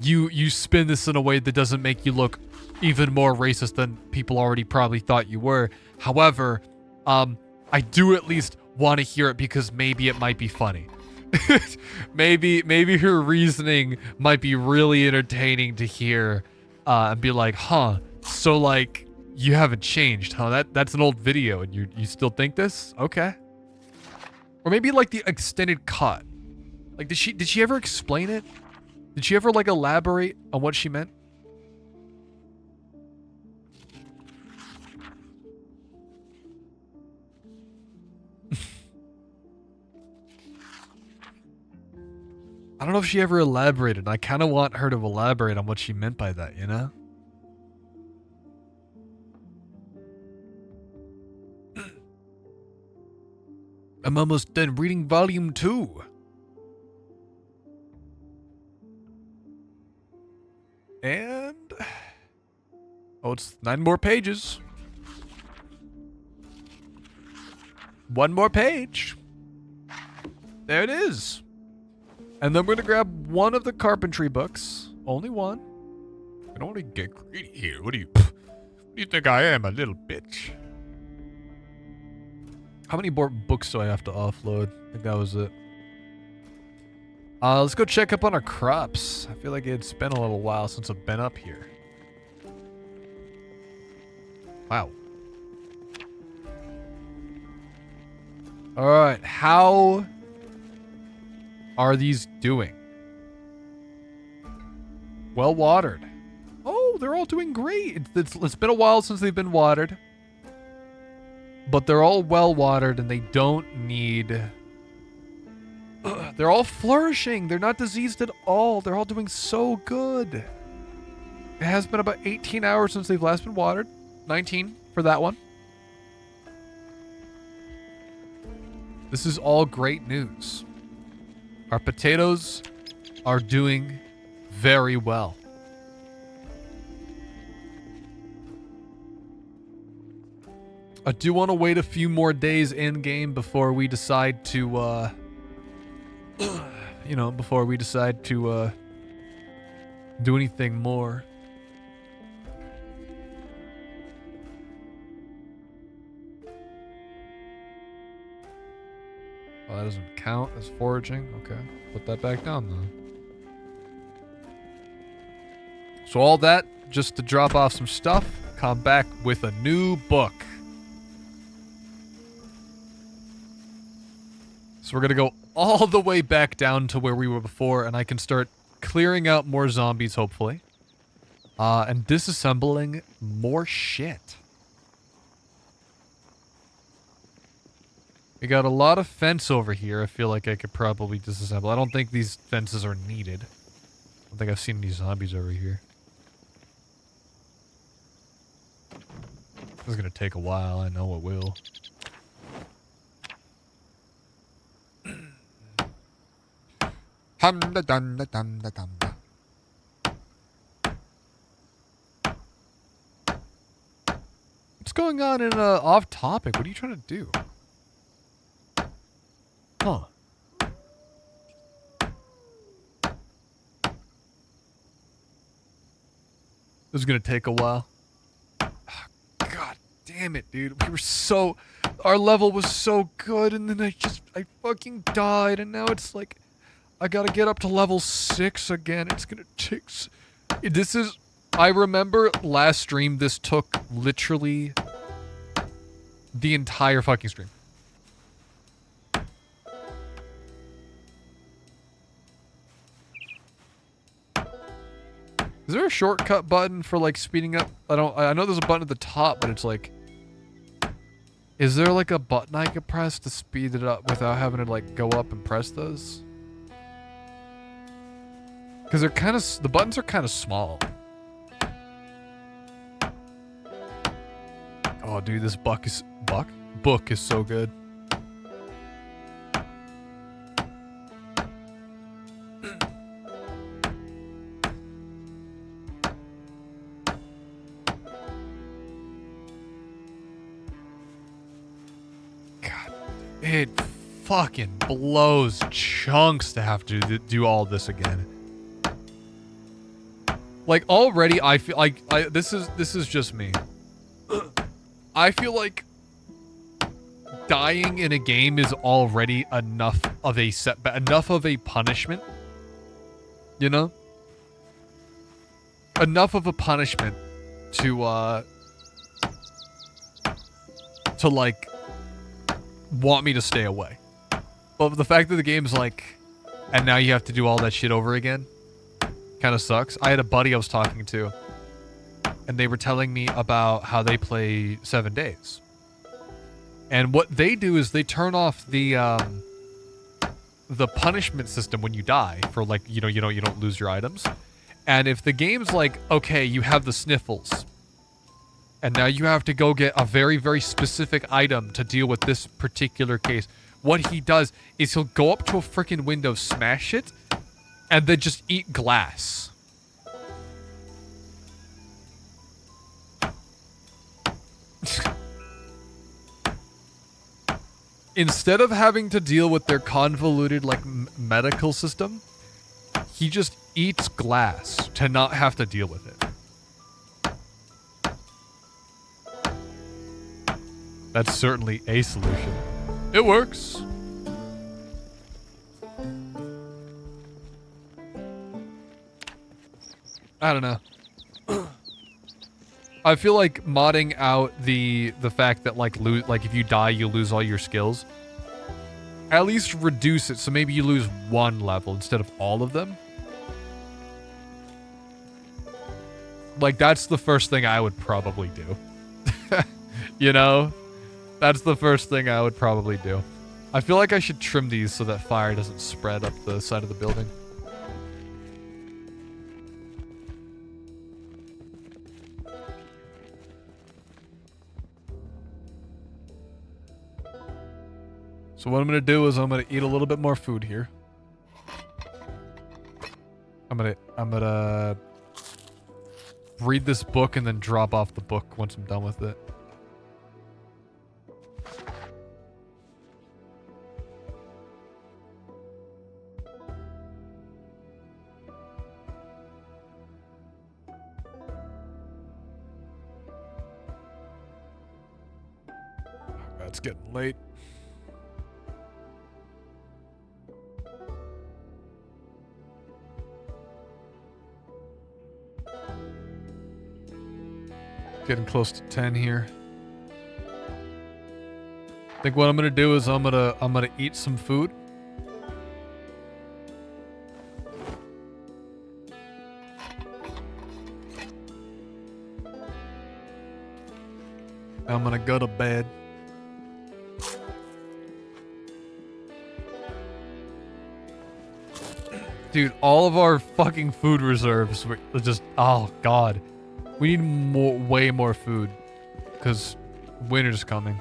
you spin this in a way that doesn't make you look even more racist than people already probably thought you were. However, I do at least want to hear it because maybe it might be funny. maybe her reasoning might be really entertaining to hear and be like, huh, so like You haven't changed, huh? That's an old video and you still think this? Okay. Or maybe like the extended cut. Like did she ever explain it? Did she ever like elaborate on what she meant? I don't know if she ever elaborated. I kind of want her to elaborate on what she meant by that, you know? I'm almost done reading volume 2. And... oh, it's 9 more pages. 1 more page. There it is. And then we're going to grab one of the carpentry books. Only one. I don't want to get greedy here. What do you think I am, a little bitch? How many more books do I have to offload? I think that was it. Let's go check up on our crops. I feel like it's been a little while since I've been up here. Wow. Alright, how are these doing? Well watered. Oh, they're all doing great. It's been a while since they've been watered. But they're all well watered and they don't need... they're all flourishing. They're not diseased at all. They're all doing so good. It has been about 18 hours since they've last been watered. 19 for that one. This is all great news. Our potatoes are doing very well. I do want to wait a few more days in game before we decide to, before we decide to, do anything more. Well, that doesn't count as foraging. Okay. Put that back down, though. So all that, just to drop off some stuff, come back with a new book. So we're going to go all the way back down to where we were before, and I can start clearing out more zombies, hopefully. And disassembling more shit. We got a lot of fence over here. I feel like I could probably disassemble. I don't think these fences are needed. I don't think I've seen any zombies over here. This is going to take a while. I know it will. Hum da dum da dum da dum. What's going on in off topic? What are you trying to do? Huh. This is gonna take a while. God damn it, dude. Our level was so good, and then I fucking died, and now it's like, I gotta get up to level 6 again. It's gonna take... I remember last stream, this took literally the entire fucking stream. Is there a shortcut button for, like, speeding up? I know there's a button at the top, but it's like... Is there, like, a button I could press to speed it up without having to, like, go up and press those? Because they're kind of... The buttons are kind of small. Oh, dude, this book is so good. It fucking blows chunks to have to do all this again. Like, already I feel like this is just me. I feel like dying in a game is already enough of a setback, enough of a punishment. You know? Enough of a punishment to to like want me to stay away. But the fact that the game's like, and now you have to do all that shit over again, kind of sucks. I had a buddy I was talking to, and they were telling me about how they play 7 Days. And what they do is they turn off the punishment system when you die for like, you don't lose your items. And if the game's like, okay, you have the sniffles, and now you have to go get a very, very specific item to deal with this particular case, what he does is he'll go up to a freaking window, smash it, and then just eat glass. Instead of having to deal with their convoluted, like, medical system, he just eats glass to not have to deal with it. That's certainly a solution. It works. I don't know. I feel like modding out the fact that like if you die you lose all your skills. At least reduce it so maybe you lose one level instead of all of them. Like that's the first thing I would probably do. You know? That's the first thing I would probably do. I feel like I should trim these so that fire doesn't spread up the side of the building. So what I'm going to do is I'm going to eat a little bit more food here. I'm going to read this book and then drop off the book once I'm done with it. It's getting late. Getting close to 10 here. I think what I'm gonna do is I'm gonna eat some food. I'm gonna go to bed. Dude, all of our fucking food reserves were just, oh god. We need way more food, because winter's coming.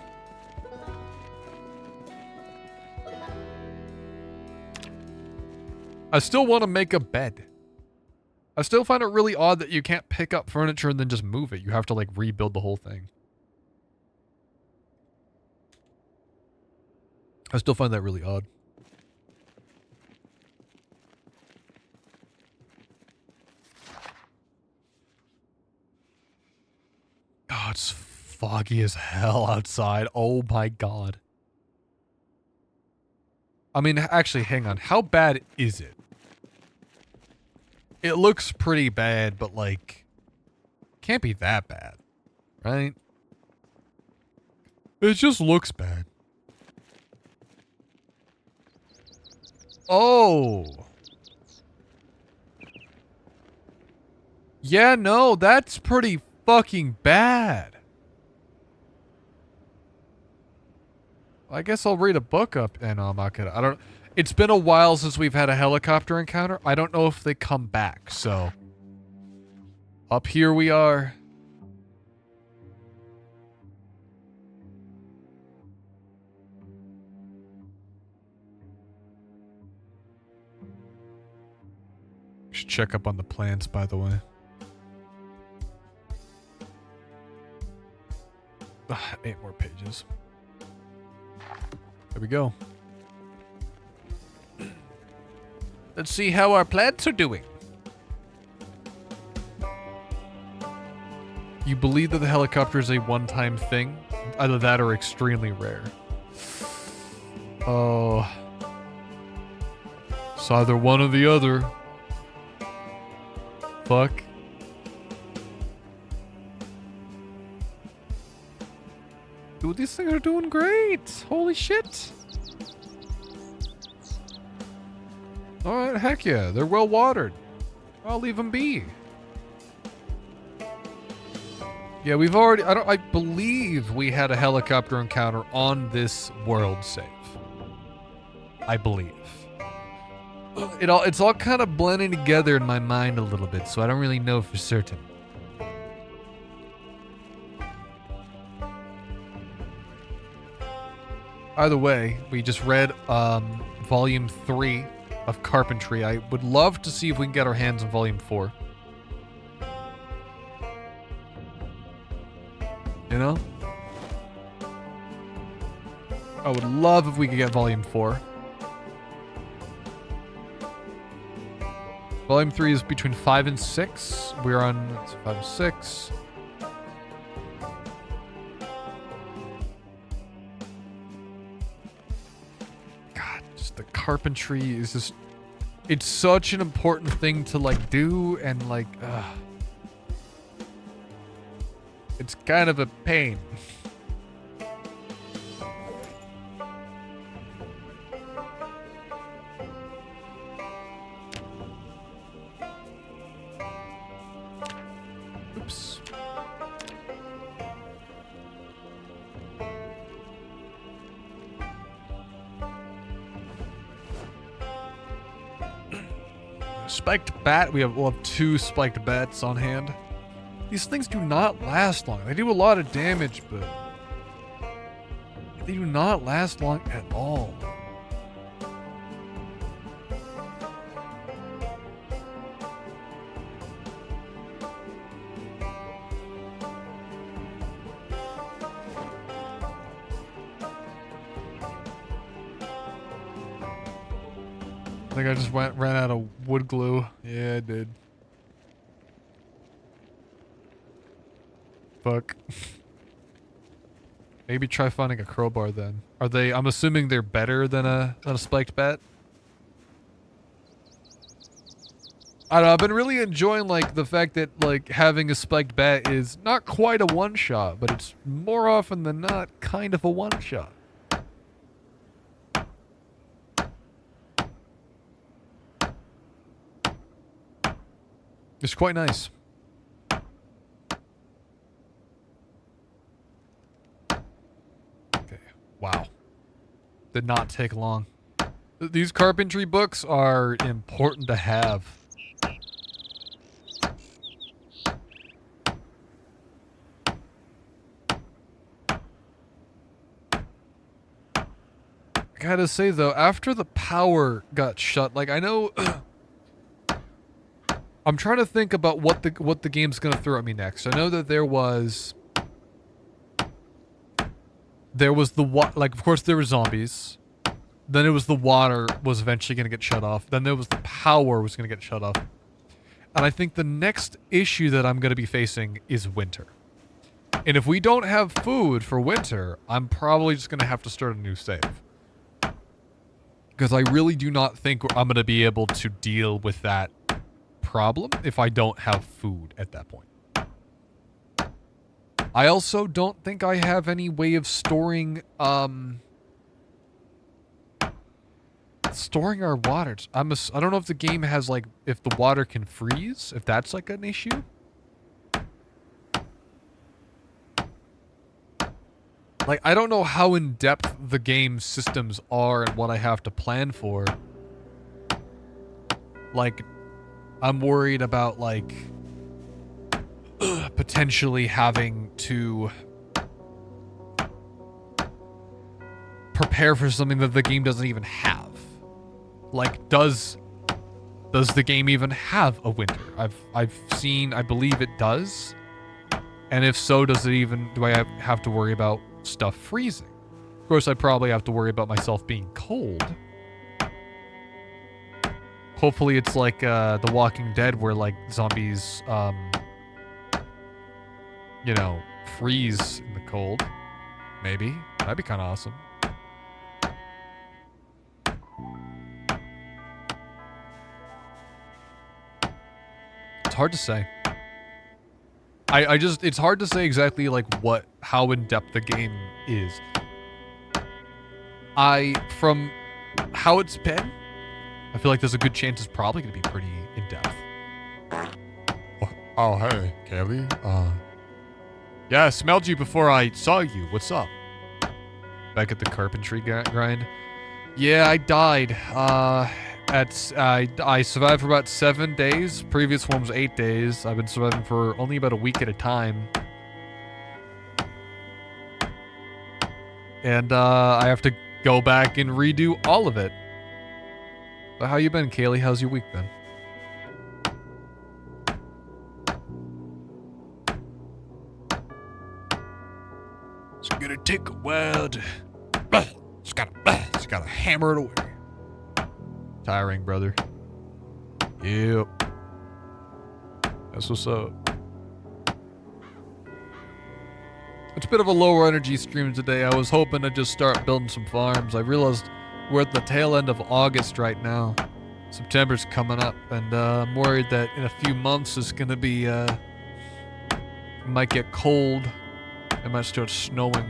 I still want to make a bed. I still find it really odd that you can't pick up furniture and then just move it. You have to like rebuild the whole thing. I still find that really odd. Oh, it's foggy as hell outside. Oh my god. I mean, actually, hang on. How bad is it? It looks pretty bad, but like, can't be that bad, right? It just looks bad. Oh. Yeah, no, that's pretty fucking bad. I guess I'll read a book up. And no, I'm not gonna. I don't. It's been a while since we've had a helicopter encounter. I don't know if they come back. So up here we are. Should check up on the plants, by the way. 8 more pages. There we go. Let's see how our plants are doing. You believe that the helicopter is a one-time thing? Either that or extremely rare. Oh. It's either one or the other. Fuck. Dude, these things are doing great. Holy shit. Alright, heck yeah. They're well watered. I'll leave them be. Yeah, we've already... I believe we had a helicopter encounter on this world save. I believe. It's all kind of blending together in my mind a little bit, so I don't really know for certain. Either way, we just read Volume 3 of Carpentry. I would love to see if we can get our hands on Volume 4. You know? I would love if we could get Volume 4. Volume 3 is between 5 and 6. We're on 5 and 6. God, just the carpentry is just... It's such an important thing to, like, do, and, like, it's kind of a pain. Oops. Spiked bat. We'll have 2 spiked bats on hand. These things do not last long. They do a lot of damage, but they do not last long at all. I think I just ran out of wood glue. Yeah, I did. Fuck. Maybe try finding a crowbar then. Are they... I'm assuming they're better than a spiked bat? I don't know, I've been really enjoying, like, the fact that, like, having a spiked bat is not quite a one-shot, but it's more often than not kind of a one-shot. It's quite nice. Wow. Did not take long. These carpentry books are important to have. I gotta say though, after the power got shut, like I know I'm trying to think about what the game's gonna throw at me next. I know that there was like, of course there were zombies. Then it was the water was eventually going to get shut off. Then there was the power was going to get shut off. And I think the next issue that I'm going to be facing is winter. And if we don't have food for winter, I'm probably just going to have to start a new save. Because I really do not think I'm going to be able to deal with that problem if I don't have food at that point. I also don't think I have any way of storing our water. I don't know if the game has, like, if the water can freeze, if that's like an issue. Like, I don't know how in depth the game systems are and what I have to plan for. Like, I'm worried about, like, potentially having to prepare for something that the game doesn't even have. Like, does the game even have a winter? I've seen, I believe it does. And if so, do I have to worry about stuff freezing? Of course, I probably have to worry about myself being cold. Hopefully it's like The Walking Dead where, like, zombies you know, freeze in the cold. Maybe. That'd be kind of awesome. It's hard to say. It's hard to say exactly, like, how in depth the game is from how it's been, I feel like there's a good chance it's probably going to be pretty in-depth. Oh, hey, Kaylee. Yeah, I smelled you before I saw you. What's up? Back at the carpentry grind. Yeah, I died. I survived for about 7 days. Previous one was 8 days. I've been surviving for only about a week at a time. And I have to go back and redo all of it. But how you been, Kaylee? How's your week been? It's gonna take a while to... Just gotta hammer it away. Tiring, brother. Yep. That's what's up. It's a bit of a lower energy stream today. I was hoping to just start building some farms. I realized we're at the tail end of August right now. September's coming up, and I'm worried that in a few months it's gonna be, it might get cold. It might start snowing.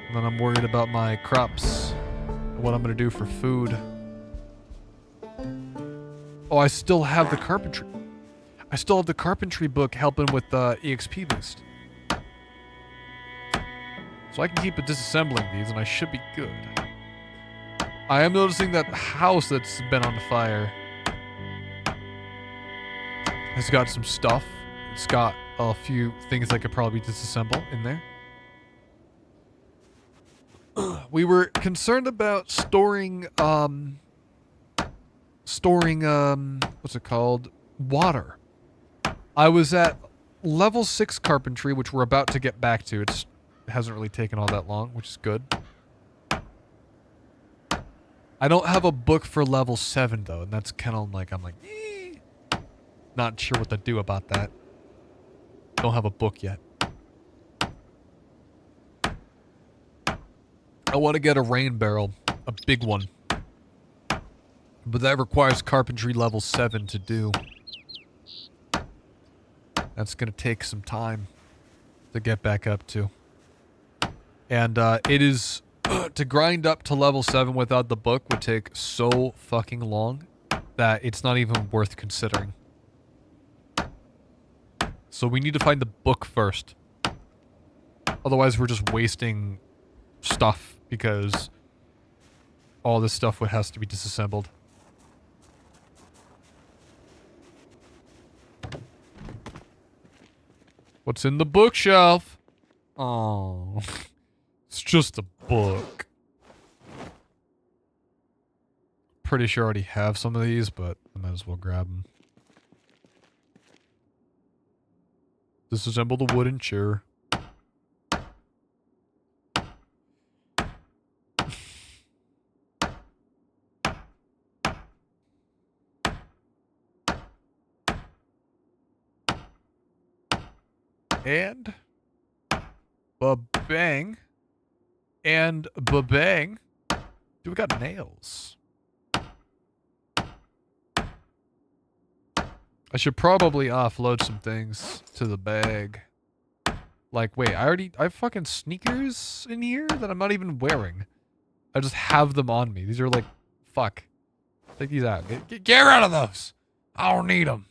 And then I'm worried about my crops and what I'm gonna do for food. Oh, I still have the carpentry. I still have the carpentry book helping with the EXP boost. So I can keep disassembling these and I should be good. I am noticing that house that's been on fire has got some stuff. It's got a few things I could probably disassemble in there. We were concerned about storing, what's it called? Water. I was at level 6 carpentry, which we're about to get back to. It hasn't really taken all that long, which is good. I don't have a book for level 7 though, and that's kind of like, I'm like, not sure what to do about that. Don't have a book yet. I want to get a rain barrel, a big one. But that requires carpentry level 7 to do. That's going to take some time to get back up to. And it is... to grind up to level 7 without the book would take so fucking long that it's not even worth considering. So we need to find the book first. Otherwise we're just wasting stuff because all this stuff has to be disassembled. What's in the bookshelf? Oh, it's just a book. Pretty sure I already have some of these, but I might as well grab them. Disassemble the wooden chair. And ba-bang. And ba-bang. Dude, we got nails. I should probably offload some things to the bag. Like, wait, I have fucking sneakers in here that I'm not even wearing. I just have them on me. These are like, fuck. Take these out. Get rid of those. I don't need them.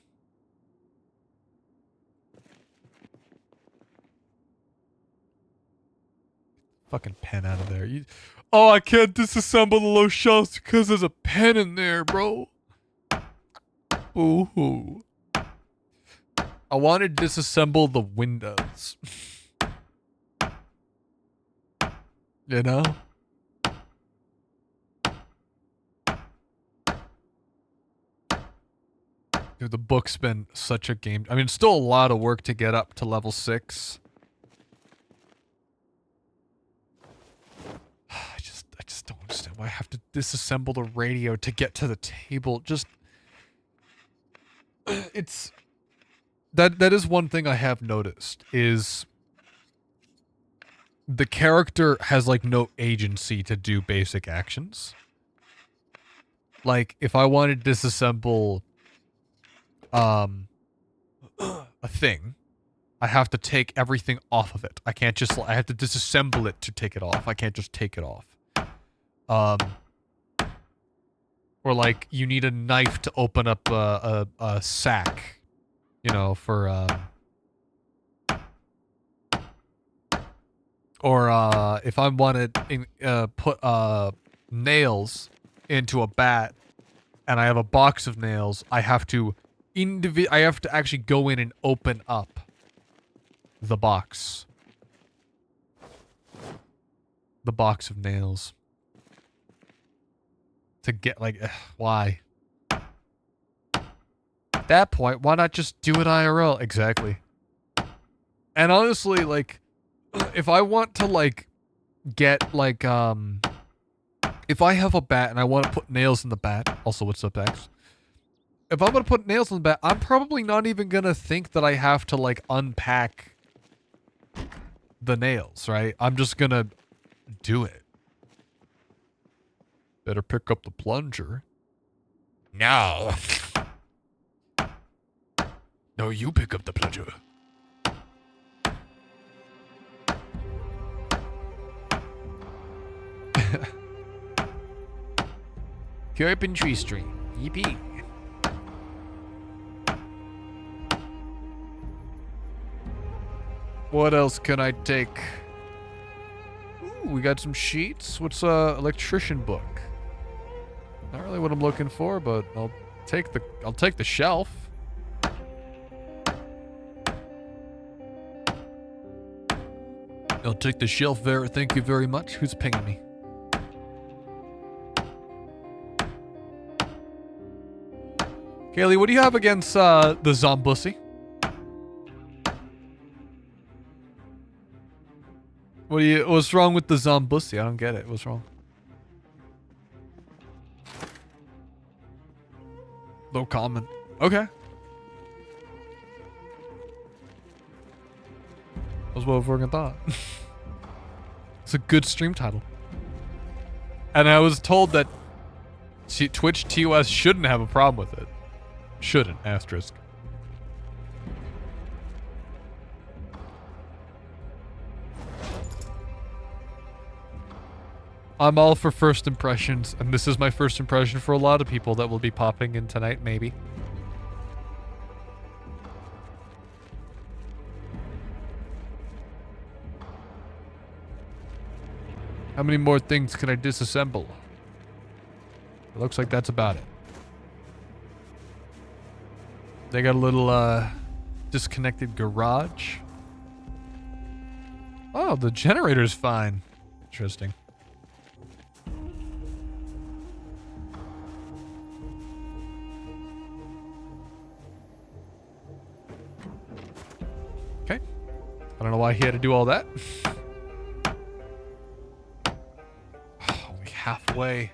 Fucking pen out of there. Oh, I can't disassemble the low shelves because there's a pen in there, bro. Ooh. I want to disassemble the windows. You know? Dude, the book's been such a game. I mean, it's still a lot of work to get up to level 6. I just don't understand why I have to disassemble the radio to get to the table. Just... It's... That is one thing I have noticed, is... the character has, like, no agency to do basic actions. Like, if I wanted to disassemble... a thing, I have to take everything off of it. I can't just, I have to disassemble it to take it off. I can't just take it off. Or like, you need a knife to open up a sack, you know, for, or, if I wanted to put, nails into a bat, and I have a box of nails, I have to actually go in and open up the box. The box of nails. To get, like, why? At that point, why not just do it IRL? Exactly. And honestly, like, if I want to, like, get, like, if I have a bat and I want to put nails in the bat, also what's up, X? If I'm going to put nails in the bat, I'm probably not even going to think that I have to, like, unpack the nails, right? I'm just going to do it. Better pick up the plunger. No. No, you pick up the plunger. Carpentry stream. EP. What else can I take? Ooh, we got some sheets. What's electrician book? Not really what I'm looking for, but I'll take the shelf. I'll take the shelf there. Thank you very much. Who's pinging me? Kaylee, what do you have against the zombussy? What's wrong with the zombussy? I don't get it. What's wrong? No comment. Okay. That was what I fucking thought. It's a good stream title. And I was told that Twitch TOS shouldn't have a problem with it. Shouldn't, asterisk. I'm all for first impressions, and this is my first impression for a lot of people that will be popping in tonight, maybe. How many more things can I disassemble? It looks like that's about it. They got a little, disconnected garage. Oh, the generator's fine. Interesting. Okay. I don't know why he had to do all that. Only halfway.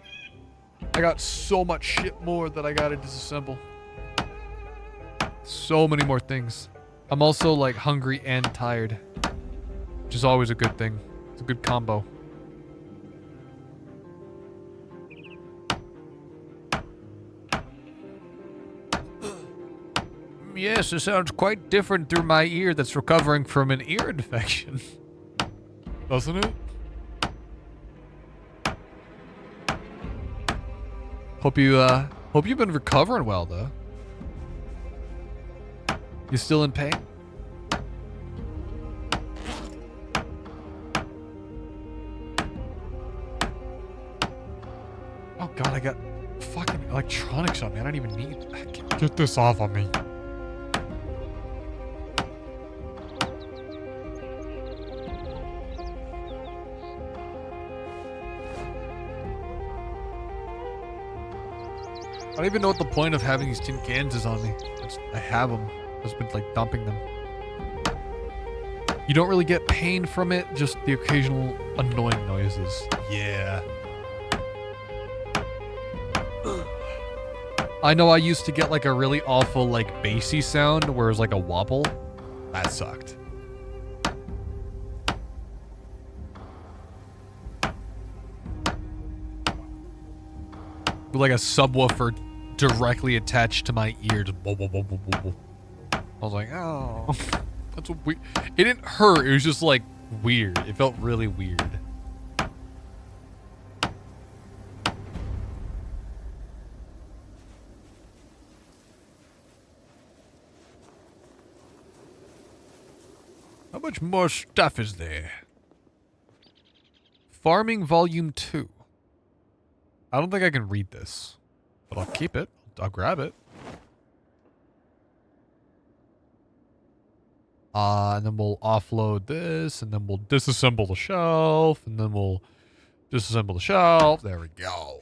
I got so much shit more that I gotta disassemble. So many more things. I'm also like hungry and tired, which is always a good thing. It's a good combo. Yes, it sounds quite different through my ear that's recovering from an ear infection. Doesn't it? Hope you've been recovering well though. You still in pain? Oh god, I got fucking electronics on me. I don't even need... Get this off of me. I don't even know what the point of having these tin cans is on me. I have them. I've just been like dumping them. You don't really get pain from it, just the occasional annoying noises. Yeah. I know I used to get like a really awful like bassy sound where it was like a wobble. That sucked. With like a subwoofer directly attached to my ear. Just whoa, whoa, whoa, whoa, whoa. I was like, oh. That's what it didn't hurt. It was just like weird. It felt really weird. How much more stuff is there? Farming Volume 2. I don't think I can read this, but I'll keep it. I'll grab it. And then we'll offload this, and then we'll disassemble the shelf, and then we'll disassemble the shelf. There we go.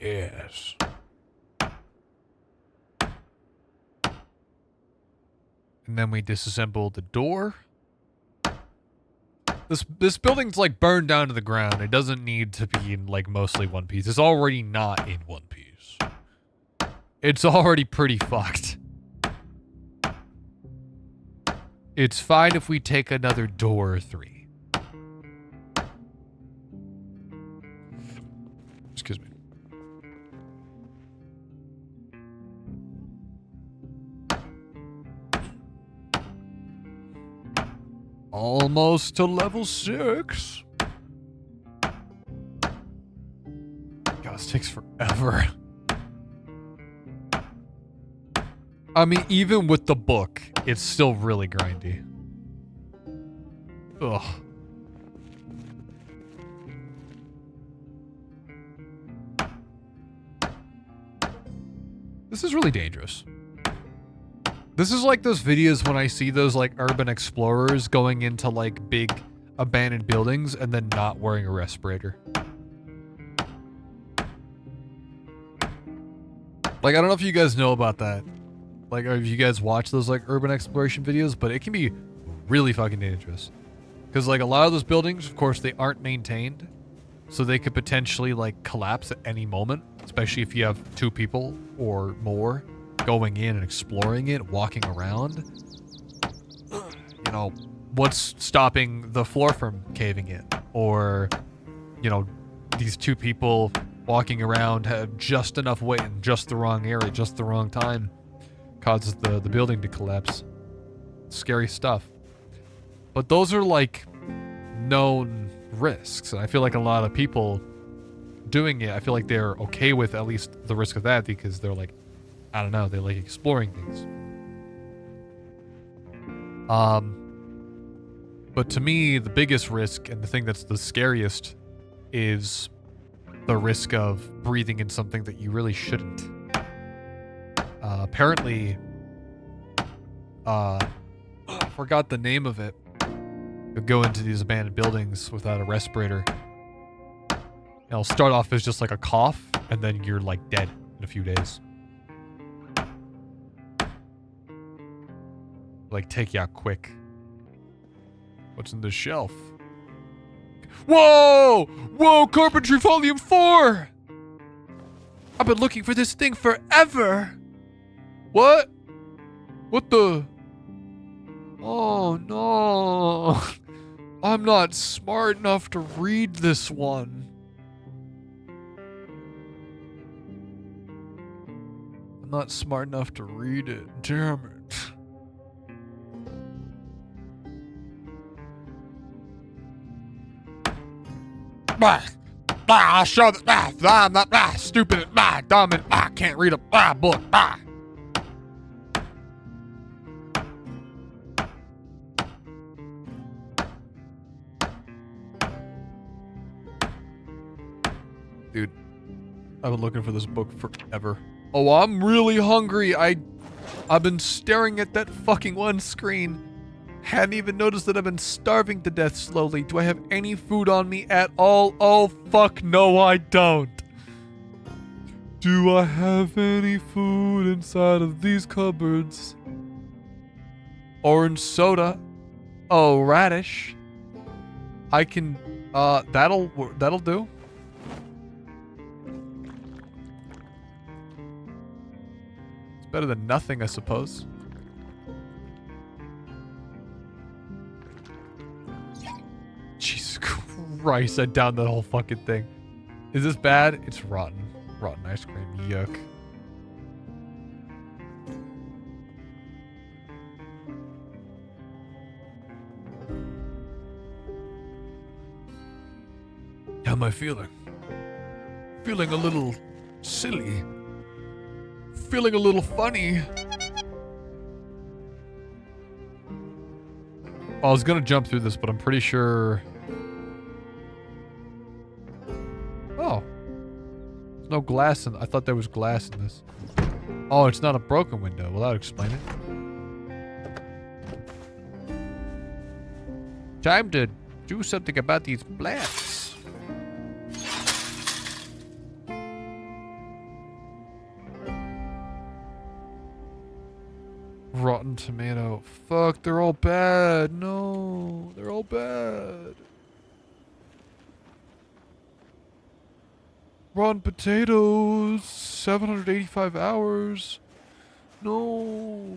Yes. And then we disassemble the door. This building's like burned down to the ground. It doesn't need to be in like mostly one piece. It's already not in one piece. It's already pretty fucked. It's fine if we take another door or 3. Excuse me. Almost to level 6. God, this takes forever. I mean, even with the book, it's still really grindy. Ugh. This is really dangerous. This is like those videos when I see those like urban explorers going into like big abandoned buildings and then not wearing a respirator. Like, I don't know if you guys know about that. Like, or if you guys watch those like urban exploration videos, but it can be really fucking dangerous. Because like a lot of those buildings, of course, they aren't maintained. So they could potentially like collapse at any moment, especially if you have 2 people or more going in and exploring it, walking around. You know, what's stopping the floor from caving in? Or, you know, these 2 people walking around have just enough weight in just the wrong area, just the wrong time, causes the building to collapse. Scary stuff. But those are like known risks. And I feel like a lot of people doing it, I feel like they're okay with at least the risk of that because they're like, I don't know, they like exploring things. But to me, the biggest risk and the thing that's the scariest is the risk of breathing in something that you really shouldn't. Apparently, forgot the name of it. You'll go into these abandoned buildings without a respirator. It'll start off as just like a cough, and then you're like dead in a few days. Like, take you out quick. What's in this shelf? Whoa! Whoa, Carpentry Volume 4! I've been looking for this thing forever! What? What the? Oh, no. I'm not smart enough to read this one. I'm not smart enough to read it. Damn it. I show that I'm not stupid and dumb and can't read a book. Dude, I've been looking for this book forever. Oh, I'm really hungry. I've been staring at that fucking one screen. Hadn't even noticed that I've been starving to death slowly. Do I have any food on me at all? Oh, fuck no, I don't. Do I have any food inside of these cupboards? Orange soda. Oh, radish. I can, that'll do. It's better than nothing, I suppose. Jesus Christ. Christ, I downed that whole fucking thing. Is this bad? It's rotten. Rotten ice cream. Yuck. How am I feeling? Feeling a little silly. Feeling a little funny. I was gonna jump through this, but I'm pretty sure... Oh. There's no glass in... I thought there was glass in this. Oh, it's not a broken window. Well, that would explain it. Time to do something about these plants. Rotten tomato. Fuck, they're all bad. No, they're all bad. Rotten potatoes. 785 hours. No.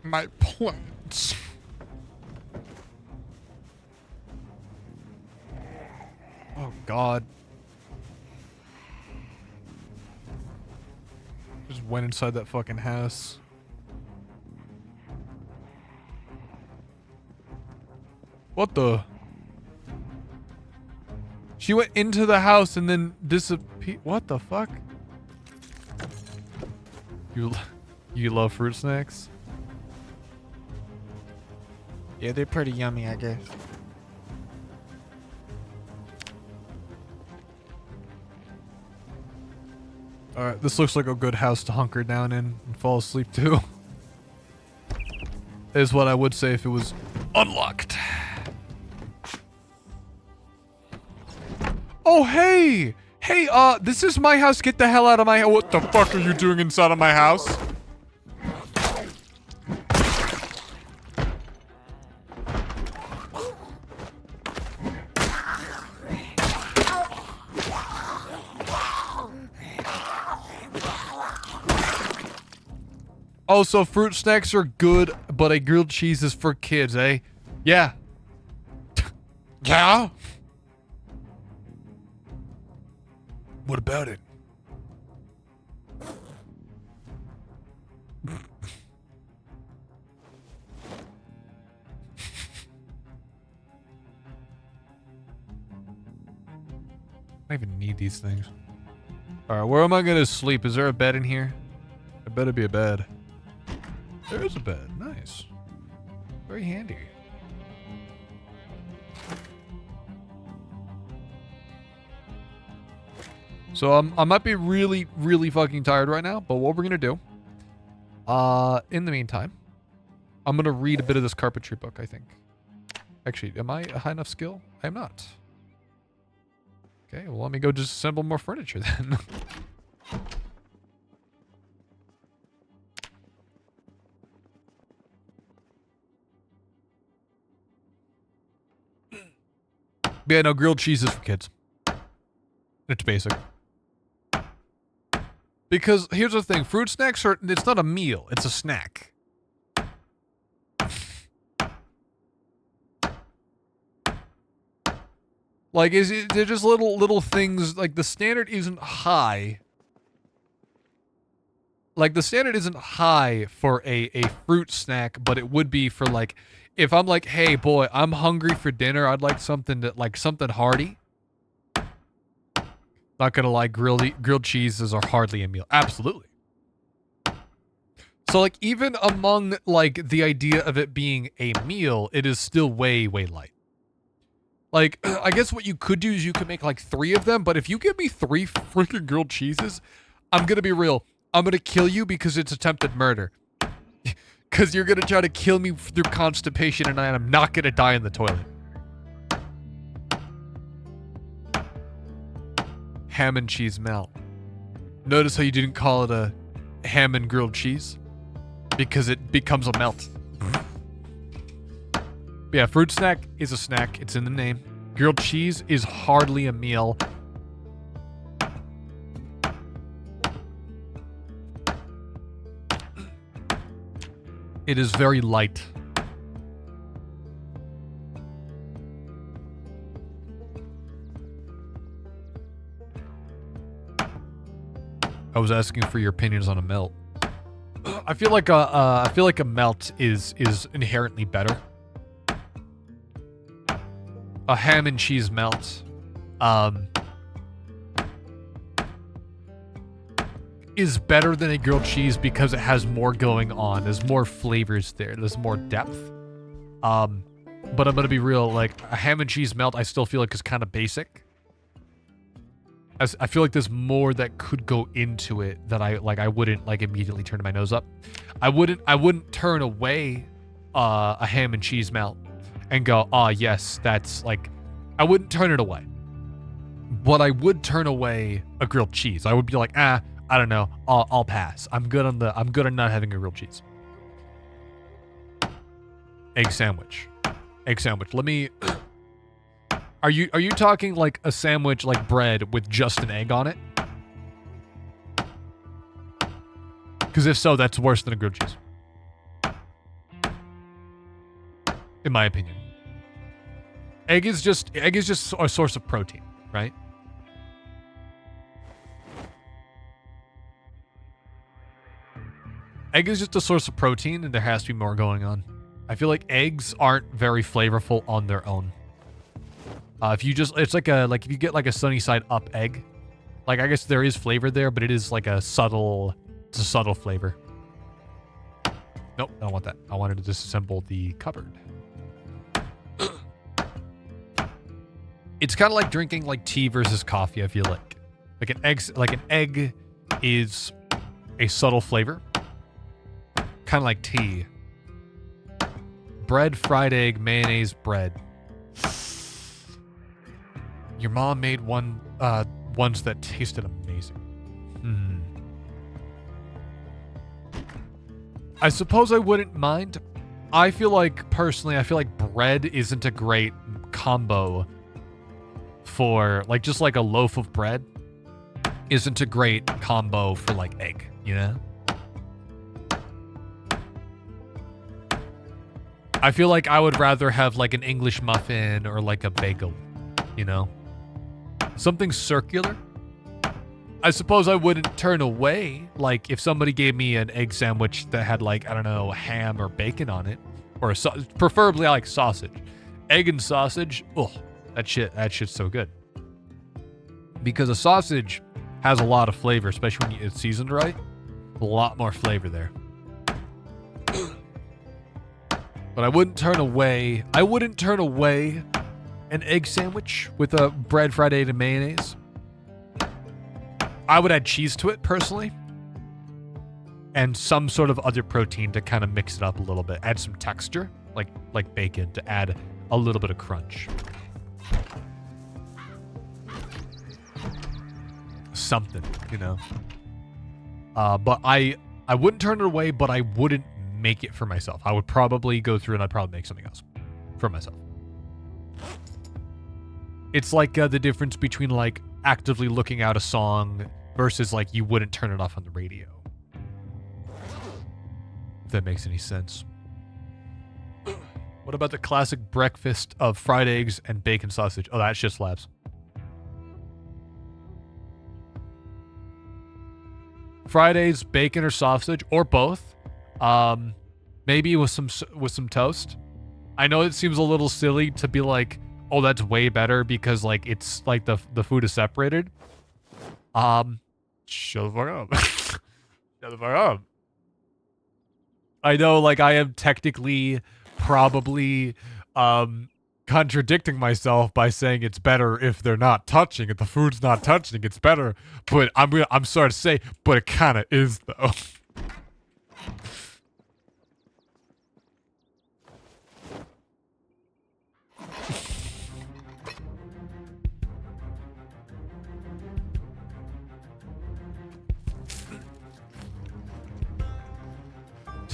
My plants. Oh, God. Just went inside that fucking house. What the? She went into the house and then disappeared. What the fuck? You love fruit snacks? Yeah, they're pretty yummy, I guess. Alright, this looks like a good house to hunker down in and fall asleep to. Is what I would say if it was unlocked. Oh, hey! Hey, this is my house. Get the hell out of my house. What the fuck are you doing inside of my house? Oh, so fruit snacks are good, but a grilled cheese is for kids, eh? Yeah. Yeah? What about it? I don't even need these things. Alright, where am I gonna sleep? Is there a bed in here? There better be a bed. There is a bed. Nice. Very handy. So I might be really, really fucking tired right now, but what we're gonna do, in the meantime, I'm gonna read a bit of this carpentry book, I think. Actually, am I a high enough skill? I am not. Okay, well let me go just assemble more furniture then. Yeah, no, grilled cheese is for kids. It's basic. Because here's the thing, fruit snacks are, it's not a meal, it's a snack. Like, they're just little things, like the standard isn't high. Like the standard isn't high for a fruit snack, but it would be for like, if I'm like, hey boy, I'm hungry for dinner, I'd like something that, like something hearty. Not gonna lie, grilled cheeses are hardly a meal. Absolutely. So like even among like the idea of it being a meal, it is still way, way light. Like, I guess what you could do is you could make like 3 of them, but if you give me 3 freaking grilled cheeses, I'm gonna be real. I'm gonna kill you because it's attempted murder. Because you're gonna try to kill me through constipation and I'm not gonna die in the toilet. Ham and cheese melt. Notice how you didn't call it a ham and grilled cheese because it becomes a melt. But yeah, fruit snack is a snack. It's in the name. Grilled cheese is hardly a meal. It is very light. I was asking for your opinions on a melt. I feel like a melt is inherently better. A ham and cheese melt, is better than a grilled cheese because it has more going on. There's more flavors there. There's more depth. But I'm gonna be real. Like a ham and cheese melt, I still feel like is kind of basic. I feel like there's more that could go into it that I wouldn't like immediately turn my nose up. I wouldn't turn away a ham and cheese melt and go, "Ah, yes, that's like," I wouldn't turn it away. But I would turn away a grilled cheese. I would be like, I don't know, I'll pass. I'm good on not having a grilled cheese. Egg sandwich. Let me. Are you talking like a sandwich like bread with just an egg on it? Because if so, that's worse than a grilled cheese. In my opinion. Egg is just a source of protein, right? Egg is just a source of protein and there has to be more going on. I feel like eggs aren't very flavorful on their own. If you get like a sunny side up egg, like I guess there is flavor there, but it is like it's a subtle flavor. Nope, I don't want that. I wanted to disassemble the cupboard. It's kind of like drinking like tea versus coffee. I feel like an egg is a subtle flavor, kind of like tea. Bread, fried egg, mayonnaise, bread. Your mom made ones that tasted amazing. I suppose I wouldn't mind. I feel like bread isn't a great combo for like just like a loaf of bread isn't a great combo for like egg, you know? I feel like I would rather have like an English muffin or like a bagel, you know? Something circular. I suppose I wouldn't turn away, like, if somebody gave me an egg sandwich that had, like, I don't know, ham or bacon on it, or preferably I like sausage. Egg and sausage, that shit's so good. Because a sausage has a lot of flavor, especially when it's seasoned right. A lot more flavor there. But I wouldn't turn away an egg sandwich with a bread, fried egg, and mayonnaise. I would add cheese to it, personally. And some sort of other protein to kind of mix it up a little bit. Add some texture, like bacon, to add a little bit of crunch. Something, you know. But I wouldn't turn it away, but I wouldn't make it for myself. I would probably go through and I'd probably make something else for myself. It's like the difference between like actively looking out a song versus like you wouldn't turn it off on the radio. If that makes any sense. What about the classic breakfast of fried eggs and bacon sausage? Oh, that shit slaps. Fried eggs, bacon, or sausage, or both. Maybe with some toast. I know it seems a little silly to be like, oh, that's way better because like it's like the food is separated. Shut the fuck up. Shut the fuck up. I know, like, I am technically probably contradicting myself by saying it's better if they're not touching. If the food's not touching, it's better. But I'm sorry to say, but it kind of is though.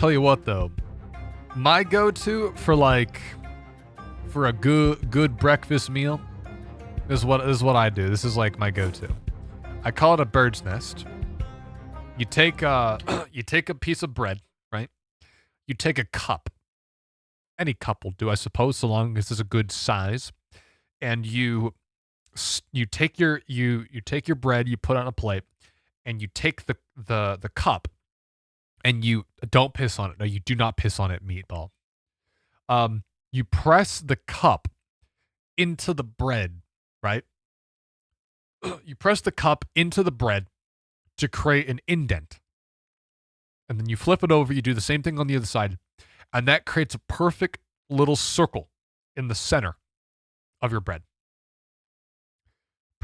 Tell you what though, my go-to for like for a good breakfast meal is what I do. This is like my go-to. I call it a bird's nest. You take you take a piece of bread, right? You take a cup. Any cup will do, I suppose, so long as it's a good size. And you take your bread, you put it on a plate, and you take the cup, and you don't piss on it. No, you do not piss on it, meatball. You press the cup into the bread, right? You press the cup into the bread to create an indent. And then you flip it over, you do the same thing on the other side, and that creates a perfect little circle in the center of your bread.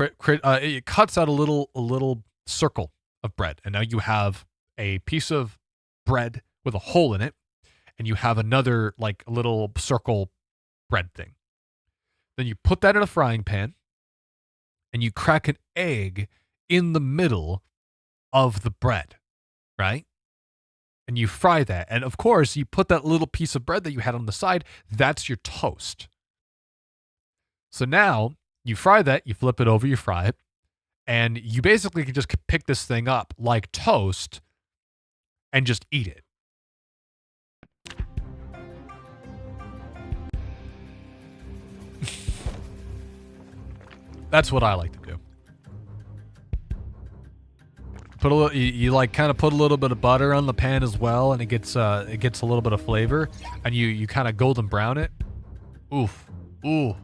It cuts out a little circle of bread, and now you have a piece of bread with a hole in it, and you have another like little circle bread thing. Then you put that in a frying pan, and you crack an egg in the middle of the bread, right? And you fry that. And of course, you put that little piece of bread that you had on the side, that's your toast. So now you fry that, you flip it over, you fry it, and you basically can just pick this thing up like toast and just eat it. That's what I like to do. Put a little, you like kind of put a little bit of butter on the pan as well, and it gets a little bit of flavor, and you kind of golden brown it. Oof, ooh.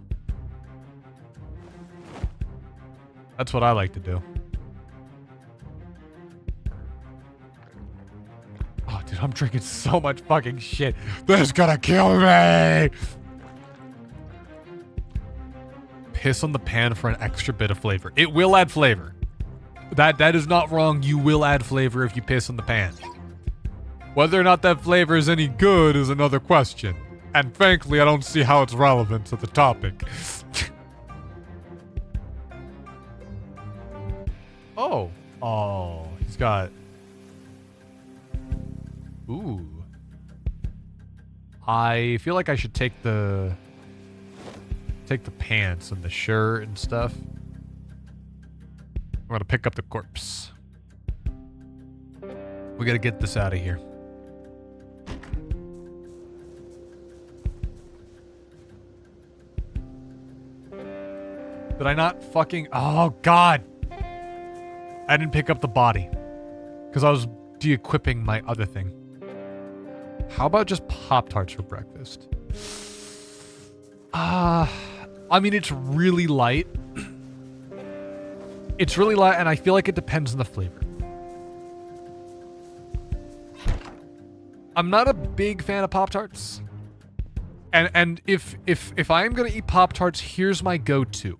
That's what I like to do. Oh, dude, I'm drinking so much fucking shit. This is gonna kill me. Piss on the pan for an extra bit of flavor. It will add flavor. That is not wrong. You will add flavor if you piss on the pan. Whether or not that flavor is any good is another question. And frankly, I don't see how it's relevant to the topic. Oh, he's got... Ooh. I feel like I should take the pants and the shirt and stuff. I'm gonna pick up the corpse. We gotta get this out of here. Did I not fucking... Oh, God. I didn't pick up the body. Because I was de-equipping my other thing. How about just Pop-Tarts for breakfast? I mean, it's really light. It's really light, and I feel like it depends on the flavor. I'm not a big fan of Pop-Tarts. And if I'm gonna eat Pop-Tarts, here's my go-to.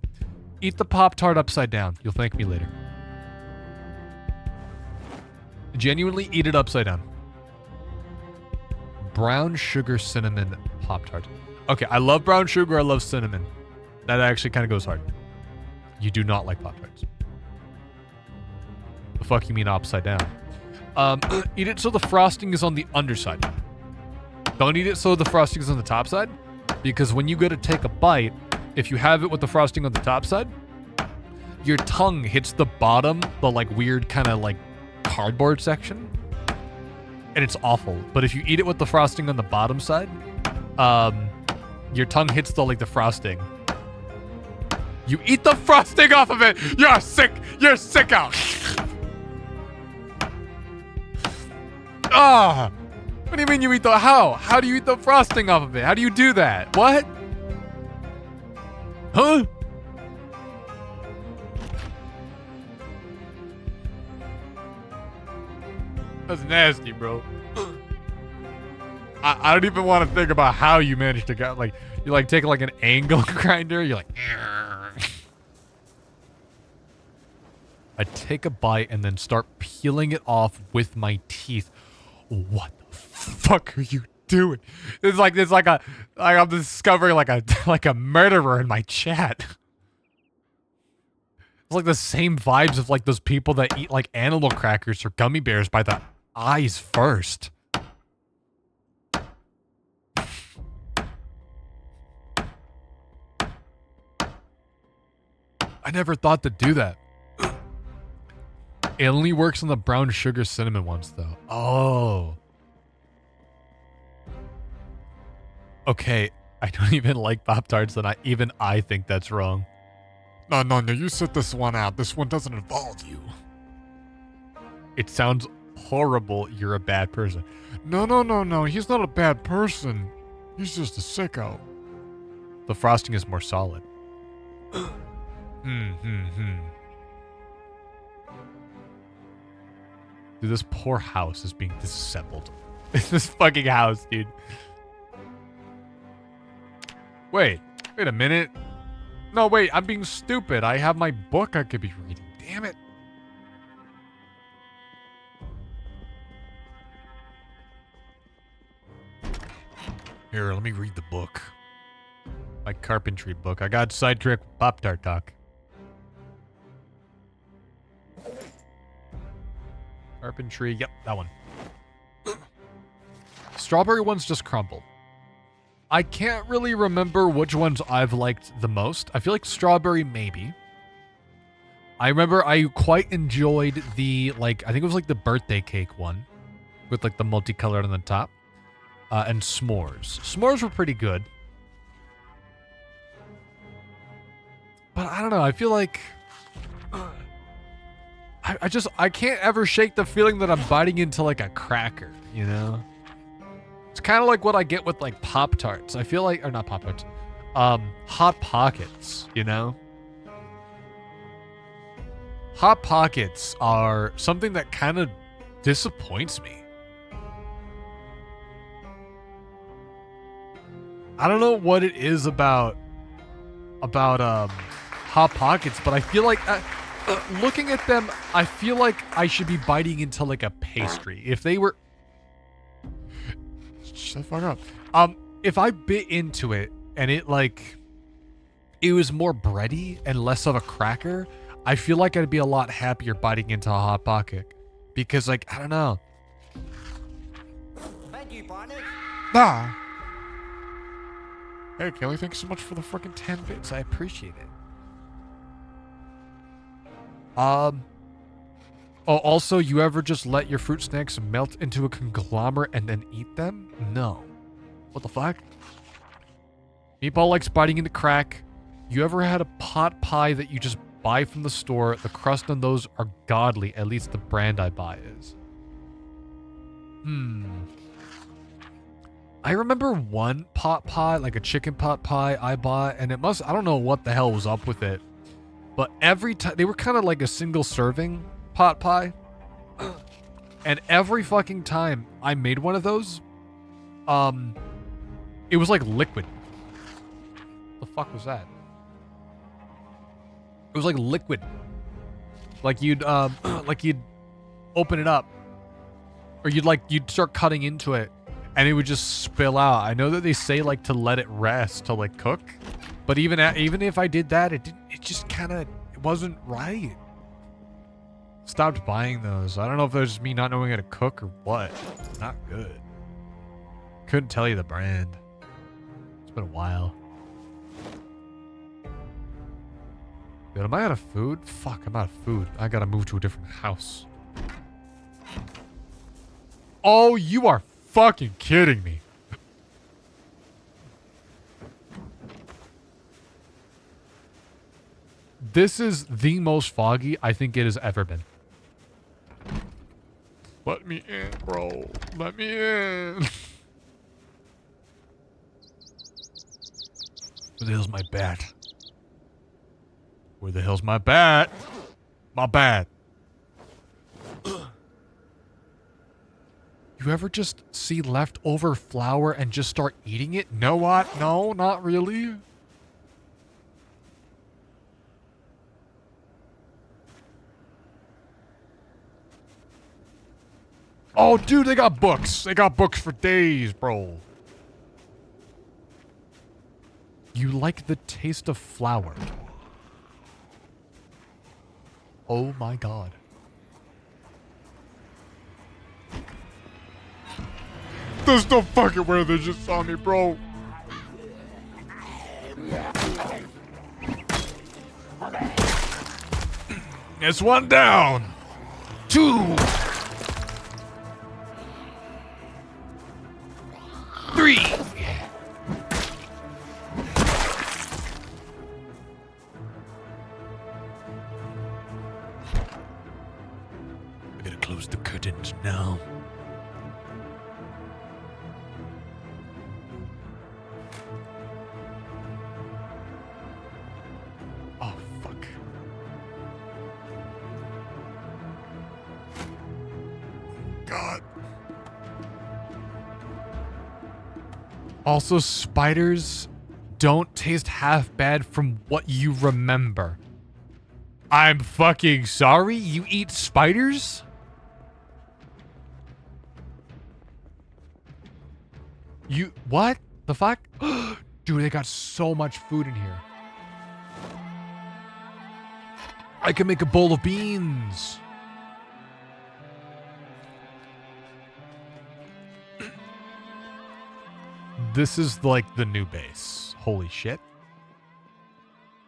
Eat the Pop-Tart upside down. You'll thank me later. Genuinely eat it upside down. Brown sugar cinnamon Pop-Tart. Okay, I love brown sugar, I love cinnamon. That actually kind of goes hard. You do not like Pop-Tarts. The fuck you mean upside down? Eat it so the frosting is on the underside. Don't eat it so the frosting is on the top side, because when you go to take a bite, if you have it with the frosting on the top side, your tongue hits the bottom, the like weird kind of like cardboard section, and it's awful. But if you eat it with the frosting on the bottom side, your tongue hits the like the frosting. You eat the frosting off of it. You're sick. You're sicko. Ah. What do you mean you eat the... How? How do you eat the frosting off of it? How do you do that? What? Huh? That's nasty, bro. I don't even want to think about how you managed to get... Like, you like take like an angle grinder. You're like... I take a bite and then start peeling it off with my teeth. What the fuck are you doing? It's like I'm discovering like a murderer in my chat. It's like the same vibes of like those people that eat like animal crackers or gummy bears by the eyes first. I never thought to do that. It only works on the brown sugar cinnamon ones, though. Oh. Okay, I don't even like Pop-Tarts, and even I think that's wrong. No, you sit this one out. This one doesn't involve you. It sounds horrible. You're a bad person. No. He's not a bad person. He's just a sicko. The frosting is more solid. Dude, this poor house is being disassembled. This fucking house, dude. Wait a minute. No, wait, I'm being stupid. I have my book I could be reading. Damn it. Here, let me read the book. My carpentry book. I got sidetracked with Pop-Tart talk. Carpentry, yep, that one. Strawberry ones just crumble. I can't really remember which ones I've liked the most. I feel like strawberry, maybe. I remember I quite enjoyed the, I think it was like the birthday cake one. With like the multicolored on the top. And s'mores. S'mores were pretty good. But I don't know, I feel like... I can't ever shake the feeling that I'm biting into like a cracker, you know? It's kind of like what I get with like Pop-Tarts. I feel like, or not Pop-Tarts, Hot Pockets, you know? Hot Pockets are something that kind of disappoints me. I don't know what it is about Hot Pockets, but I feel like looking at them, I feel like I should be biting into like a pastry. If they were... Shut the fuck up. If I bit into it and it was more bready and less of a cracker, I feel like I'd be a lot happier biting into a Hot Pocket. Because I don't know. Thank you, partner. Nah. Hey, Kelly, thanks so much for the fucking 10 bits. I appreciate it. Oh, also, you ever just let your fruit snacks melt into a conglomerate and then eat them? No. What the fuck? Meatball likes biting into crack. You ever had a pot pie that you just buy from the store? The crust on those are godly, at least the brand I buy is. I remember one pot pie, like a chicken pot pie I bought, and I don't know what the hell was up with it. But every time, they were kind of like a single serving pot pie. And every fucking time I made one of those, it was like liquid. The fuck was that? It was like liquid. Like you'd open it up. Or you'd start cutting into it. And it would just spill out. I know that they say like to let it rest to like cook. But even if I did that, it just kind of, it wasn't right. Stopped buying those. I don't know if it was just me not knowing how to cook or what. Not good. Couldn't tell you the brand. It's been a while. Dude, am I out of food? Fuck, I'm out of food. I gotta move to a different house. Oh, you are fucking kidding me. This is the most foggy I think it has ever been. Let me in, bro. Let me in. Where the hell's my bat? Where the hell's my bat? My bat. You ever just see leftover flour and just start eating it? Know what? No, not really. Oh, dude, they got books. They got books for days, bro. You like the taste of flour. Oh my god. There's no fucking way they just saw me, bro. It's one down. 2. 3. I gotta close the curtains now. Oh, fuck. God. Also, spiders don't taste half bad from what you remember. I'm fucking sorry? You eat spiders? You... What? The fuck? Dude, they got so much food in here. I can make a bowl of beans. This is like the new base. Holy shit.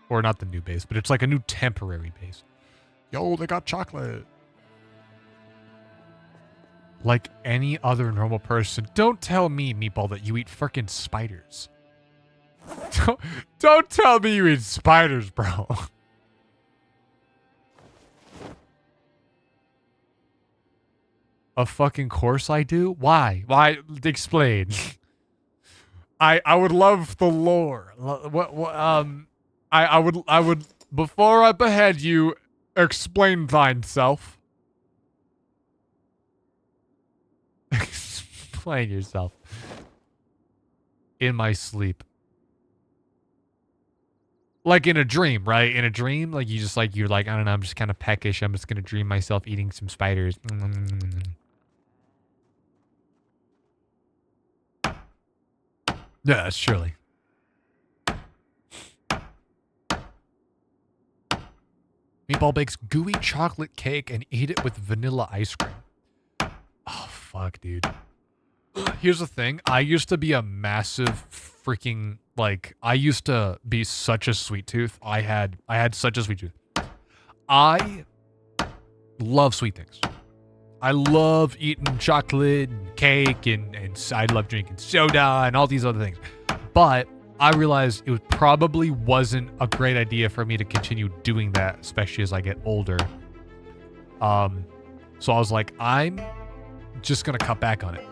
Or not the new base, but it's like a new temporary base. Yo, they got chocolate. Like any other normal person. Don't tell me, Meatball, that you eat frickin' spiders. Don't tell me you eat spiders, bro. Of fucking course I do? Why? Why? Explain. I would love the lore. I would before I behead you, explain thine self. Explain yourself. In my sleep. Like in a dream, right? In a dream, like you just like, you're like, I don't know, I'm just kind of peckish. I'm just gonna dream myself eating some spiders. Yeah, surely. Meatball bakes gooey chocolate cake and eat it with vanilla ice cream. Oh, fuck, dude. Here's the thing. I used to be a massive freaking, like, I used to be such a sweet tooth. I had such a sweet tooth. I love sweet things. I love eating chocolate and cake and I love drinking soda and all these other things. But I realized it probably wasn't a great idea for me to continue doing that, especially as I get older. So I was like, I'm just going to cut back on it.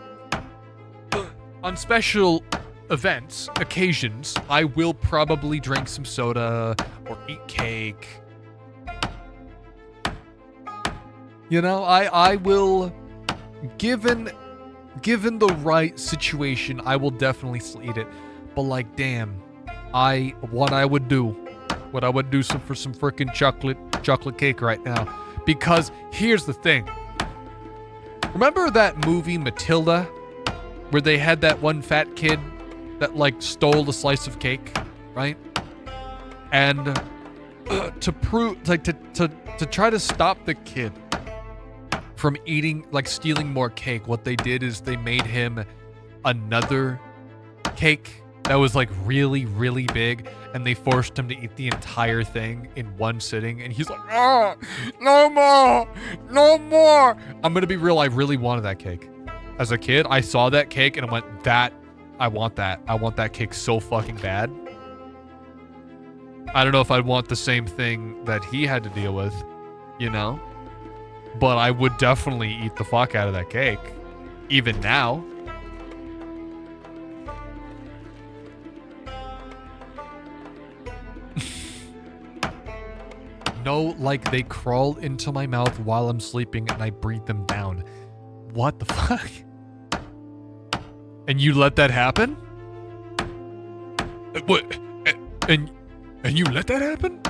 On special events, occasions, I will probably drink some soda or eat cake. You know, I will, given the right situation, I will definitely eat it. But like, damn, what I would do for some freaking chocolate cake right now. Because here's the thing. Remember that movie Matilda, where they had that one fat kid that like stole a slice of cake, right? And to prove, like, to try to stop the kid from eating, like stealing more cake, what they did is they made him another cake that was like really, really big, and they forced him to eat the entire thing in one sitting, and he's like, oh, no more, no more. I'm gonna be real, I really wanted that cake. As a kid, I saw that cake and I went, I want that. I want that cake so fucking bad. I don't know if I'd want the same thing that he had to deal with, you know? But I would definitely eat the fuck out of that cake. Even now. No, like they crawl into my mouth while I'm sleeping and I breathe them down. What the fuck? And you let that happen? What? And you let that happen?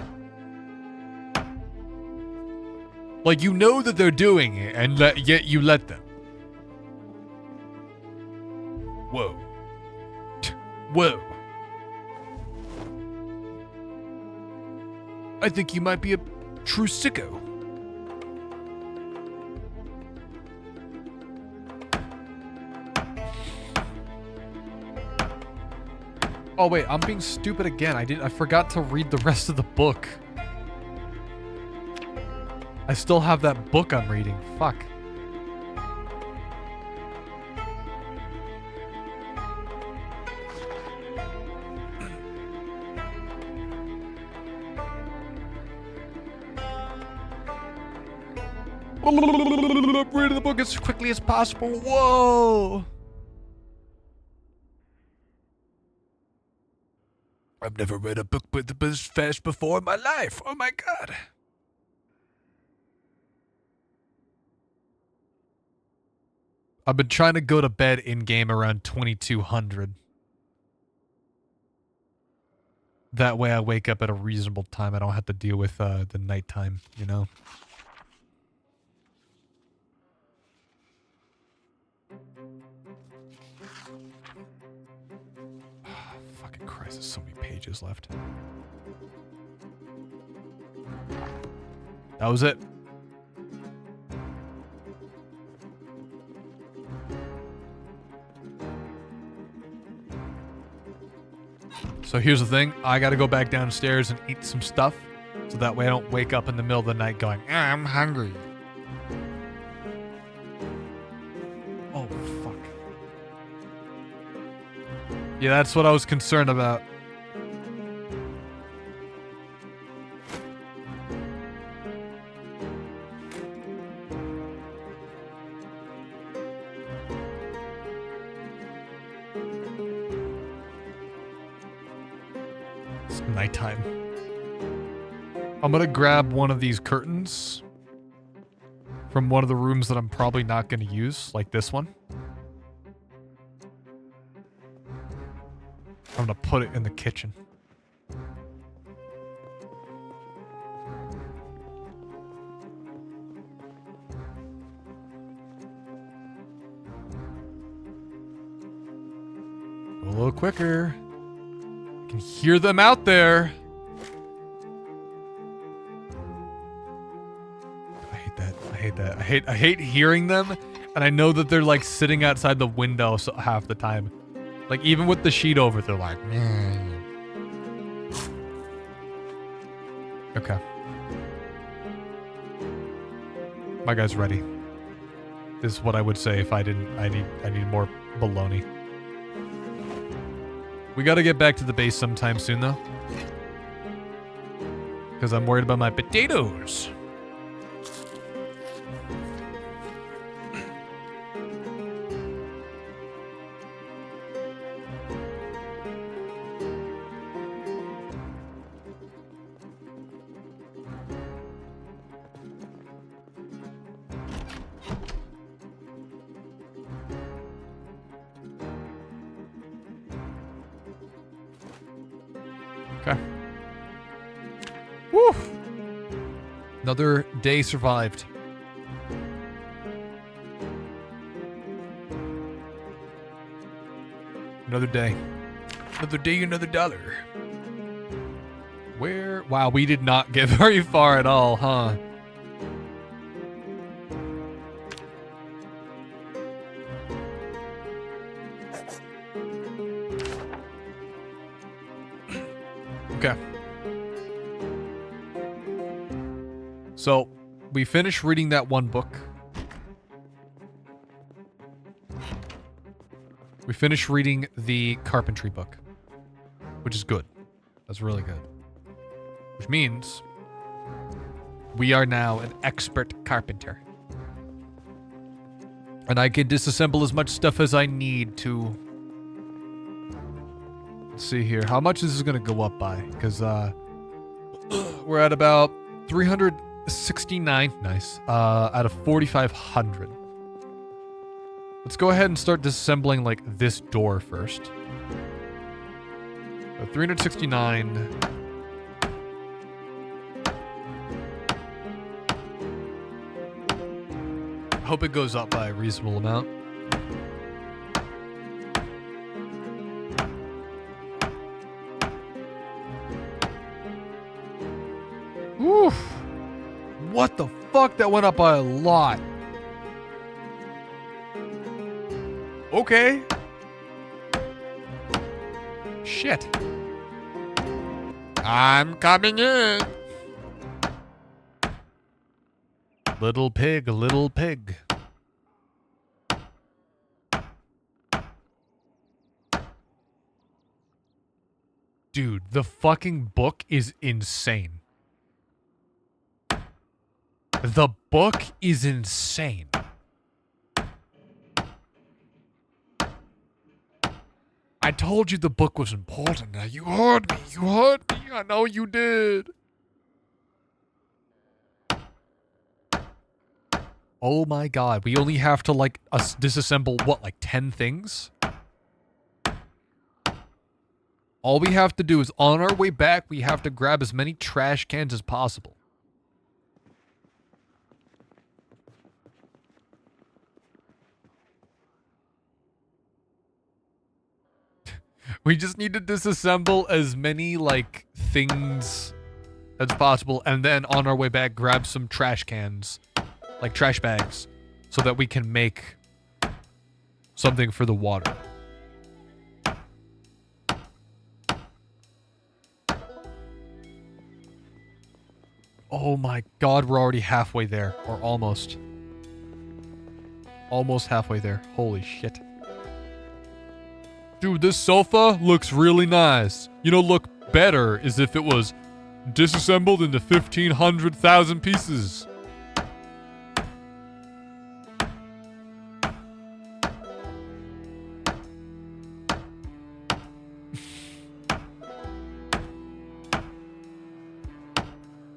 Like, you know that they're doing it, and yet you let them. Whoa. Whoa. I think you might be a true sicko. Oh wait, I'm being stupid again. I forgot to read the rest of the book. I still have that book I'm reading. Fuck. Read the book as quickly as possible. Whoa! I've never read a book this fast before in my life. Oh my god. I've been trying to go to bed in-game around 2200. That way I wake up at a reasonable time. I don't have to deal with the nighttime, you know? Fucking Christ, there's so many pages left. That was it. So here's the thing. I gotta go back downstairs and eat some stuff. So that way I don't wake up in the middle of the night going, I'm hungry. Oh, fuck. Yeah, that's what I was concerned about. It's nighttime. I'm gonna grab one of these curtains from one of the rooms that I'm probably not gonna use, like this one. I'm gonna put it in the kitchen. Go a little quicker. I can hear them out there. I hate that. I hate that. I hate hearing them, and I know that they're like sitting outside the window so half the time. Like even with the sheet over, they're like, okay. My guy's ready. This is what I would say if I didn't. I need more baloney. We gotta get back to the base sometime soon though, because I'm worried about my potatoes. Okay. Woo! Another day survived. Another day. Another day, another dollar. Where? Wow, we did not get very far at all, huh? Okay. So, we finished reading that one book. We finished reading the carpentry book, which is good. That's really good. Which means we are now an expert carpenter. And I can disassemble as much stuff as I need to. Let's see here. How much is this going to go up by? Because we're at about 369. Nice. Out of 4,500. Let's go ahead and start disassembling like this door first. So 369. I hope it goes up by a reasonable amount. Oof. What the fuck? That went up by a lot. Okay. Shit. I'm coming in. Little pig, little pig. Dude, the fucking book is insane. The book is insane. I told you the book was important. Now you heard me. You heard me. I know you did. Oh my god. We only have to, like, disassemble, what, like 10 things? All we have to do is, on our way back, we have to grab as many trash cans as possible. We just need to disassemble as many, like, things as possible, and then on our way back, grab some trash cans, like trash bags, so that we can make something for the water. Oh my god, we're already halfway there, or almost. Almost halfway there. Holy shit. Dude, this sofa looks really nice. You know, look better as if it was disassembled into 1,500,000 pieces.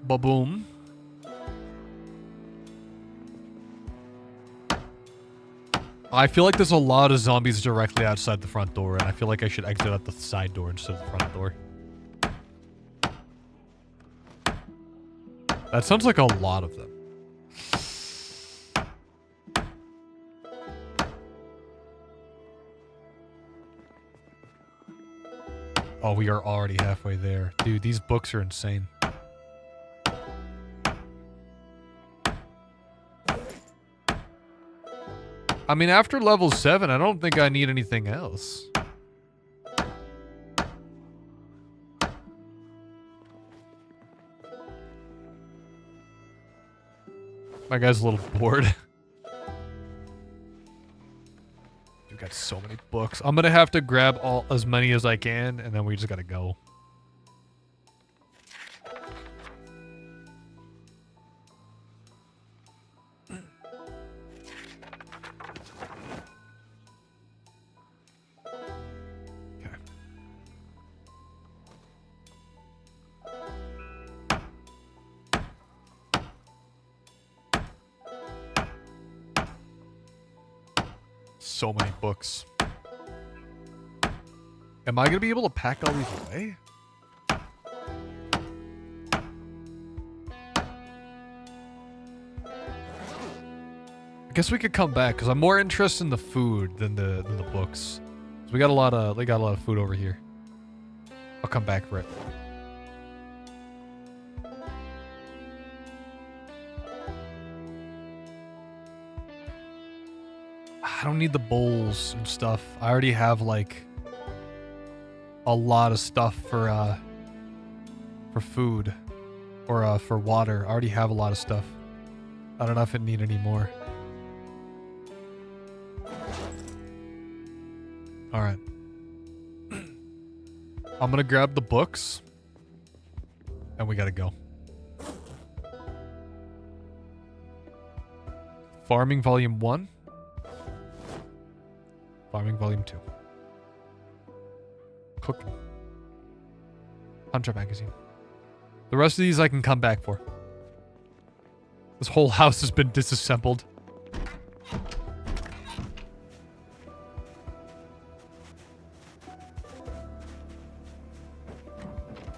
Ba-boom. I feel like there's a lot of zombies directly outside the front door, and I feel like I should exit out the side door instead of the front door. That sounds like a lot of them. Oh, we are already halfway there. Dude, these books are insane. I mean, after level 7, I don't think I need anything else. My guy's a little bored. Dude, got so many books. I'm gonna have to grab as many as I can, and then we just gotta go. So many books. Am I gonna be able to pack all these away? I guess we could come back because I'm more interested in the food than the books. So we got a lot of food over here. I'll come back for it. I don't need the bowls and stuff. I already have, like, a lot of stuff for food. Or, for water. I already have a lot of stuff. I don't know if I need any more. Alright. I'm gonna grab the books. And we gotta go. Farming Volume 1. Farming Volume 2. Cooking. Hunter Magazine. The rest of these I can come back for. This whole house has been disassembled.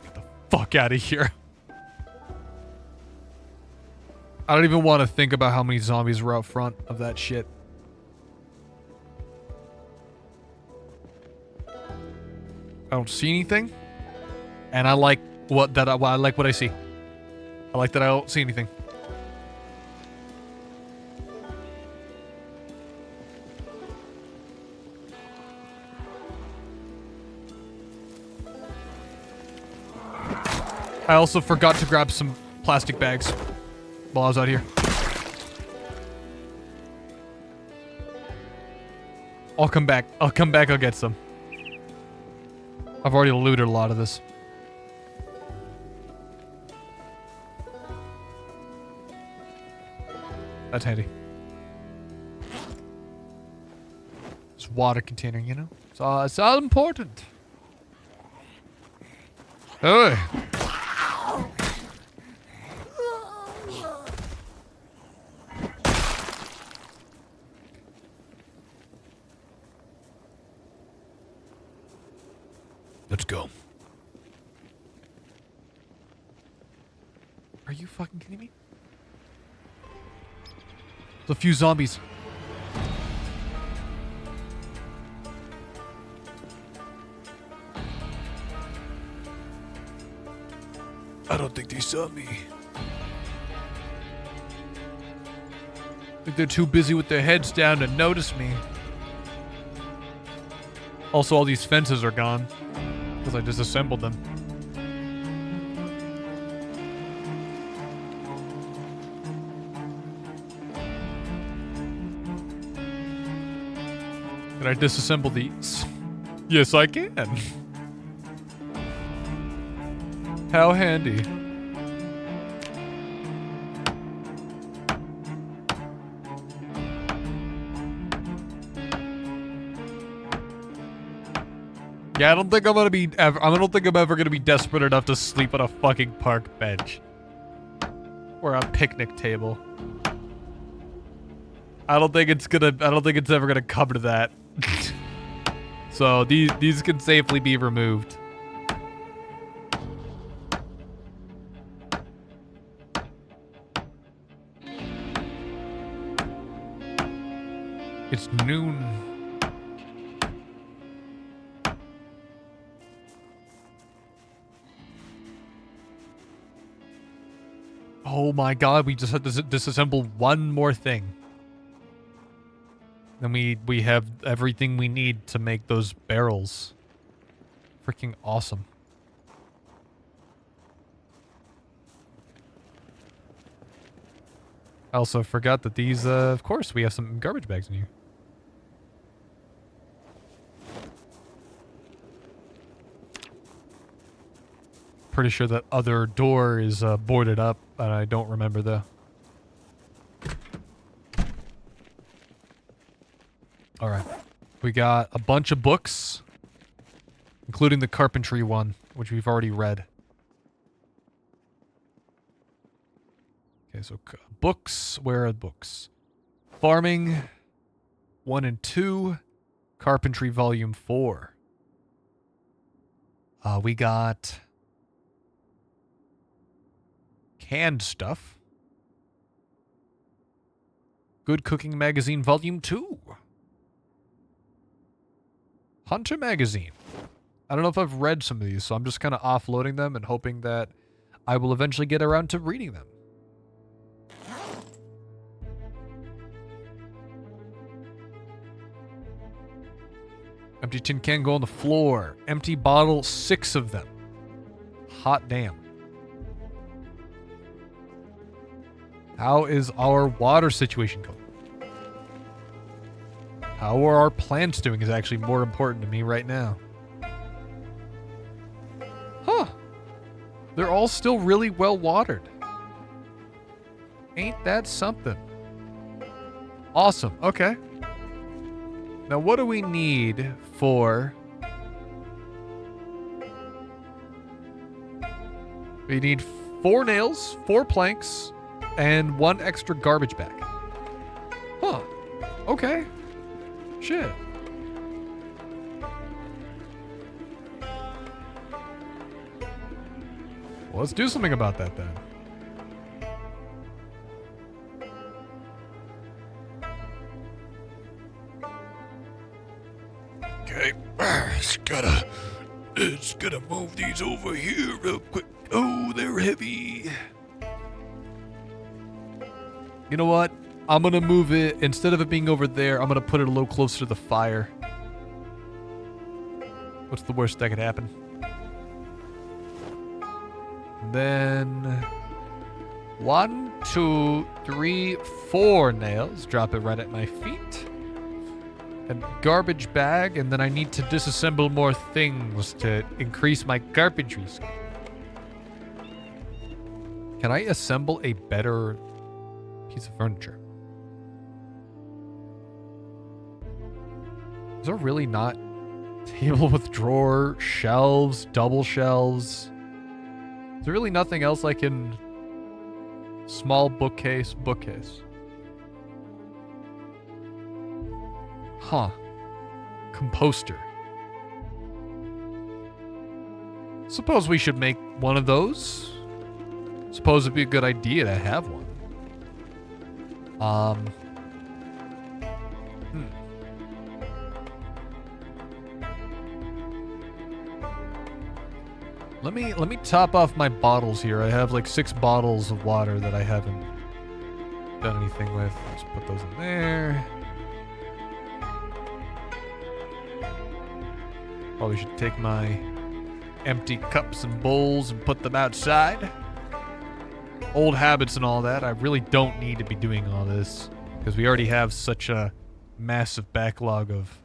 Get the fuck out of here. I don't even want to think about how many zombies were out front of that shit. I don't see anything, and I like what I see. I like that I don't see anything. I also forgot to grab some plastic bags while I was out here. I'll come back. I'll come back. I'll get some. I've already looted a lot of this. That's handy. It's water container, you know? It's all important. Hey. Let's go. Are you fucking kidding me? There's a few zombies. I don't think they saw me. I think they're too busy with their heads down to notice me. Also, all these fences are gone because I disassembled them. Can I disassemble these? Yes, I can. How handy. Yeah, I don't think I'm gonna be ever. I don't think I'm ever gonna be desperate enough to sleep on a fucking park bench or a picnic table. I don't think it's ever gonna come to that. So these can safely be removed. It's noon. Oh my god, we just had to disassemble one more thing. Then we have everything we need to make those barrels. Freaking awesome. I also forgot that these, of course, we have some garbage bags in here. Pretty sure that other door is boarded up, but I don't remember though. All right, we got a bunch of books, including the carpentry one, which we've already read. Okay, so books, where are the books? Farming 1 and 2, Carpentry Volume 4. We got canned stuff. Good Cooking Magazine Volume 2. Hunter Magazine. I don't know if I've read some of these, so I'm just kind of offloading them and hoping that I will eventually get around to reading them. Empty tin can go on the floor. Empty bottle, 6 of them. Hot damn. How is our water situation going? How are our plants doing is actually more important to me right now. Huh. They're all still really well watered. Ain't that something? Awesome. Okay. Now what do we need for... We need 4 nails, 4 planks, and 1 extra garbage bag. Huh. Okay. Shit. Well, let's do something about that then. Okay. It's gotta move these over here real quick. Oh, they're heavy. You know what? I'm gonna move it, instead of it being over there, I'm gonna put it a little closer to the fire. What's the worst that could happen? Then 1, 2, 3, 4 nails. Drop it right at my feet. a garbage bag, and then I need to disassemble more things to increase my garbage risk. Can I assemble a better piece of furniture? Is there really not table with drawer, shelves, double shelves? Is there really nothing else I can... Small bookcase. Huh. Composter. Suppose we should make one of those? Suppose it'd be a good idea to have one. Let me top off my bottles here. I have like 6 bottles of water that I haven't done anything with. Let's put those in there. Probably should take my empty cups and bowls and put them outside. Old habits and all that. I really don't need to be doing all this because we already have such a massive backlog of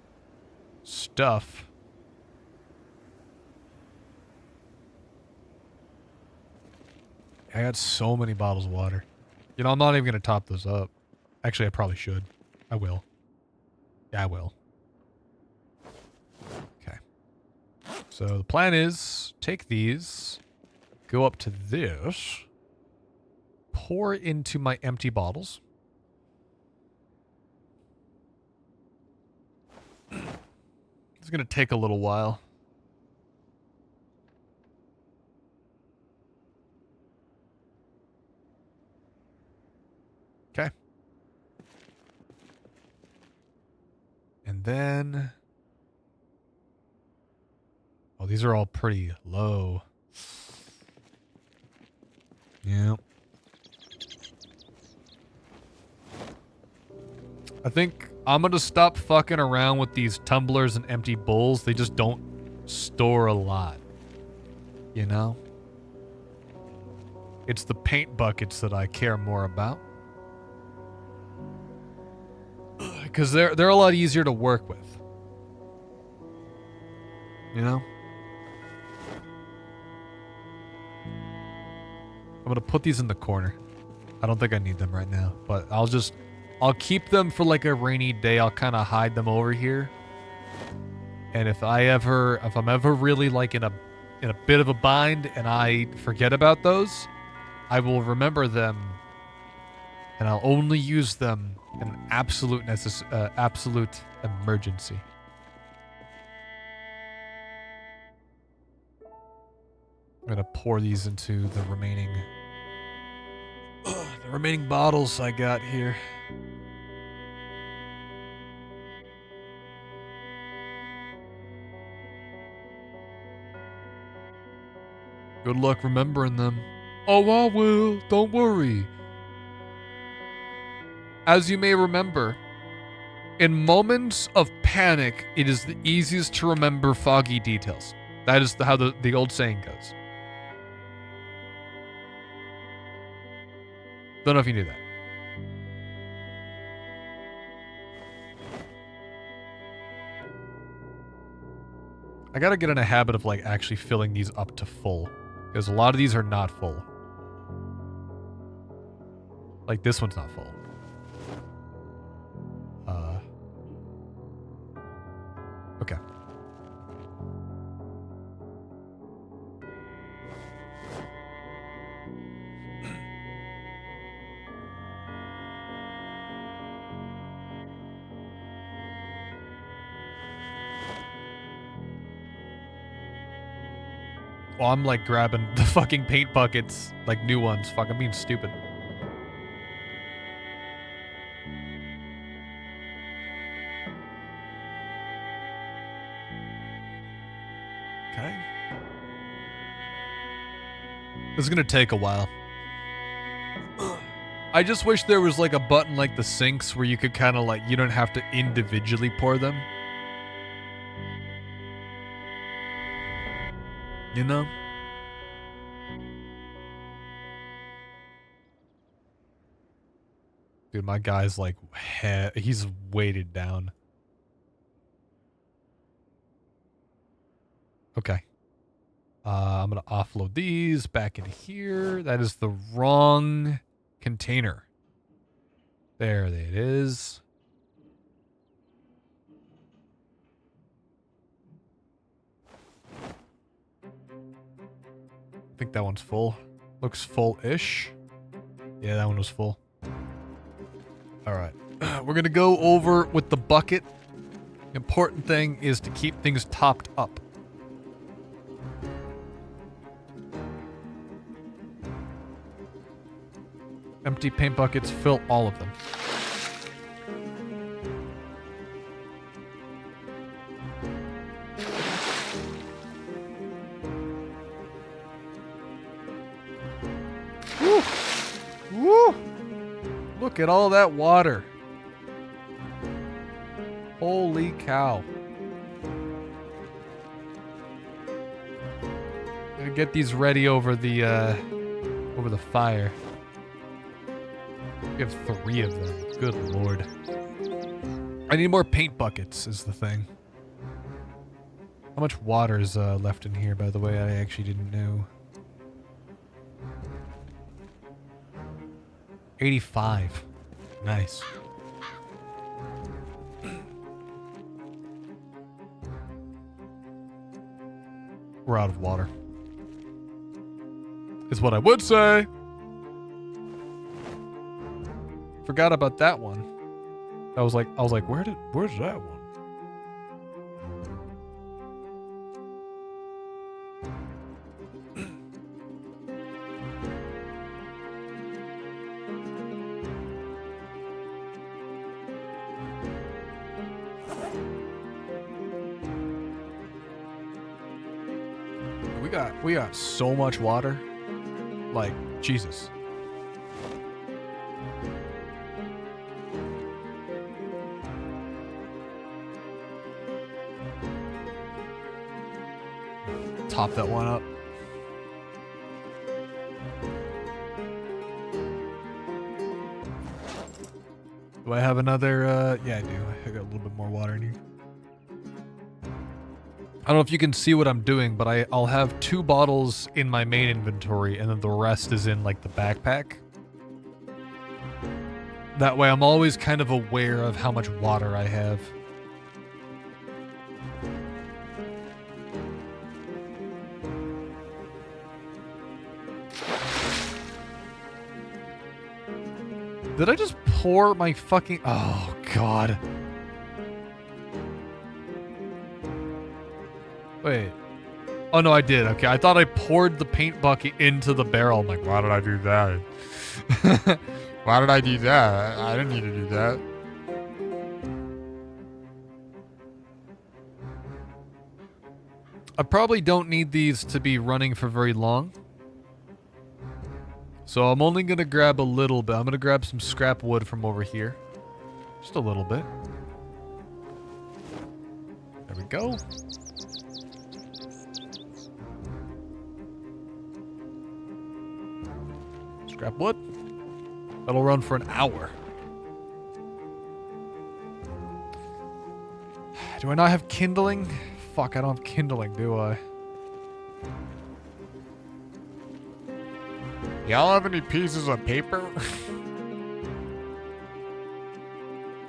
stuff. I got so many bottles of water. You know, I'm not even going to top those up. Actually, I probably should. I will. Yeah, I will. Okay. So the plan is take these, go up to this, pour into my empty bottles. It's going to take a little while. Okay. And then... Oh, these are all pretty low. Yeah. I think I'm gonna stop fucking around with these tumblers and empty bowls. They just don't store a lot. You know? It's the paint buckets that I care more about. Because they're a lot easier to work with. You know? I'm gonna put these in the corner. I don't think I need them right now, but I'll keep them for like a rainy day. I'll kind of hide them over here. And if I'm ever really like in a bit of a bind and I forget about those, I will remember them and I'll only use them in an absolute emergency. I'm gonna pour these into the remaining bottles I got here. Good luck remembering them. Oh, I will. Don't worry. As you may remember, in moments of panic, it is the easiest to remember foggy details. That is how the old saying goes. Don't know if you knew that. I gotta get in a habit of like actually filling these up to full. Because a lot of these are not full. Like this one's not full. Okay. Well, I'm like grabbing the fucking paint buckets, like new ones. Fuck, I'm being stupid. Okay. This is gonna take a while. I just wish there was like a button like the sinks where you could kind of like, you don't have to individually pour them. You know? Dude, my guy's like, he's weighted down. Okay. I'm going to offload these back in here. That is the wrong container. There it is. I think that one's full. Looks full-ish. Yeah, that one was full. All right. We're going to go over with the bucket. Important thing is to keep things topped up. Empty paint buckets, fill all of them. Woo! Woo! Look at all that water. Holy cow. Gonna get these ready over the fire. We have 3 of them. Good lord. I need more paint buckets is the thing. How much water is left in here, by the way? I actually didn't know. 85. Nice. We're out of water. Is what I would say. Forgot about that one. I was like, where's that one? We got so much water. Like, Jesus. Top that one up. Do I have another, yeah, I do. I got a little bit more water in here. I don't know if you can see what I'm doing, but I'll have 2 bottles in my main inventory, and then the rest is in, like, the backpack. That way I'm always kind of aware of how much water I have. Did I just pour my fucking... Oh, God. Wait. Oh, no, I did. Okay, I thought I poured the paint bucket into the barrel. I'm like, why did I do that? Why did I do that? I didn't need to do that. I probably don't need these to be running for very long. So I'm only going to grab a little bit. I'm going to grab some scrap wood from over here. Just a little bit. There we go. Scrap wood. That'll run for an hour. Do I not have kindling? Fuck, I don't have kindling, do I? Y'all have any pieces of paper?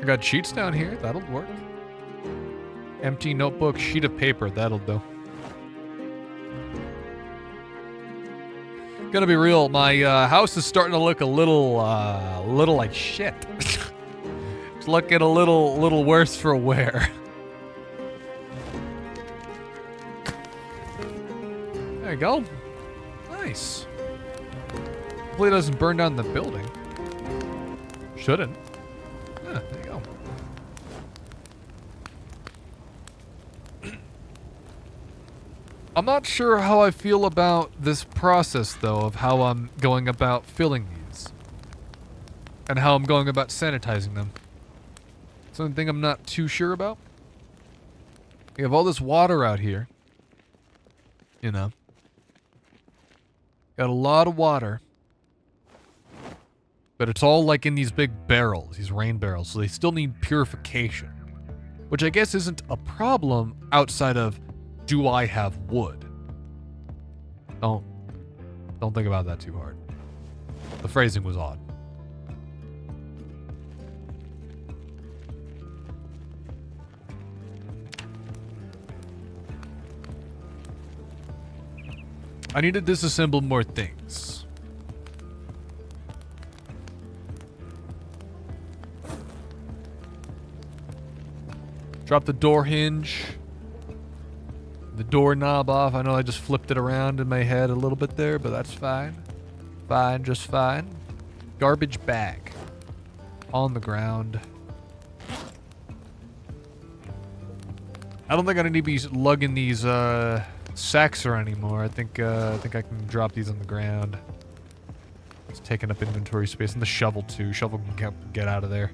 I got sheets down here. That'll work. Empty notebook, sheet of paper. That'll do. Gonna be real. My house is starting to look a little like shit. It's looking a little worse for wear. There you go. Nice. Hopefully it doesn't burn down the building. Shouldn't. Yeah, there you go. I'm not sure how I feel about this process, though, of how I'm going about filling these. And how I'm going about sanitizing them. Something I'm not too sure about. We have all this water out here. You know. Got a lot of water. But it's all like in these big barrels, these rain barrels, so they still need purification. Which I guess isn't a problem outside of do I have wood? Don't think about that too hard. The phrasing was odd. I need to disassemble more things. Drop the door hinge. The doorknob off. I know I just flipped it around in my head a little bit there, but that's fine. Fine, just fine. Garbage bag. On the ground. I don't think I need to be lugging these sacks around anymore. I think I can drop these on the ground. It's taking up inventory space. And the shovel too. Shovel can get out of there.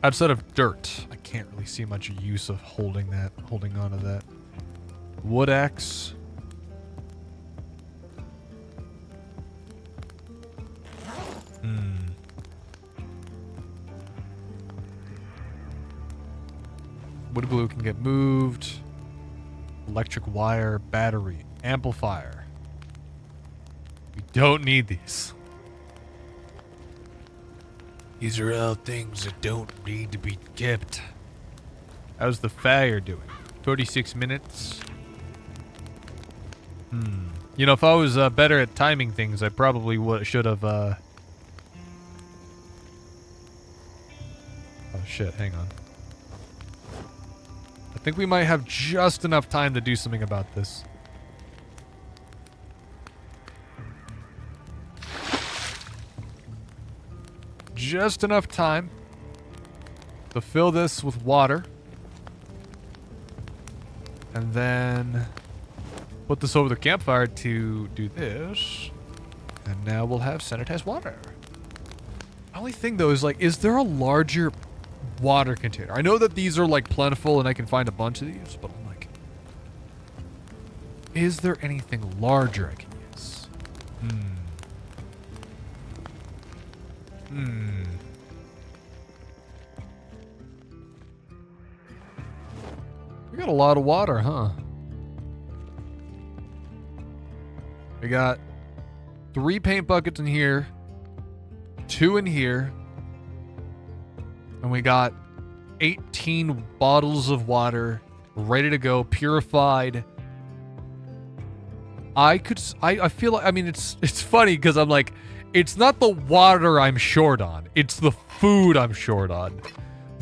Outside of dirt, I can't really see much use of holding on to that. Wood axe. Wood glue can get moved. Electric wire, battery, amplifier. We don't need these. These are all things that don't need to be kept. How's the fire doing? 36 minutes. You know, if I was better at timing things, I probably should have. Oh shit! Hang on. I think we might have just enough time to do something about this. Just enough time to fill this with water. And then put this over the campfire to do this. And now we'll have sanitized water. Only thing though is like, is there a larger water container? I know that these are like plentiful and I can find a bunch of these, but I'm like, is there anything larger I can use? We got a lot of water, huh? We got 3 paint buckets in here, 2 in here, and we got 18 bottles of water ready to go, purified. I feel like, I mean, it's funny because I'm like, it's not the water I'm short on, it's the food I'm short on.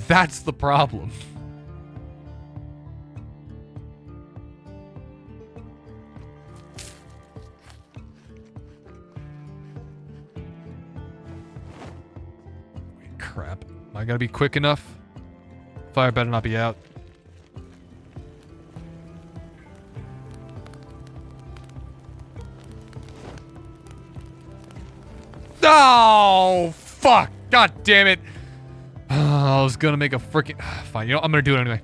That's the problem. Crap. Am I gonna be quick enough? Fire better not be out. Oh, fuck. God damn it. I was gonna make a freaking... Fine, you know, I'm gonna do it anyway.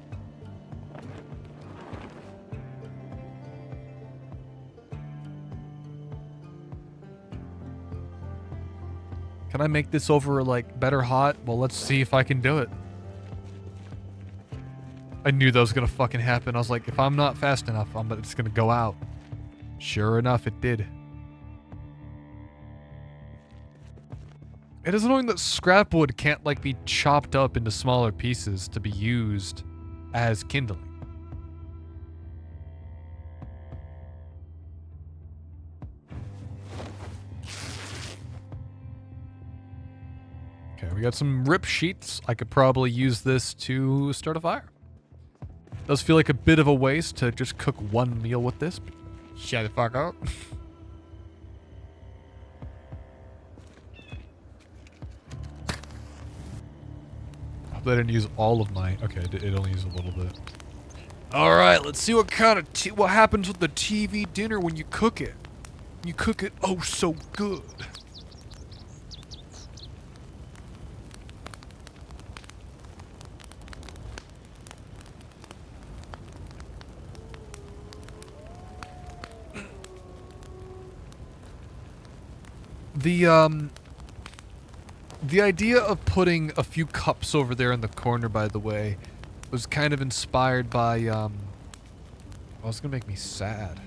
Can I make this over, like, better hot? Well, let's see if I can do it. I knew that was gonna fucking happen. I was like, if I'm not fast enough, it's gonna go out. Sure enough, it did. It is annoying that scrap wood can't, like, be chopped up into smaller pieces to be used as kindling. Okay, we got some rip sheets. I could probably use this to start a fire. Does feel like a bit of a waste to just cook one meal with this. But shut the fuck up. I didn't use all of my... Okay, it only used a little bit. Alright, let's see what kind of... what happens with the TV dinner when you cook it. You cook it oh so good. The idea of putting a few cups over there in the corner, by the way, was kind of inspired by, oh, it's gonna make me sad.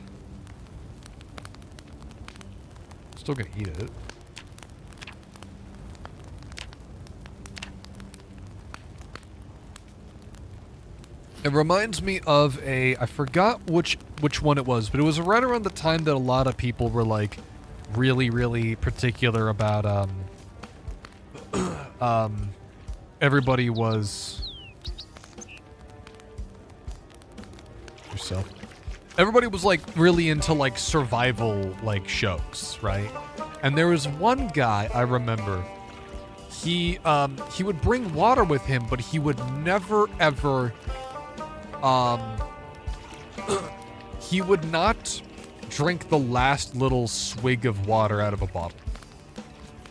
Still gonna eat it. It reminds me of I forgot which one it was, but it was right around the time that a lot of people were like really particular about everybody was yourself. Everybody was like really into like survival like shows, right? And there was one guy I remember. He would bring water with him, but he would never ever he would not drink the last little swig of water out of a bottle.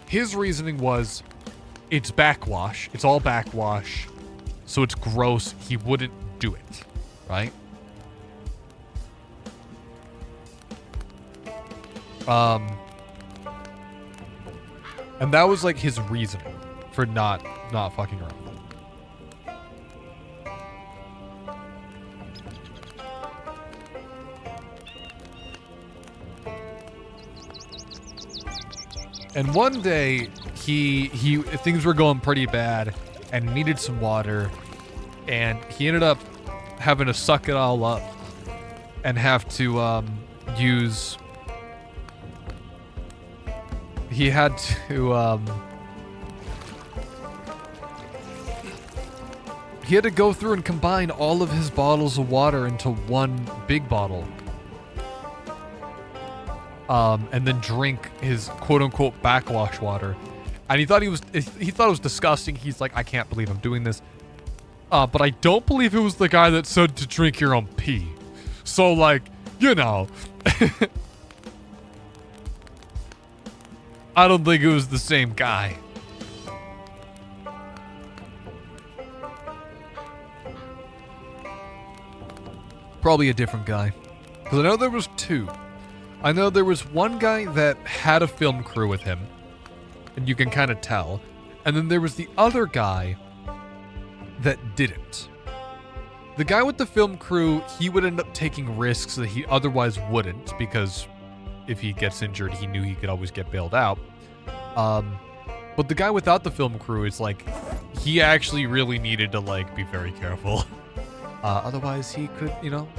His reasoning was, it's backwash. It's all backwash. So it's gross. He wouldn't do it. Right? And that was like his reasoning for not fucking around. And one day, things were going pretty bad and needed some water, and he ended up having to suck it all up and have to use. He had to go through and combine all of his bottles of water into one big bottle. And then drink his quote-unquote backwash water. And he thought it was disgusting. He's like, I can't believe I'm doing this. But I don't believe it was the guy that said to drink your own pee. So, like, you know. I don't think it was the same guy. Probably a different guy. Because I know there was two. I know there was one guy that had a film crew with him, and you can kind of tell. And then there was the other guy that didn't. The guy with the film crew, he would end up taking risks that he otherwise wouldn't, because if he gets injured, he knew he could always get bailed out. But the guy without the film crew is like, he actually really needed to like be very careful. Otherwise he could, you know,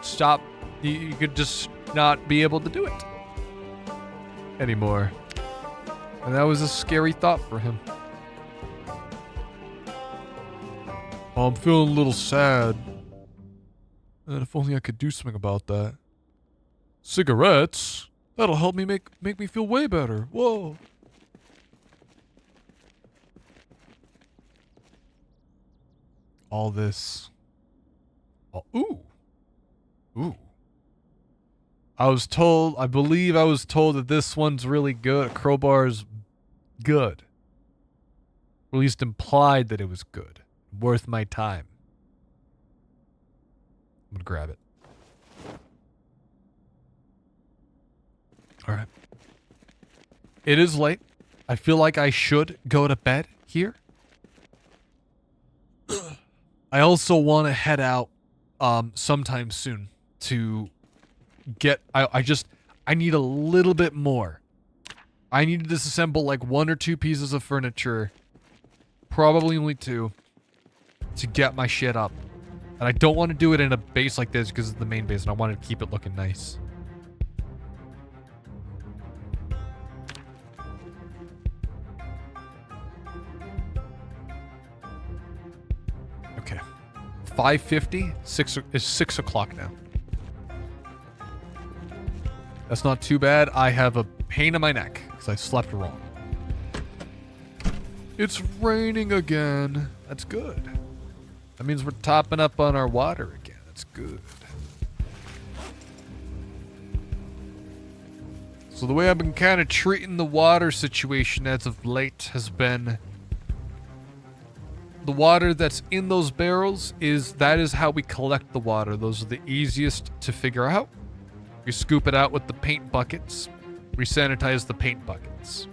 stop. You could just not be able to do it anymore. And that was a scary thought for him. Oh, I'm feeling a little sad. And if only I could do something about that. Cigarettes? That'll help me make me feel way better. Whoa. All this. Oh, ooh. Ooh. I believe I was told that this one's really good. Crowbar's good. Or at least implied that it was good. Worth my time. I'm gonna grab it. Alright. It is late. I feel like I should go to bed here. I also want to head out sometime soon to get I need a little bit more. I need to disassemble like 1 or 2 pieces of furniture, probably only 2, to get my shit up. And I don't want to do it in a base like this because it's the main base and I want to keep it looking nice. Okay. 5:50, it's 6 o'clock now. That's not too bad. I have a pain in my neck because I slept wrong. It's raining again. That's good. That means we're topping up on our water again. That's good. So the way I've been kind of treating the water situation as of late has been the water that's in those barrels that is how we collect the water. Those are the easiest to figure out. We scoop it out with the paint buckets. We sanitize the paint buckets.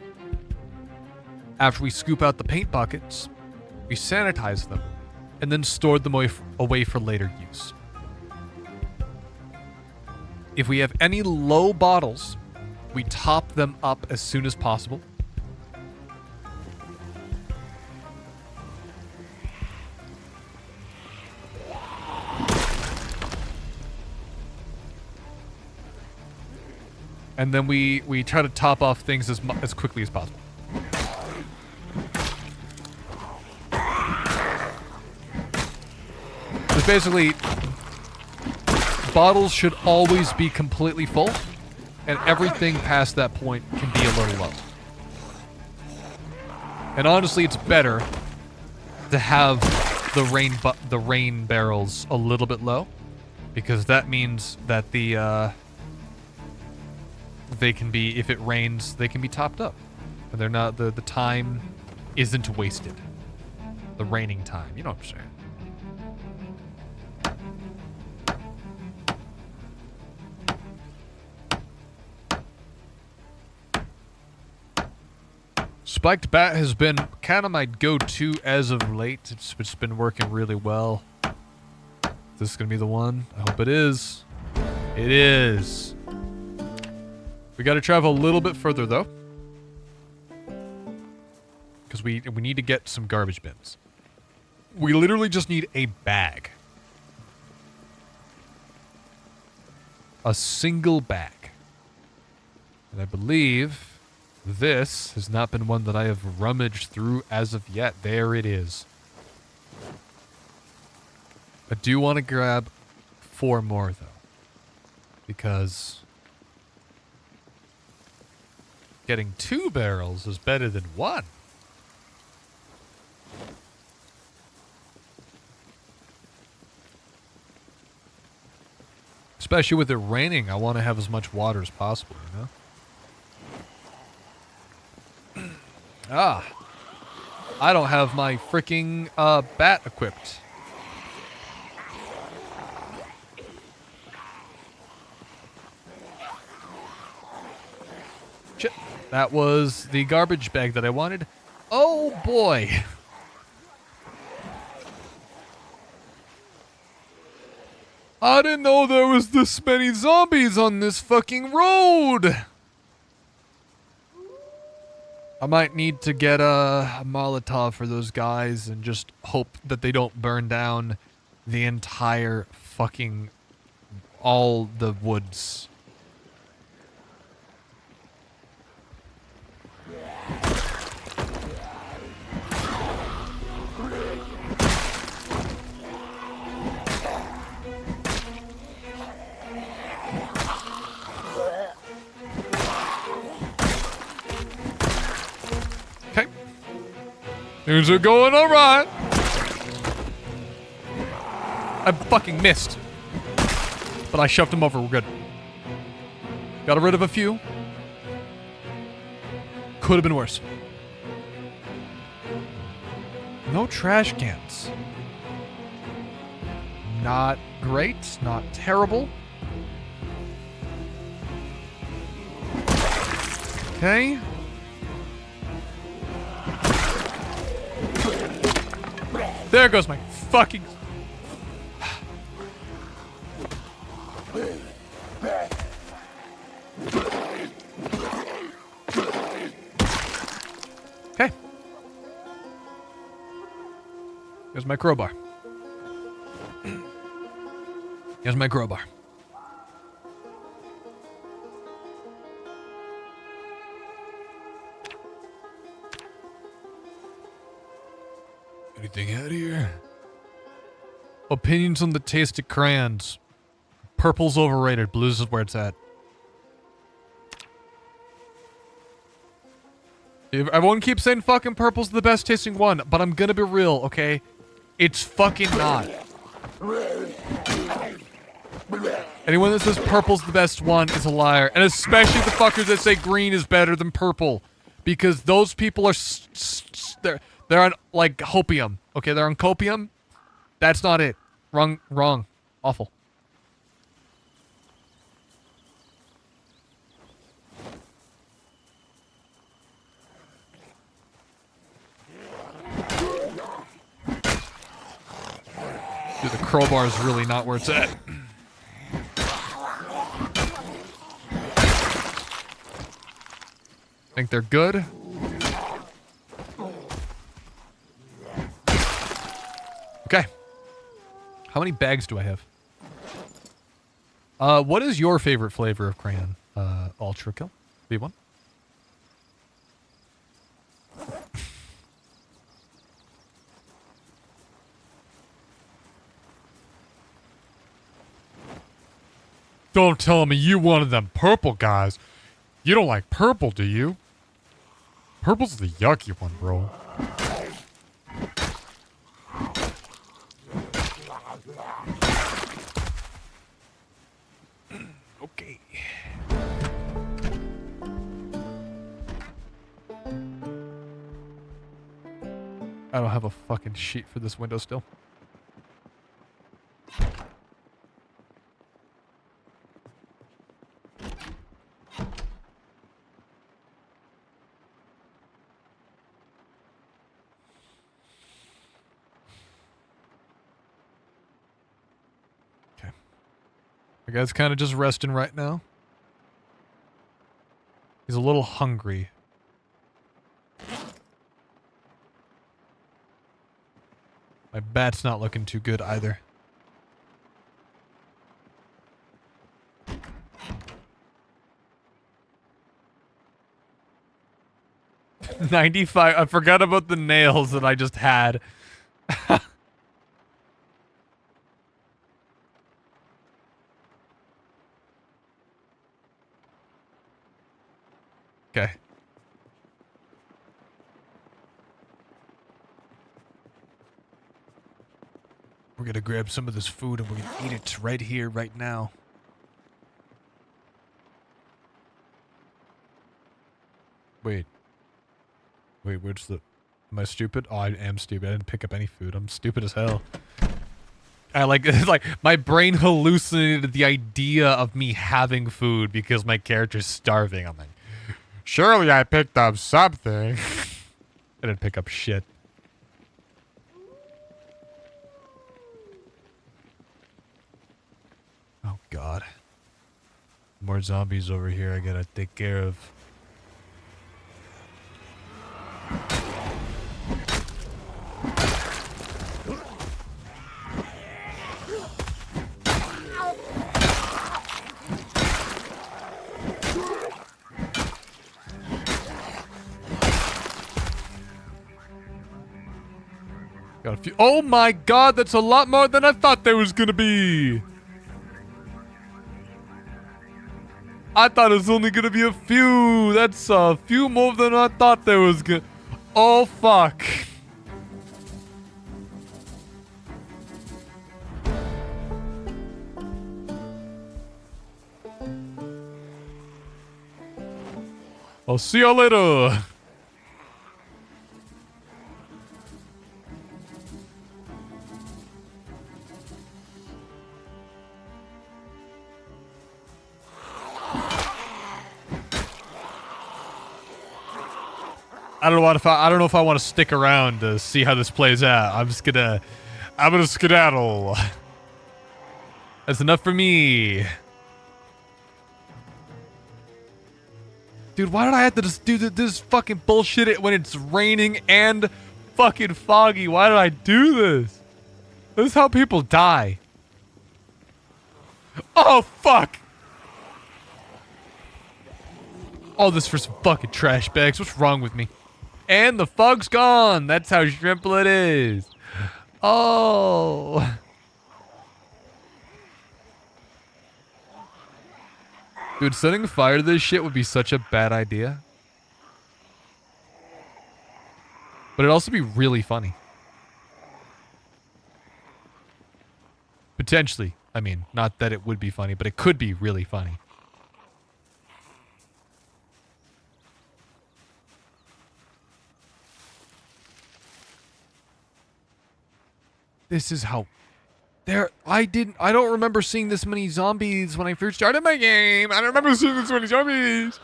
After we scoop out the paint buckets, we sanitize them. and then stored them away for later use. If we have any low bottles, we top them up as soon as possible. And then we try to top off things as quickly as possible. Because basically, bottles should always be completely full, and everything past that point can be a little low. And honestly, it's better to have the rain barrels a little bit low, because that means that they can be, if it rains, they can be topped up. And they're not, the time isn't wasted. The raining time, you know what I'm saying. Spiked Bat has been kind of my go-to as of late. It's been working really well. Is this going to be the one? I hope it is. It is. We got to travel a little bit further, though. Because we need to get some garbage bins. We literally just need a bag. A single bag. And I believe this has not been one that I have rummaged through as of yet. There it is. I do want to grab 4 more, though. Because getting 2 barrels is better than 1. Especially with it raining, I want to have as much water as possible, you know? I don't have my freaking bat equipped. Shit. That was the garbage bag that I wanted. Oh boy. I didn't know there was this many zombies on this fucking road. I might need to get a Molotov for those guys and just hope that they don't burn down the entire fucking, all the woods. Okay. Things are going all right. I fucking missed. But I shoved him over. We're good. Got rid of a few. Could have been worse. No trash cans. Not great. Not terrible. Okay. There goes my fucking... Okay. Here's my crowbar. Here's my crowbar. Anything out here? Opinions on the taste of crayons. Purple's overrated. Blue's is where it's at. Everyone keeps saying fucking purple's the best tasting one, but I'm gonna be real, okay? It's fucking not. Anyone that says purple's the best one is a liar. And especially the fuckers that say green is better than purple. Because those people are... They're on, like, hopium. Okay, they're on copium. That's not it. Wrong. Awful. The crowbar is really not where it's at. Think they're good? Okay. How many bags do I have? What is your favorite flavor of crayon? Ultra kill. V1. Don't tell me you one of them purple guys. You don't like purple, do you? Purple's the yucky one, bro. Okay. I don't have a fucking sheet for this window still. The guy's kind of just resting right now. He's a little hungry. My bat's not looking too good either. $95. I forgot about the nails that I just had. Okay. We're gonna grab some of this food and we're gonna eat it right here, right now. Wait. Wait, where's the... Am I stupid? Oh, I am stupid. I didn't pick up any food. I'm stupid as hell. I like... It's like, my brain hallucinated the idea of me having food because my character's starving. I'm like... Surely I picked up something. I didn't pick up shit. Oh, God. More zombies over here I gotta take care of. Got a few. Oh my God, that's a lot more than I thought there was gonna be. I thought it was only gonna be a few. That's a few more than I thought there was gonna. Oh fuck. I'll see you later. I don't know if I want to stick around to see how this plays out. I'm gonna skedaddle. That's enough for me. Dude, why did I have to just do this fucking bullshit when it's raining and fucking foggy? Why did I do this? This is how people die. Oh, fuck. All this for some fucking trash bags. What's wrong with me? And the fog's gone. That's how simple it is. Oh. Dude, setting fire to this shit would be such a bad idea. But it'd also be really funny. Potentially. I mean, not that it would be funny, but it could be really funny. This is how... I don't remember seeing this many zombies when I first started my game. I don't remember seeing this many zombies.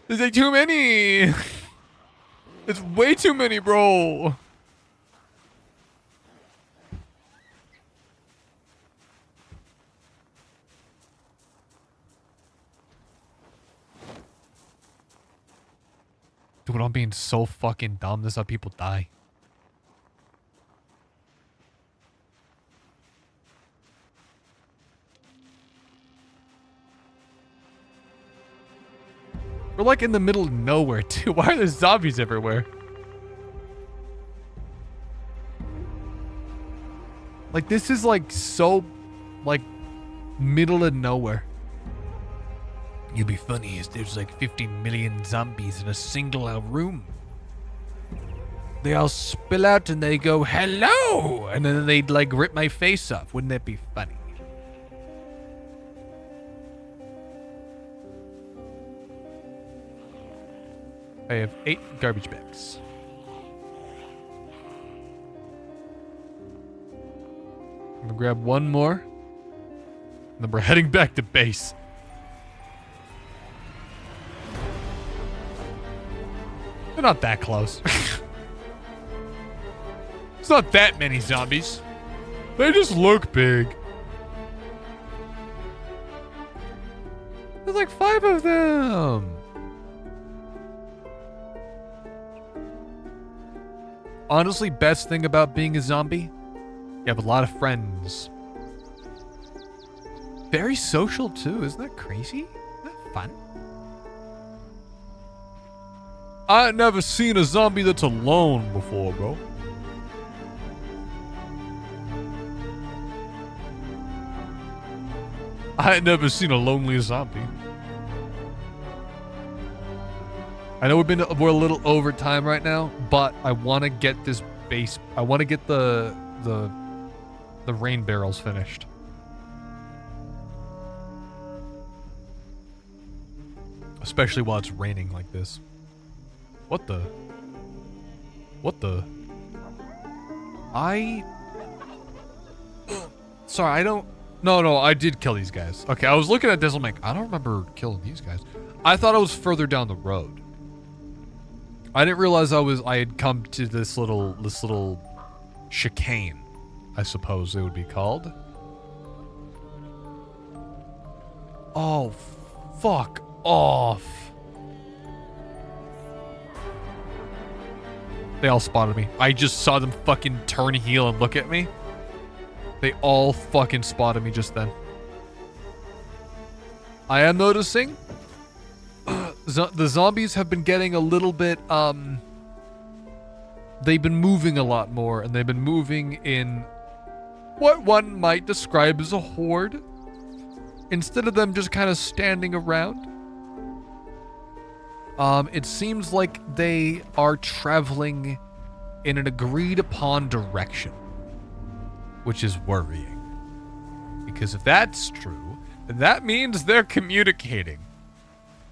There's like too many. It's way too many, bro. Dude, I'm being so fucking dumb. This is how people die. We're like in the middle of nowhere, too. Why are there zombies everywhere? Like, this is like so, like, middle of nowhere. You'd be funny if there's like 15 million zombies in a single room. They all spill out and they go, hello! And then they'd like rip my face off. Wouldn't that be funny? I have 8 garbage bags. I'm gonna grab one more. And then we're heading back to base. They're not that close. It's not that many zombies. They just look big. There's like 5 of them. Honestly, best thing about being a zombie, you have a lot of friends. Very social too, isn't that crazy? Isn't that fun? I ain't never seen a zombie that's alone before, bro. I ain't never seen a lonely zombie. I know we're a little over time right now, but I want to get this base. I want to get the rain barrels finished. Especially while it's raining like this. What the? Sorry, I don't... No, I did kill these guys. Okay, I was looking at this, I'm like, I don't remember killing these guys. I thought I was further down the road. I didn't realize I had come to this little chicane, I suppose it would be called. Oh, fuck off. They all spotted me. I just saw them fucking turn heel and look at me. They all fucking spotted me just then. I am noticing the zombies have been getting a little bit, they've been moving a lot more, and they've been moving in what one might describe as a horde, instead of them just kind of standing around. It seems like they are traveling in an agreed upon direction, which is worrying. Because if that's true, then that means they're communicating.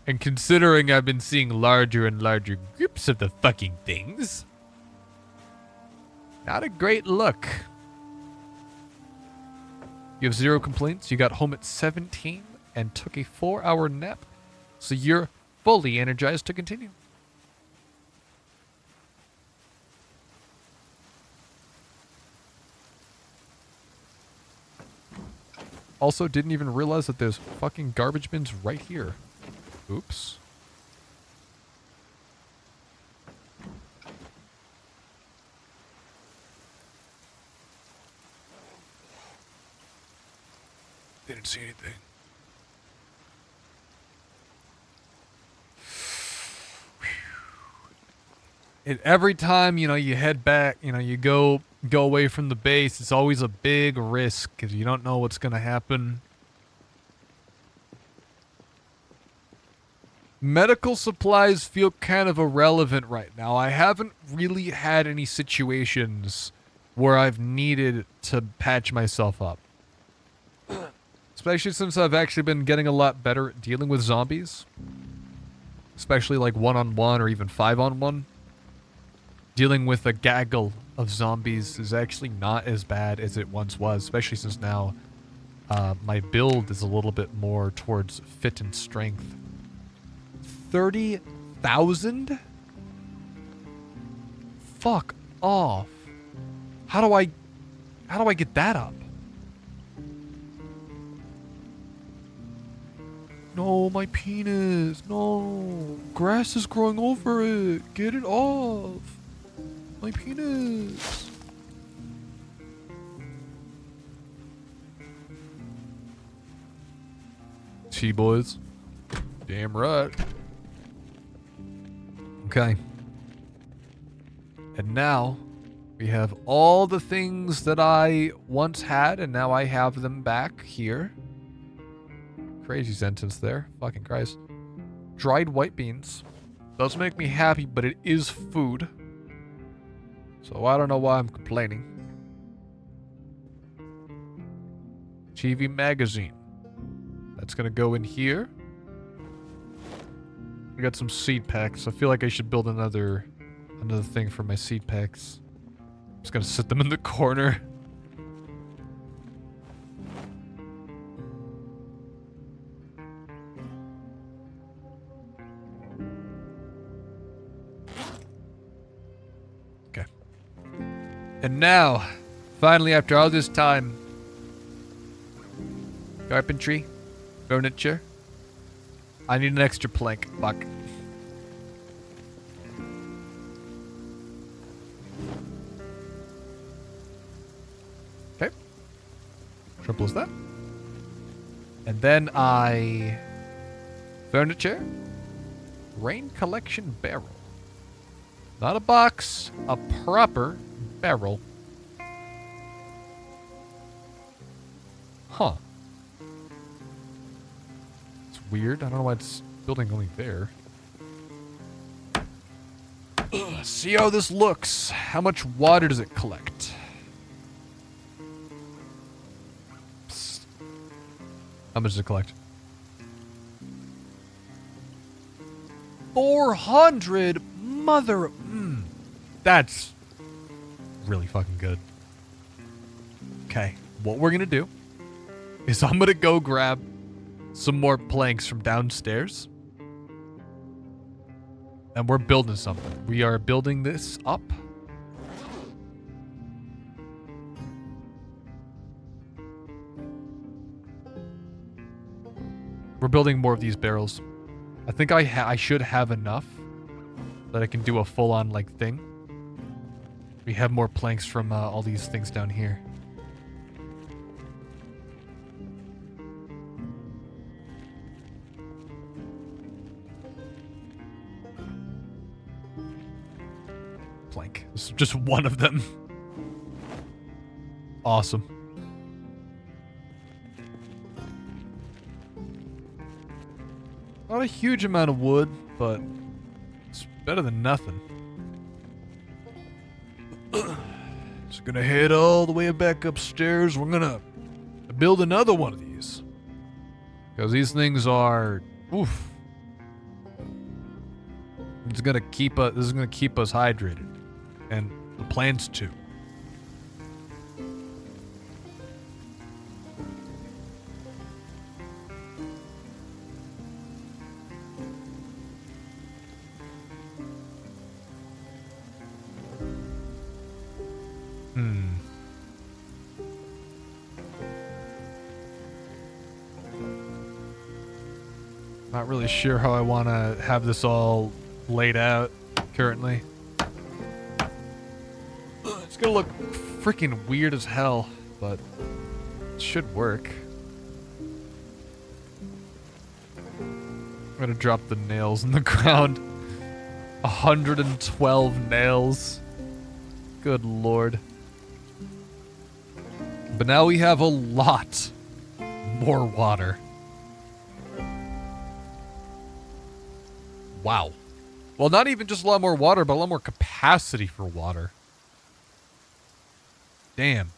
And considering I've been seeing larger and larger groups of the fucking things, not a great look. You have 0 complaints. You got home at 17 and took a 4-hour nap. So you're fully energized to continue. Also, didn't even realize that there's fucking garbage bins right here. Oops. Didn't see anything. And every time, you know, you head back, you know, you go away from the base, it's always a big risk because you don't know what's going to happen. Medical supplies feel kind of irrelevant right now. I haven't really had any situations where I've needed to patch myself up. Especially since I've actually been getting a lot better at dealing with zombies. Especially like 1-on-1 or even 5-on-1. Dealing with a gaggle of zombies is actually not as bad as it once was. Especially since now my build is a little bit more towards fit and strength. 30,000? Fuck off. How do I get that up? No, my penis. No. grass is growing over it. Get it off. My penis. Boys. Damn right. Okay. And now we have all the things that I once had, and now I have them back here. Crazy sentence there. Fucking Christ. Dried white beans. Does make me happy, but it is food. So I don't know why I'm complaining. TV magazine. That's gonna go in here. I got some seed packs. I feel like I should build another thing for my seed packs. I'm just gonna sit them in the corner. Okay. And now, finally, after all this time, carpentry, furniture. I need an extra plank. Fuck. Okay. Triple is that. And then furniture. Rain collection barrel. Not a box, a proper barrel. Huh. Weird. I don't know why it's building only there. Ugh, see how this looks. How much water does it collect? Psst. How much does it collect? 400 mother. That's really fucking good. Okay, what we're gonna do is I'm gonna go grab some more planks from downstairs. And we're building something. We are building this up. We're building more of these barrels. I think I should have enough that I can do a full-on like thing. We have more planks from all these things down here. Plank. This is just one of them. Awesome. Not a huge amount of wood, but it's better than nothing. Just gonna head all the way back upstairs. We're gonna build another one of these. Because these things are... Oof. This is gonna keep us hydrated. And the plants too. Not really sure how I want to have this all laid out currently. It's gonna look freaking weird as hell, but it should work. I'm gonna drop the nails in the ground. 112 nails. Good lord. But now we have a lot more water. Wow. Well, not even just a lot more water, but a lot more capacity for water. Damn.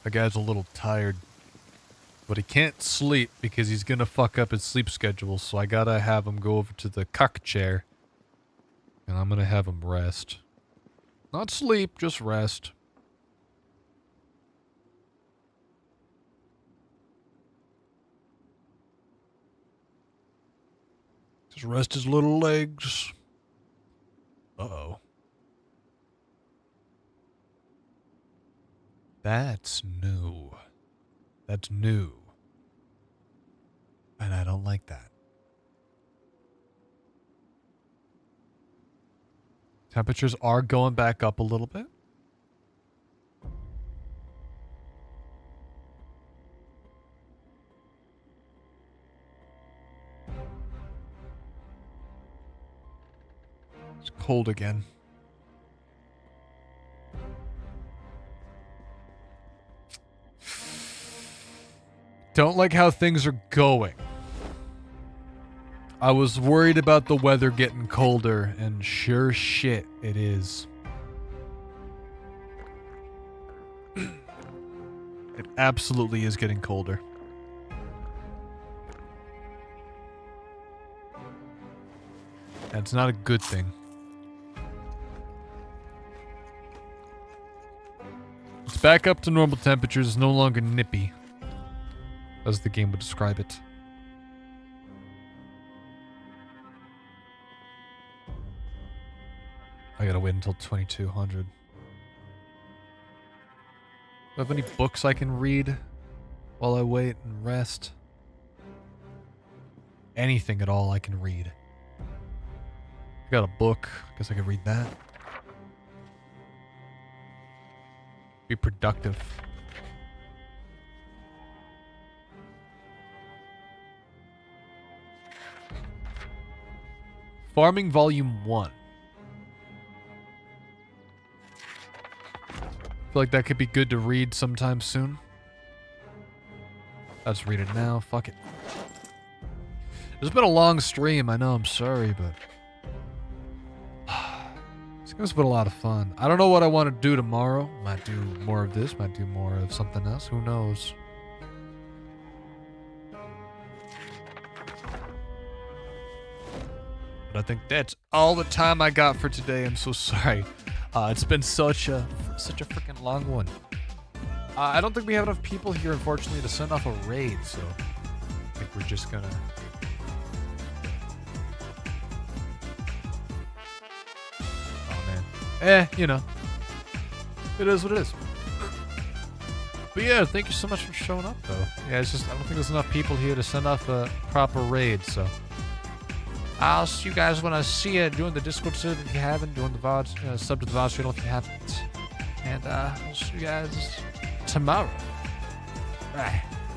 The guy's a little tired. But he can't sleep because he's gonna fuck up his sleep schedule, so I gotta have him go over to the cuck chair. And I'm gonna have him rest. Not sleep, just rest. Just rest his little legs. Uh-oh. That's new. That's new. And I don't like that. Temperatures are going back up a little bit. It's cold again. Don't like how things are going. I was worried about the weather getting colder, and sure shit, it is. It absolutely is getting colder. And it's not a good thing. It's back up to normal temperatures. It's no longer nippy, as the game would describe it. I gotta wait until 2200. Do I have any books I can read while I wait and rest? Anything at all I can read. I got a book. Guess I could read that. Be productive. Farming Volume 1. I feel like that could be good to read sometime soon. Let's read it now. Fuck it. It's been a long stream. I know. I'm sorry, but this game's been a lot of fun. I don't know what I want to do tomorrow. Might do more of this. Might do more of something else. Who knows? But I think that's all the time I got for today. I'm so sorry. It's been such a freaking long one. I don't think we have enough people here, unfortunately, to send off a raid, so I think we're just gonna... Oh, man. You know. It is what it is. But yeah, thank you so much for showing up, though. Yeah, it's just, I don't think there's enough people here to send off a proper raid, so... I'll see you guys when I see you doing the Discord server if you haven't, doing the VODs, sub to the VOD channel if you haven't. And I'll see you guys tomorrow. Bye.